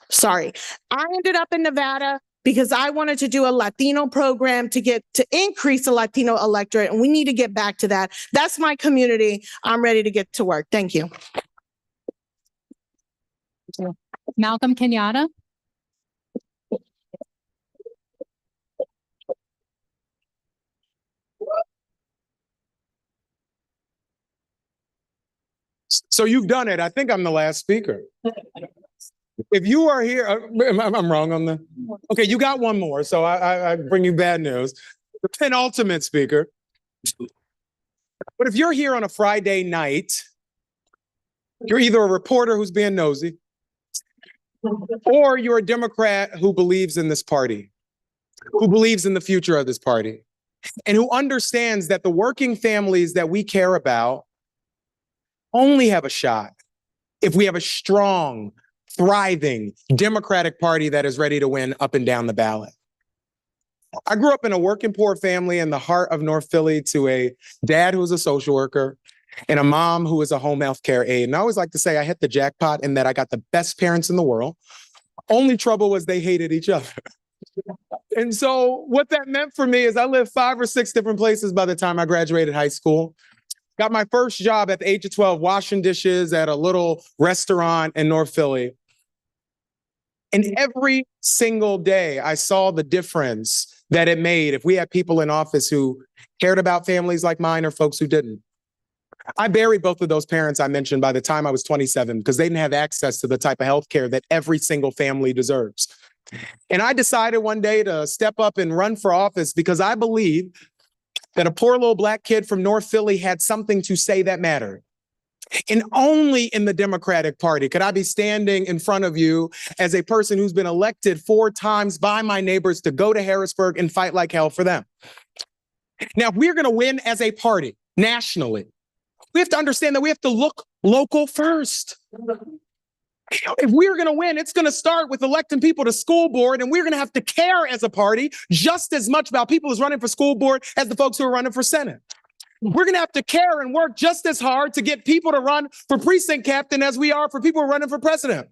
Sorry, I ended up in Nevada because I wanted to do a Latino program to increase the Latino electorate, and we need to get back to that. That's my community. I'm ready to get to work. Thank you. Malcolm Kenyatta. So you've done it. I think I'm the last speaker. If you are here, I'm wrong on the. Okay, you got one more, so I bring you bad news. The penultimate speaker. But if you're here on a Friday night, you're either a reporter who's being nosy, or you're a Democrat who believes in this party, who believes in the future of this party, and who understands that the working families that we care about only have a shot if we have a strong, thriving Democratic Party that is ready to win up and down the ballot. I grew up in a working poor family in the heart of North Philly to a dad who was a social worker and a mom who was a home health care aide. And I always like to say I hit the jackpot in that I got the best parents in the world. Only trouble was they hated each other. And so what that meant for me is I lived 5 or 6 different places by the time I graduated high school. Got my first job at the age of 12 washing dishes at a little restaurant in North Philly. And every single day I saw the difference that it made if we had people in office who cared about families like mine or folks who didn't. I buried both of those parents I mentioned by the time I was 27 because they didn't have access to the type of healthcare that every single family deserves. And I decided one day to step up and run for office because I believe that a poor little Black kid from North Philly had something to say that mattered. And only in the Democratic Party could I be standing in front of you as a person who's been elected 4 times by my neighbors to go to Harrisburg and fight like hell for them. Now, if we're going to win as a party nationally, we have to understand that we have to look local first. If we're going to win, it's going to start with electing people to school board, and we're going to have to care as a party just as much about people who's running for school board as the folks who are running for Senate. We're going to have to care and work just as hard to get people to run for precinct captain as we are for people running for president.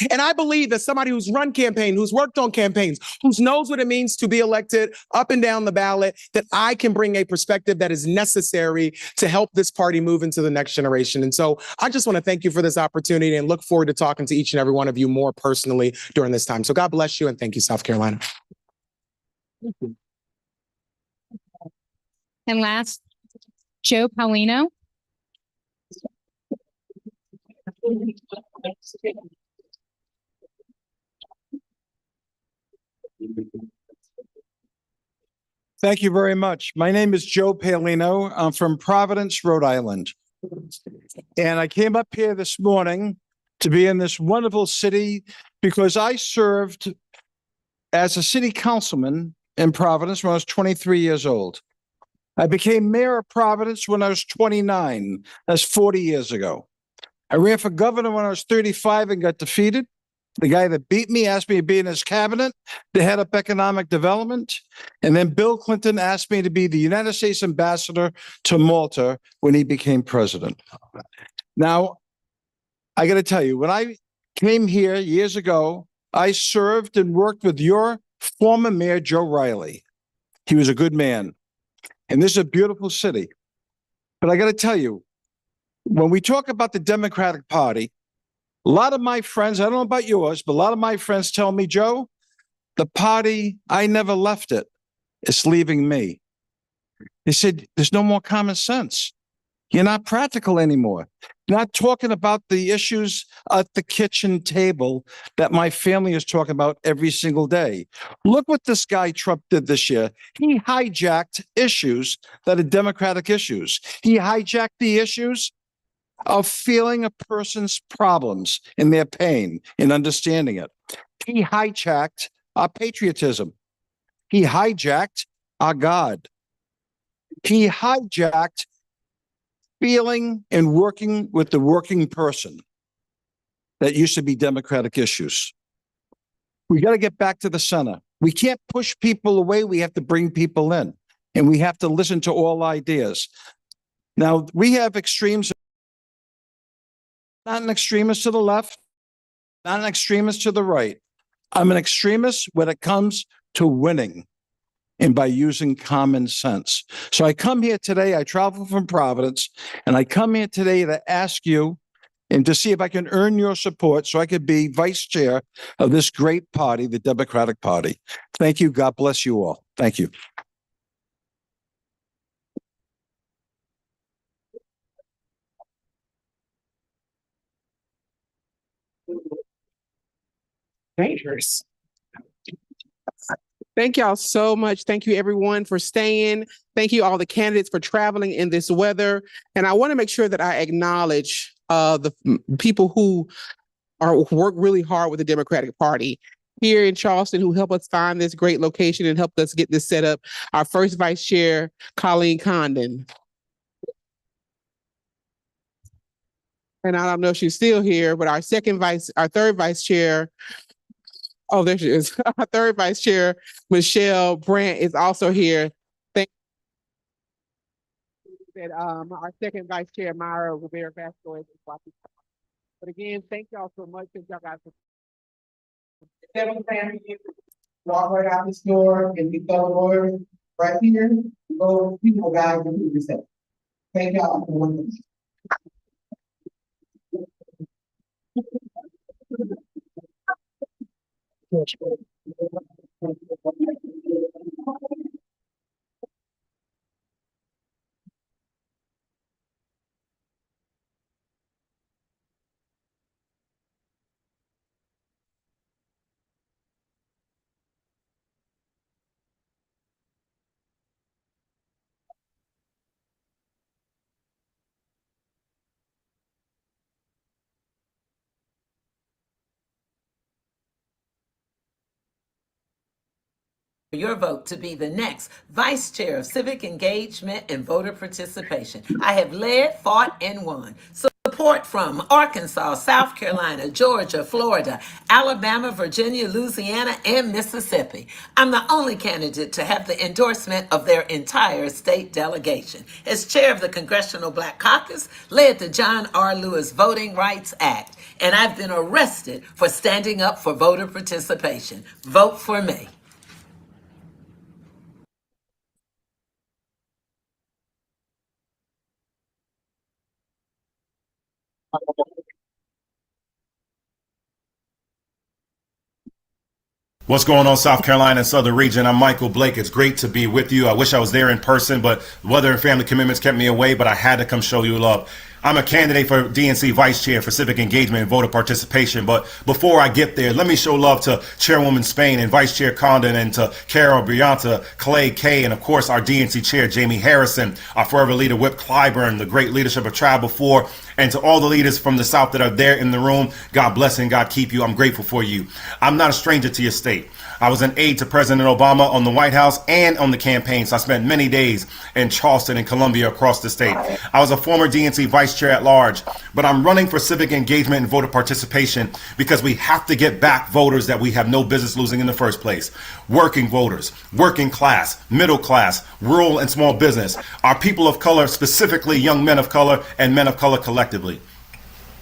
And I believe that somebody who's run campaign, who's worked on campaigns, who knows what it means to be elected up and down the ballot, that I can bring a perspective that is necessary to help this party move into the next generation. And so I just want to thank you for this opportunity and look forward to talking to each and every one of you more personally during this time. So God bless you and thank you, South Carolina. And last, Joe Paulino. Thank you very much. My name is Joe Paulino. I'm from Providence, Rhode Island. And I came up here this morning to be in this wonderful city because I served as a city councilman in Providence when I was 23 years old. I became mayor of Providence when I was 29. That's 40 years ago. I ran for governor when I was 35 and got defeated. The guy that beat me asked me to be in his cabinet to head up economic development. And then Bill Clinton asked me to be the United States ambassador to Malta when he became president. Now, I got to tell you, when I came here years ago, I served and worked with your former mayor, Joe Riley. He was a good man. And this is a beautiful city. But I got to tell you, when we talk about the Democratic Party, a lot of my friends, I don't know about yours, but a lot of my friends tell me, Joe, the party, I never left it. It's leaving me. They said, there's no more common sense. You're not practical anymore. Not talking about the issues at the kitchen table that my family is talking about every single day. Look what this guy Trump did this year. He hijacked issues that are Democratic issues. He hijacked the issues of feeling a person's problems and their pain and understanding it. He hijacked our patriotism. He hijacked our God. He hijacked feeling and working with the working person that used to be Democratic issues. We got to get back to the center. We can't push people away. We have to bring people in, and we have to listen to all ideas. Now, we have extremes. Not an extremist to the left, not an extremist to the right. I'm an extremist when it comes to winning and by using common sense. So I come here today, I travel from Providence, and I come here today to ask you and to see if I can earn your support so I could be vice chair of this great party, the Democratic Party. Thank you. God bless you all. Thank you. Dangerous. Thank y'all so much. Thank you everyone for staying. Thank you all the candidates for traveling in this weather. And I want to make sure that I acknowledge the people who work really hard with the Democratic Party here in Charleston who helped us find this great location and helped us get this set up. Our first vice chair, Colleen Condon. And I don't know if she's still here, but our third vice chair, oh, there she is. Our third vice chair, Michelle Brandt, is also here. Thank you. Our second vice chair, Myra Rivera-Vasco, is watching. But again, thank y'all so much. Thank y'all guys. Walk right out this door and be fellow lawyers right here. Go, people, guys, and yourself. Thank y'all for one. Your vote to be the next Vice Chair of Civic Engagement and Voter Participation. I have led, fought, and won. Support support from Arkansas, South Carolina, Georgia, Florida, Alabama, Virginia, Louisiana, and Mississippi. I'm the only candidate to have the endorsement of their entire state delegation. As chair of the Congressional Black Caucus, led the John R. Lewis Voting Rights Act, and I've been arrested for standing up for voter participation. Vote for me. What's going on, South Carolina and Southern Region? I'm Michael Blake. It's great to be with you. I wish I was there in person, but weather and family commitments kept me away, but I had to come show you love. I'm a candidate for DNC Vice Chair for Civic Engagement and Voter Participation, but before I get there, let me show love to Chairwoman Spain and Vice Chair Condon and to Carol, Brianta, Clay, Kay, and of course our DNC Chair, Jamie Harrison, our forever leader, Whip Clyburn, the great leadership of Tribe Before, and to all the leaders from the South that are there in the room, God bless and God keep you. I'm grateful for you. I'm not a stranger to your state. I was an aide to President Obama on the White House and on the campaign, so I spent many days in Charleston and Columbia across the state. I was a former DNC Vice Chair at large, but I'm running for civic engagement and voter participation because we have to get back voters that we have no business losing in the first place. Working voters, working class, middle class, rural and small business, our people of color, specifically young men of color and men of color collectively.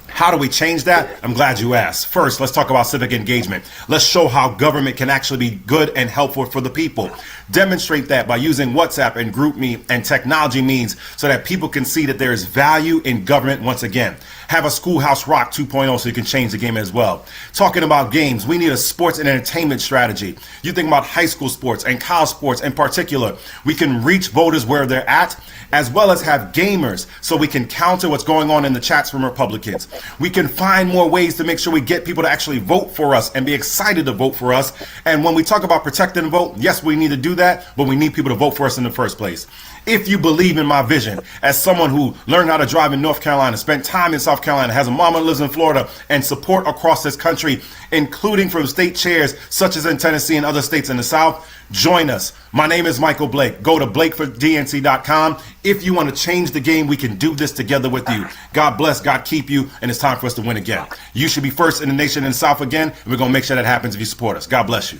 How do we change that? I'm glad you asked. First, let's talk about civic engagement. Let's show how government can actually be good and helpful for the people. Demonstrate that by using WhatsApp and GroupMe and technology means so that people can see that there is value in government once again. Have a Schoolhouse Rock 2.0 so you can change the game as well. Talking about games, we need a sports and entertainment strategy. You think about high school sports and college sports in particular. We can reach voters where they're at, as well as have gamers so we can counter what's going on in the chats from Republicans. We can find more ways to make sure we get people to actually vote for us and be excited to vote for us. And when we talk about protecting the vote, yes, we need to do that, but we need people to vote for us in the first place. If you believe in my vision, as someone who learned how to drive in North Carolina, spent time in South Carolina, has a mama that lives in Florida, and support across this country, including from state chairs such as in Tennessee and other states in the South, join us. My name is Michael Blake. Go to blakefordnc.com. If you want to change the game, we can do this together with you. God bless, God keep you, and it's time for us to win again. You should be first in the nation in the South again, and we're going to make sure that happens if you support us. God bless you.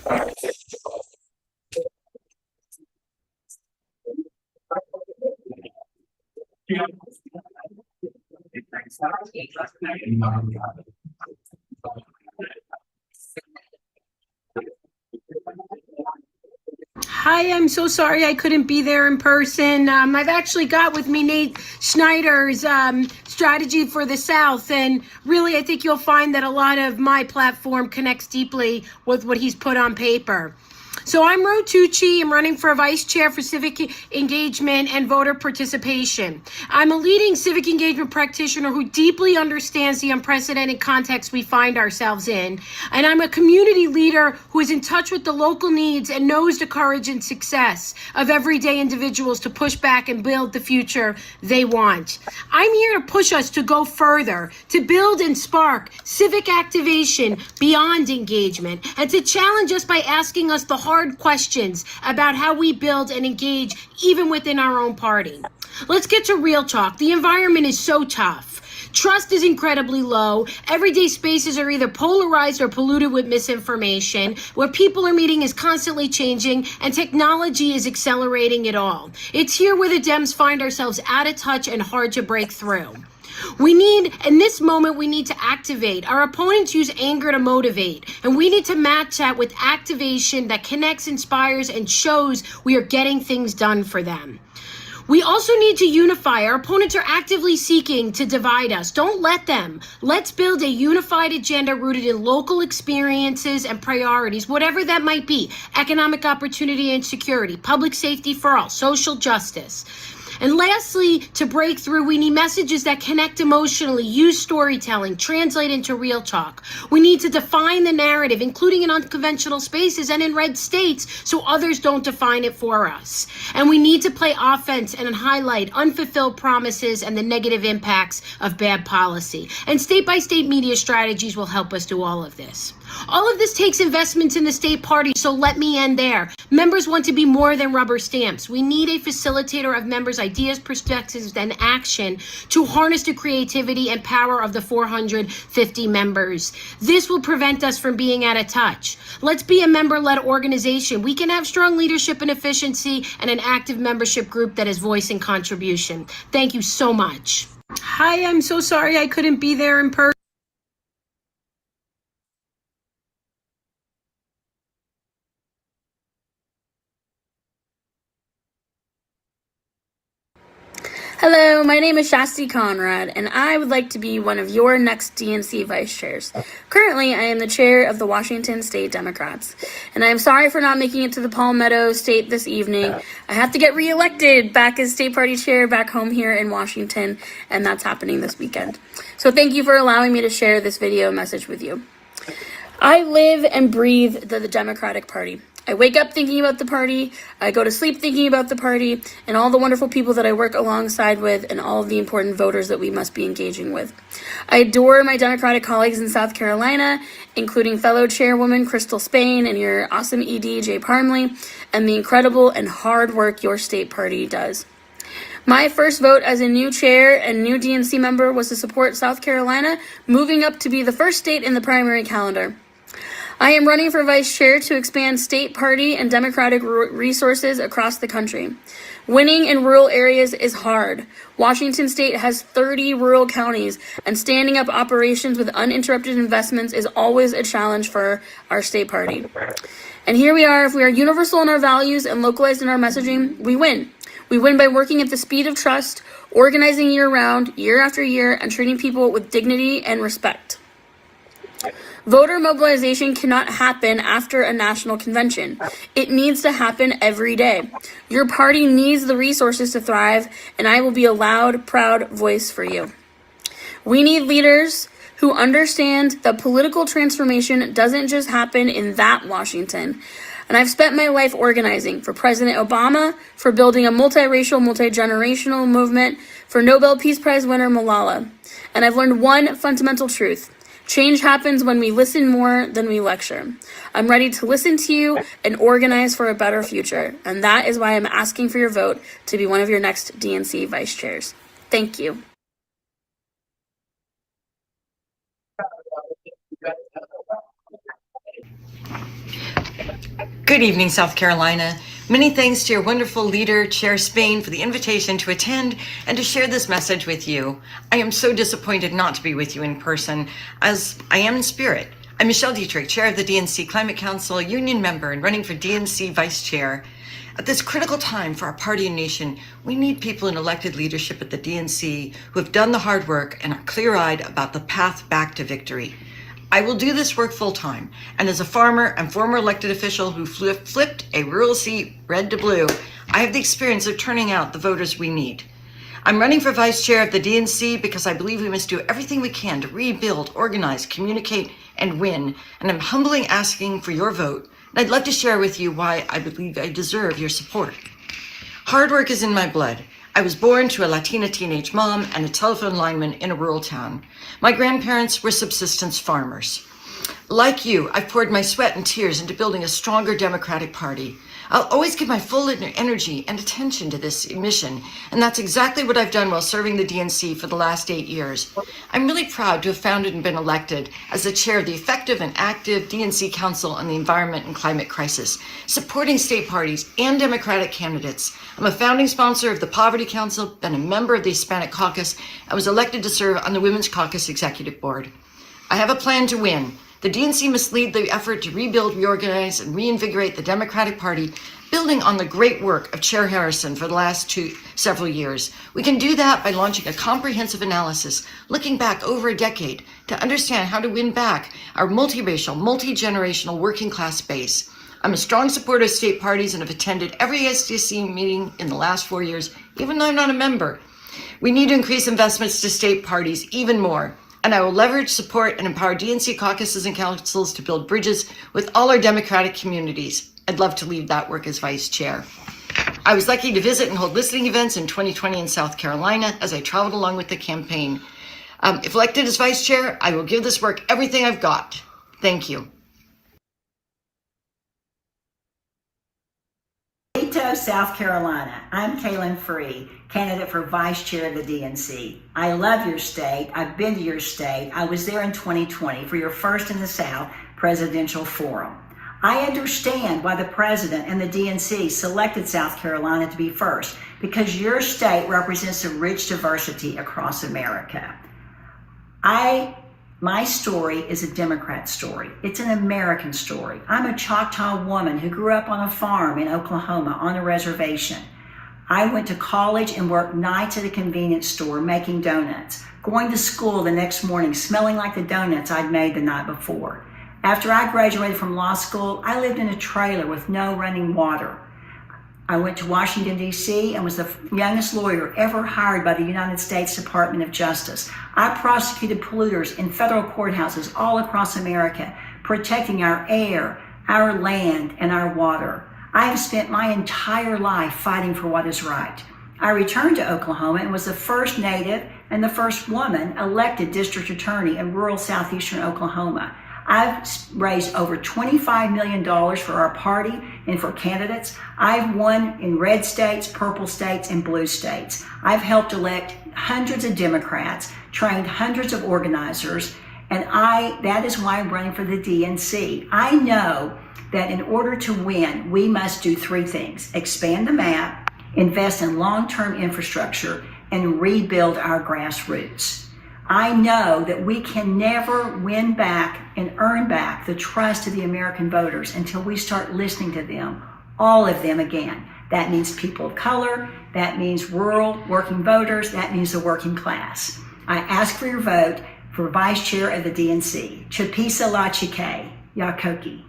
Hi, I'm so sorry I couldn't be there in person. I've actually got with me Nate Schneider's strategy for the South, and really I think you'll find that a lot of my platform connects deeply with what he's put on paper. So I'm Ro Tucci. I'm running for vice chair for civic engagement and voter participation. I'm a leading civic engagement practitioner who deeply understands the unprecedented context we find ourselves in. And I'm a community leader who is in touch with the local needs and knows the courage and success of everyday individuals to push back and build the future they want. I'm here to push us to go further, to build and spark civic activation beyond engagement, and to challenge us by asking us the hard questions about how we build and engage even within our own party. Let's get to real talk. The environment is so tough. Trust is incredibly low. Everyday spaces are either polarized or polluted with misinformation. What people are meeting is constantly changing, and technology is accelerating it all. It's here where the Dems find ourselves out of touch and hard to break through. In this moment, we need to activate. Our opponents use anger to motivate, and we need to match that with activation that connects, inspires, and shows we are getting things done for them. We also need to unify. Our opponents are actively seeking to divide us. Don't let them. Let's build a unified agenda rooted in local experiences and priorities, whatever that might be: economic opportunity and security, public safety for all, social justice. And lastly, to break through, we need messages that connect emotionally, use storytelling, translate into real talk. We need to define the narrative, including in unconventional spaces and in red states, so others don't define it for us. And we need to play offense and highlight unfulfilled promises and the negative impacts of bad policy. And state-by-state media strategies will help us do all of this. All of this takes investments in the state party, so let me end there. Members want to be more than rubber stamps. We need a facilitator of members' ideas, perspectives, and action to harness the creativity and power of the 450 members. This will prevent us from being out of touch. Let's be a member-led organization. We can have strong leadership and efficiency and an active membership group that is voice and contribution. Thank you so much. Hi, I'm so sorry I couldn't be there in person. Hello, my name is Shasti Conrad, and I would like to be one of your next DNC vice chairs. Currently, I am the chair of the Washington State Democrats, and I am sorry for not making it to the Palmetto State this evening. I have to get reelected back as state party chair back home here in Washington, and that's happening this weekend. So thank you for allowing me to share this video message with you. I live and breathe the Democratic Party. I wake up thinking about the party, I go to sleep thinking about the party, and all the wonderful people that I work alongside with, and all of the important voters that we must be engaging with. I adore my Democratic colleagues in South Carolina, including fellow chairwoman Crystal Spain and your awesome ED, Jay Parmley, and the incredible and hard work your state party does. My first vote as a new chair and new DNC member was to support South Carolina, moving up to be the first state in the primary calendar. I am running for vice chair to expand state party and Democratic resources across the country. Winning in rural areas is hard. Washington State has 30 rural counties, and standing up operations with uninterrupted investments is always a challenge for our state party. And here we are, if we are universal in our values and localized in our messaging, we win. We win by working at the speed of trust, organizing year-round, year after year, and treating people with dignity and respect. Voter mobilization cannot happen after a national convention. It needs to happen every day. Your party needs the resources to thrive, and I will be a loud, proud voice for you. We need leaders who understand that political transformation doesn't just happen in that Washington. And I've spent my life organizing for President Obama, for building a multiracial, multi-generational movement, for Nobel Peace Prize winner Malala. And I've learned one fundamental truth. Change happens when we listen more than we lecture. I'm ready to listen to you and organize for a better future. And that is why I'm asking for your vote to be one of your next DNC vice chairs. Thank you. Good evening, South Carolina. Many thanks to your wonderful leader, Chair Spain, for the invitation to attend and to share this message with you. I am so disappointed not to be with you in person, as I am in spirit. I'm Michelle Dietrich, Chair of the DNC Climate Council, union member, and running for DNC Vice Chair. At this critical time for our party and nation, we need people in elected leadership at the DNC who have done the hard work and are clear-eyed about the path back to victory. I will do this work full-time, and as a farmer and former elected official who flipped a rural seat red to blue, I have the experience of turning out the voters we need. I'm running for vice chair of the DNC because I believe we must do everything we can to rebuild, organize, communicate, and win, and I'm humbly asking for your vote, and I'd love to share with you why I believe I deserve your support. Hard work is in my blood. I was born to a Latina teenage mom and a telephone lineman in a rural town. My grandparents were subsistence farmers. Like you, I've poured my sweat and tears into building a stronger Democratic Party. I'll always give my full energy and attention to this mission, and that's exactly what I've done while serving the DNC for the last 8 years. I'm really proud to have founded and been elected as the chair of the effective and active DNC Council on the Environment and Climate Crisis, supporting state parties and Democratic candidates. I'm a founding sponsor of the Poverty Council, been a member of the Hispanic Caucus, and was elected to serve on the Women's Caucus Executive Board. I have a plan to win. The DNC must lead the effort to rebuild, reorganize, and reinvigorate the Democratic Party, building on the great work of Chair Harrison for the last several years. We can do that by launching a comprehensive analysis, looking back over a decade to understand how to win back our multiracial, multi-generational working class base. I'm a strong supporter of state parties and have attended every SDC meeting in the last 4 years, even though I'm not a member. We need to increase investments to state parties even more. And I will leverage, support, and empower DNC caucuses and councils to build bridges with all our Democratic communities. I'd love to lead that work as vice chair. I was lucky to visit and hold listening events in 2020 in South Carolina as I traveled along with the campaign. If elected as vice chair, I will give this work everything I've got. Thank you. Toronto, South Carolina. I'm Kaylin Free, candidate for vice chair of the DNC. I love your state. I've been to your state. I was there in 2020 for your First in the South presidential forum. I understand why the president and the DNC selected South Carolina to be first, because your state represents a rich diversity across America. My story is a Democrat story. It's an American story. I'm a Choctaw woman who grew up on a farm in Oklahoma on a reservation. I went to college and worked nights at a convenience store making donuts, going to school the next morning smelling like the donuts I'd made the night before. After I graduated from law school, I lived in a trailer with no running water. I went to Washington, D.C. and was the youngest lawyer ever hired by the United States Department of Justice. I prosecuted polluters in federal courthouses all across America, protecting our air, our land, and our water. I have spent my entire life fighting for what is right. I returned to Oklahoma and was the first Native and the first woman elected district attorney in rural southeastern Oklahoma. I've raised over $25 million for our party and for candidates. I've won in red states, purple states, and blue states. I've helped elect hundreds of Democrats, trained hundreds of organizers, and that is why I'm running for the DNC. I know that in order to win, we must do three things: expand the map, invest in long-term infrastructure, and rebuild our grassroots. I know that we can never win back and earn back the trust of the American voters until we start listening to them, all of them again. That means people of color, that means rural working voters, that means the working class. I ask for your vote for vice chair of the DNC. Chapisa La Chike, Yakoki.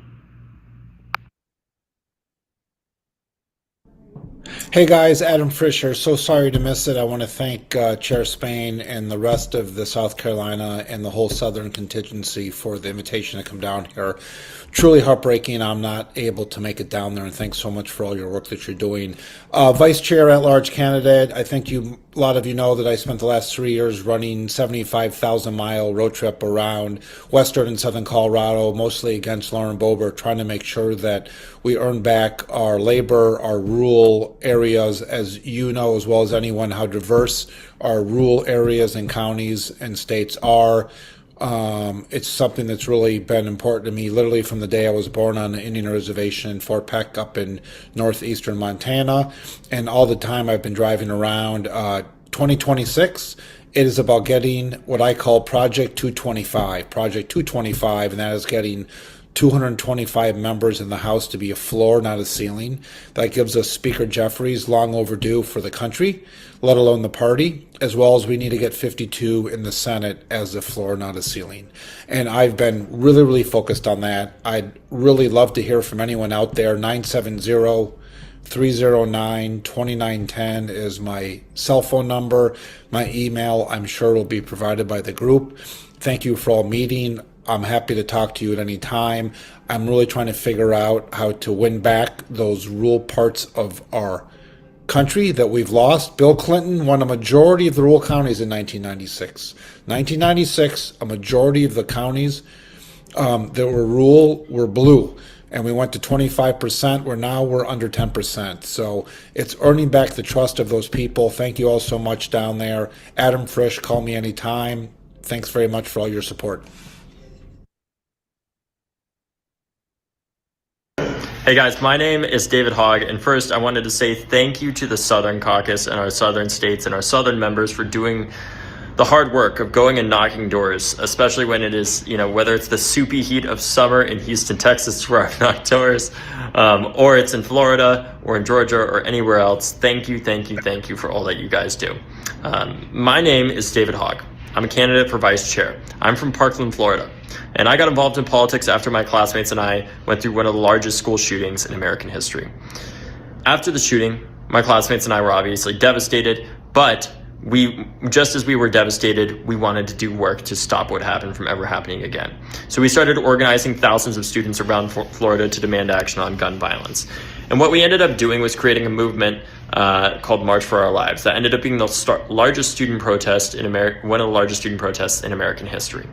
Hey guys, Adam Fisher. So sorry to miss it. I want to thank Chair Spain and the rest of the South Carolina and the whole Southern contingency for the invitation to come down here. Truly heartbreaking I'm not able to make it down there, and thanks so much for all your work that you're doing. Vice Chair at Large candidate, I think a lot of you know that I spent the last 3 years running 75,000-mile road trip around Western and Southern Colorado, mostly against Lauren Boebert, trying to make sure that we earn back our labor, our rural areas, as you know as well as anyone how diverse our rural areas and counties and states are. It's something that's really been important to me literally from the day I was born on the Indian reservation in Fort Peck up in northeastern Montana, and all the time I've been driving around. 2026, it is about getting what I call Project 225, and that is getting 225 members in the House to be a floor, not a ceiling. That gives us Speaker Jeffries, long overdue for the country, let alone the party, as well as we need to get 52 in the Senate as a floor, not a ceiling. And I've been really, really focused on that. I'd really love to hear from anyone out there. 970-309-2910 is my cell phone number. My email, I'm sure, will be provided by the group. Thank you for all meeting. I'm happy to talk to you at any time. I'm really trying to figure out how to win back those rural parts of our country that we've lost. Bill Clinton won a majority of the rural counties in 1996. 1996, a majority of the counties that were rural were blue. And we went to 25%, where now we're under 10%. So it's earning back the trust of those people. Thank you all so much down there. Adam Frisch, call me anytime. Thanks very much for all your support. Hey guys, my name is David Hogg, and first I wanted to say thank you to the Southern Caucus and our Southern states and our Southern members for doing the hard work of going and knocking doors, especially when it is, whether it's the soupy heat of summer in Houston, Texas, where I've knocked doors, or it's in Florida or in Georgia or anywhere else. Thank you for all that you guys do. My name is David Hogg. I'm a candidate for vice chair. I'm from Parkland, Florida, and I got involved in politics after my classmates and I went through one of the largest school shootings in American history. After the shooting, my classmates and I were obviously devastated, but just as we were devastated, we wanted to do work to stop what happened from ever happening again. So we started organizing thousands of students around Florida to demand action on gun violence. And what we ended up doing was creating a movement called March for Our Lives that ended up being the largest student protest in one of the largest student protests in American history.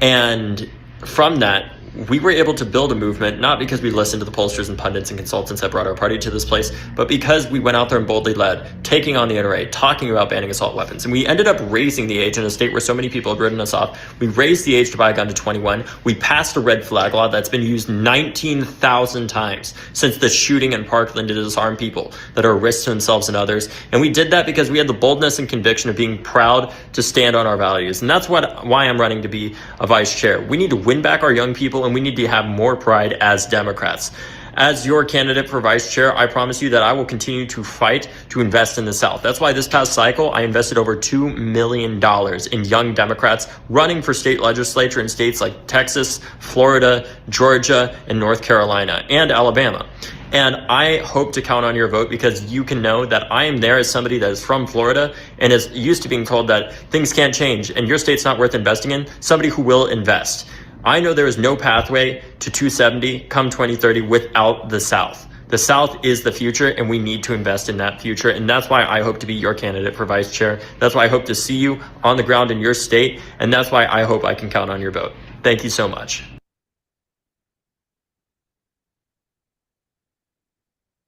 And from that, we were able to build a movement, not because we listened to the pollsters and pundits and consultants that brought our party to this place, but because we went out there and boldly led, taking on the NRA, talking about banning assault weapons. And we ended up raising the age in a state where so many people had written us off. We raised the age to buy a gun to 21. We passed a red flag law that's been used 19,000 times since the shooting in Parkland to disarm people that are a risk to themselves and others. And we did that because we had the boldness and conviction of being proud to stand on our values. And that's why I'm running to be a vice chair. We need to win back our young people, and we need to have more pride as Democrats. As your candidate for vice chair, I promise you that I will continue to fight to invest in the South. That's why this past cycle, I invested over $2 million in young Democrats running for state legislature in states like Texas, Florida, Georgia, and North Carolina, and Alabama. And I hope to count on your vote because you can know that I am there as somebody that is from Florida and is used to being told that things can't change and your state's not worth investing in, somebody who will invest. I know there is no pathway to 270 come 2030 without the South. The South is the future, and we need to invest in that future. And that's why I hope to be your candidate for vice chair. That's why I hope to see you on the ground in your state. And that's why I hope I can count on your vote. Thank you so much.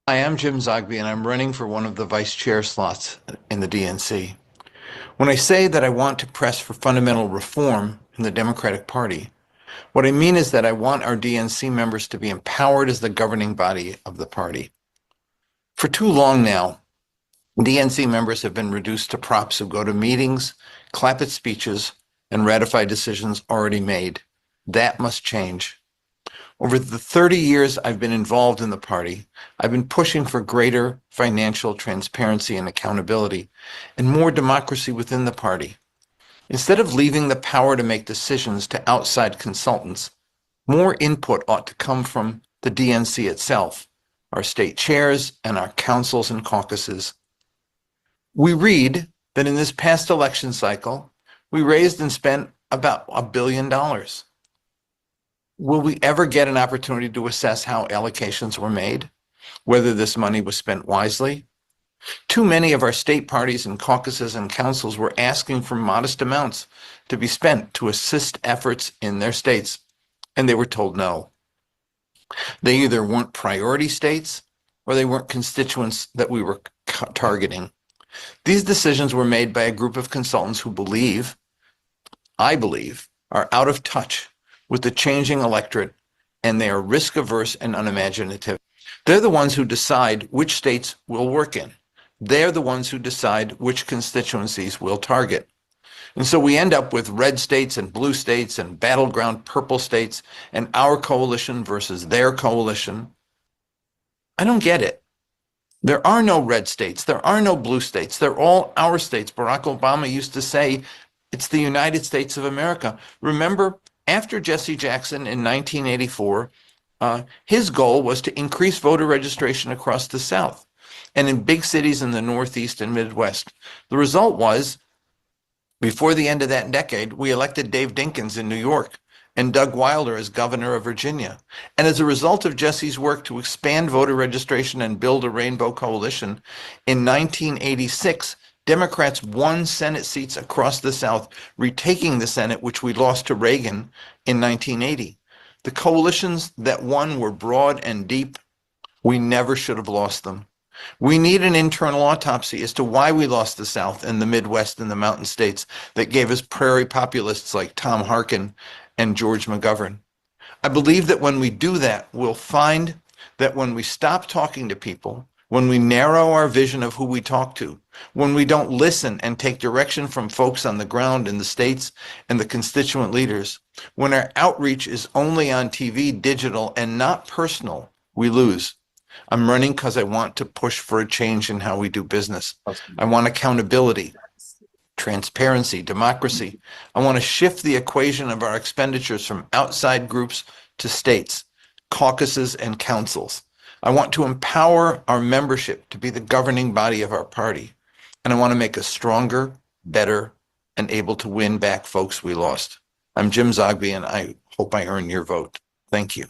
Hi, I'm Jim Zogby, and I'm running for one of the vice chair slots in the DNC. When I say that I want to press for fundamental reform in the Democratic Party, what I mean is that I want our DNC members to be empowered as the governing body of the party. For too long now, DNC members have been reduced to props who go to meetings, clap at speeches, and ratify decisions already made. That must change. Over the 30 years I've been involved in the party, I've been pushing for greater financial transparency and accountability and more democracy within the party. Instead of leaving the power to make decisions to outside consultants, more input ought to come from the DNC itself, our state chairs, and our councils and caucuses. We read that in this past election cycle, we raised and spent about $1 billion. Will we ever get an opportunity to assess how allocations were made, whether this money was spent wisely? Too many of our state parties and caucuses and councils were asking for modest amounts to be spent to assist efforts in their states, and they were told no. They either weren't priority states or they weren't constituents that we were targeting. These decisions were made by a group of consultants who I believe, are out of touch with the changing electorate, and they are risk averse and unimaginative. They're the ones who decide which states we'll work in. They're the ones who decide which constituencies we'll target. And so we end up with red states and blue states and battleground purple states and our coalition versus their coalition. I don't get it. There are no red states. There are no blue states. They're all our states. Barack Obama used to say, it's the United States of America. Remember, after Jesse Jackson in 1984, his goal was to increase voter registration across the South and in big cities in the Northeast and Midwest. The result was, before the end of that decade, we elected Dave Dinkins in New York and Doug Wilder as governor of Virginia. And as a result of Jesse's work to expand voter registration and build a rainbow coalition, in 1986, Democrats won Senate seats across the South, retaking the Senate, which we lost to Reagan in 1980. The coalitions that won were broad and deep. We never should have lost them. We need an internal autopsy as to why we lost the South and the Midwest and the Mountain States that gave us prairie populists like Tom Harkin and George McGovern. I believe that when we do that, we'll find that when we stop talking to people, when we narrow our vision of who we talk to, when we don't listen and take direction from folks on the ground in the states and the constituent leaders, when our outreach is only on TV, digital, and not personal, we lose. I'm running because I want to push for a change in how we do business. I want accountability, transparency, democracy. I want to shift the equation of our expenditures from outside groups to states, caucuses, and councils. I want to empower our membership to be the governing body of our party. And I want to make us stronger, better, and able to win back folks we lost. I'm Jim Zogby, and I hope I earn your vote. Thank you.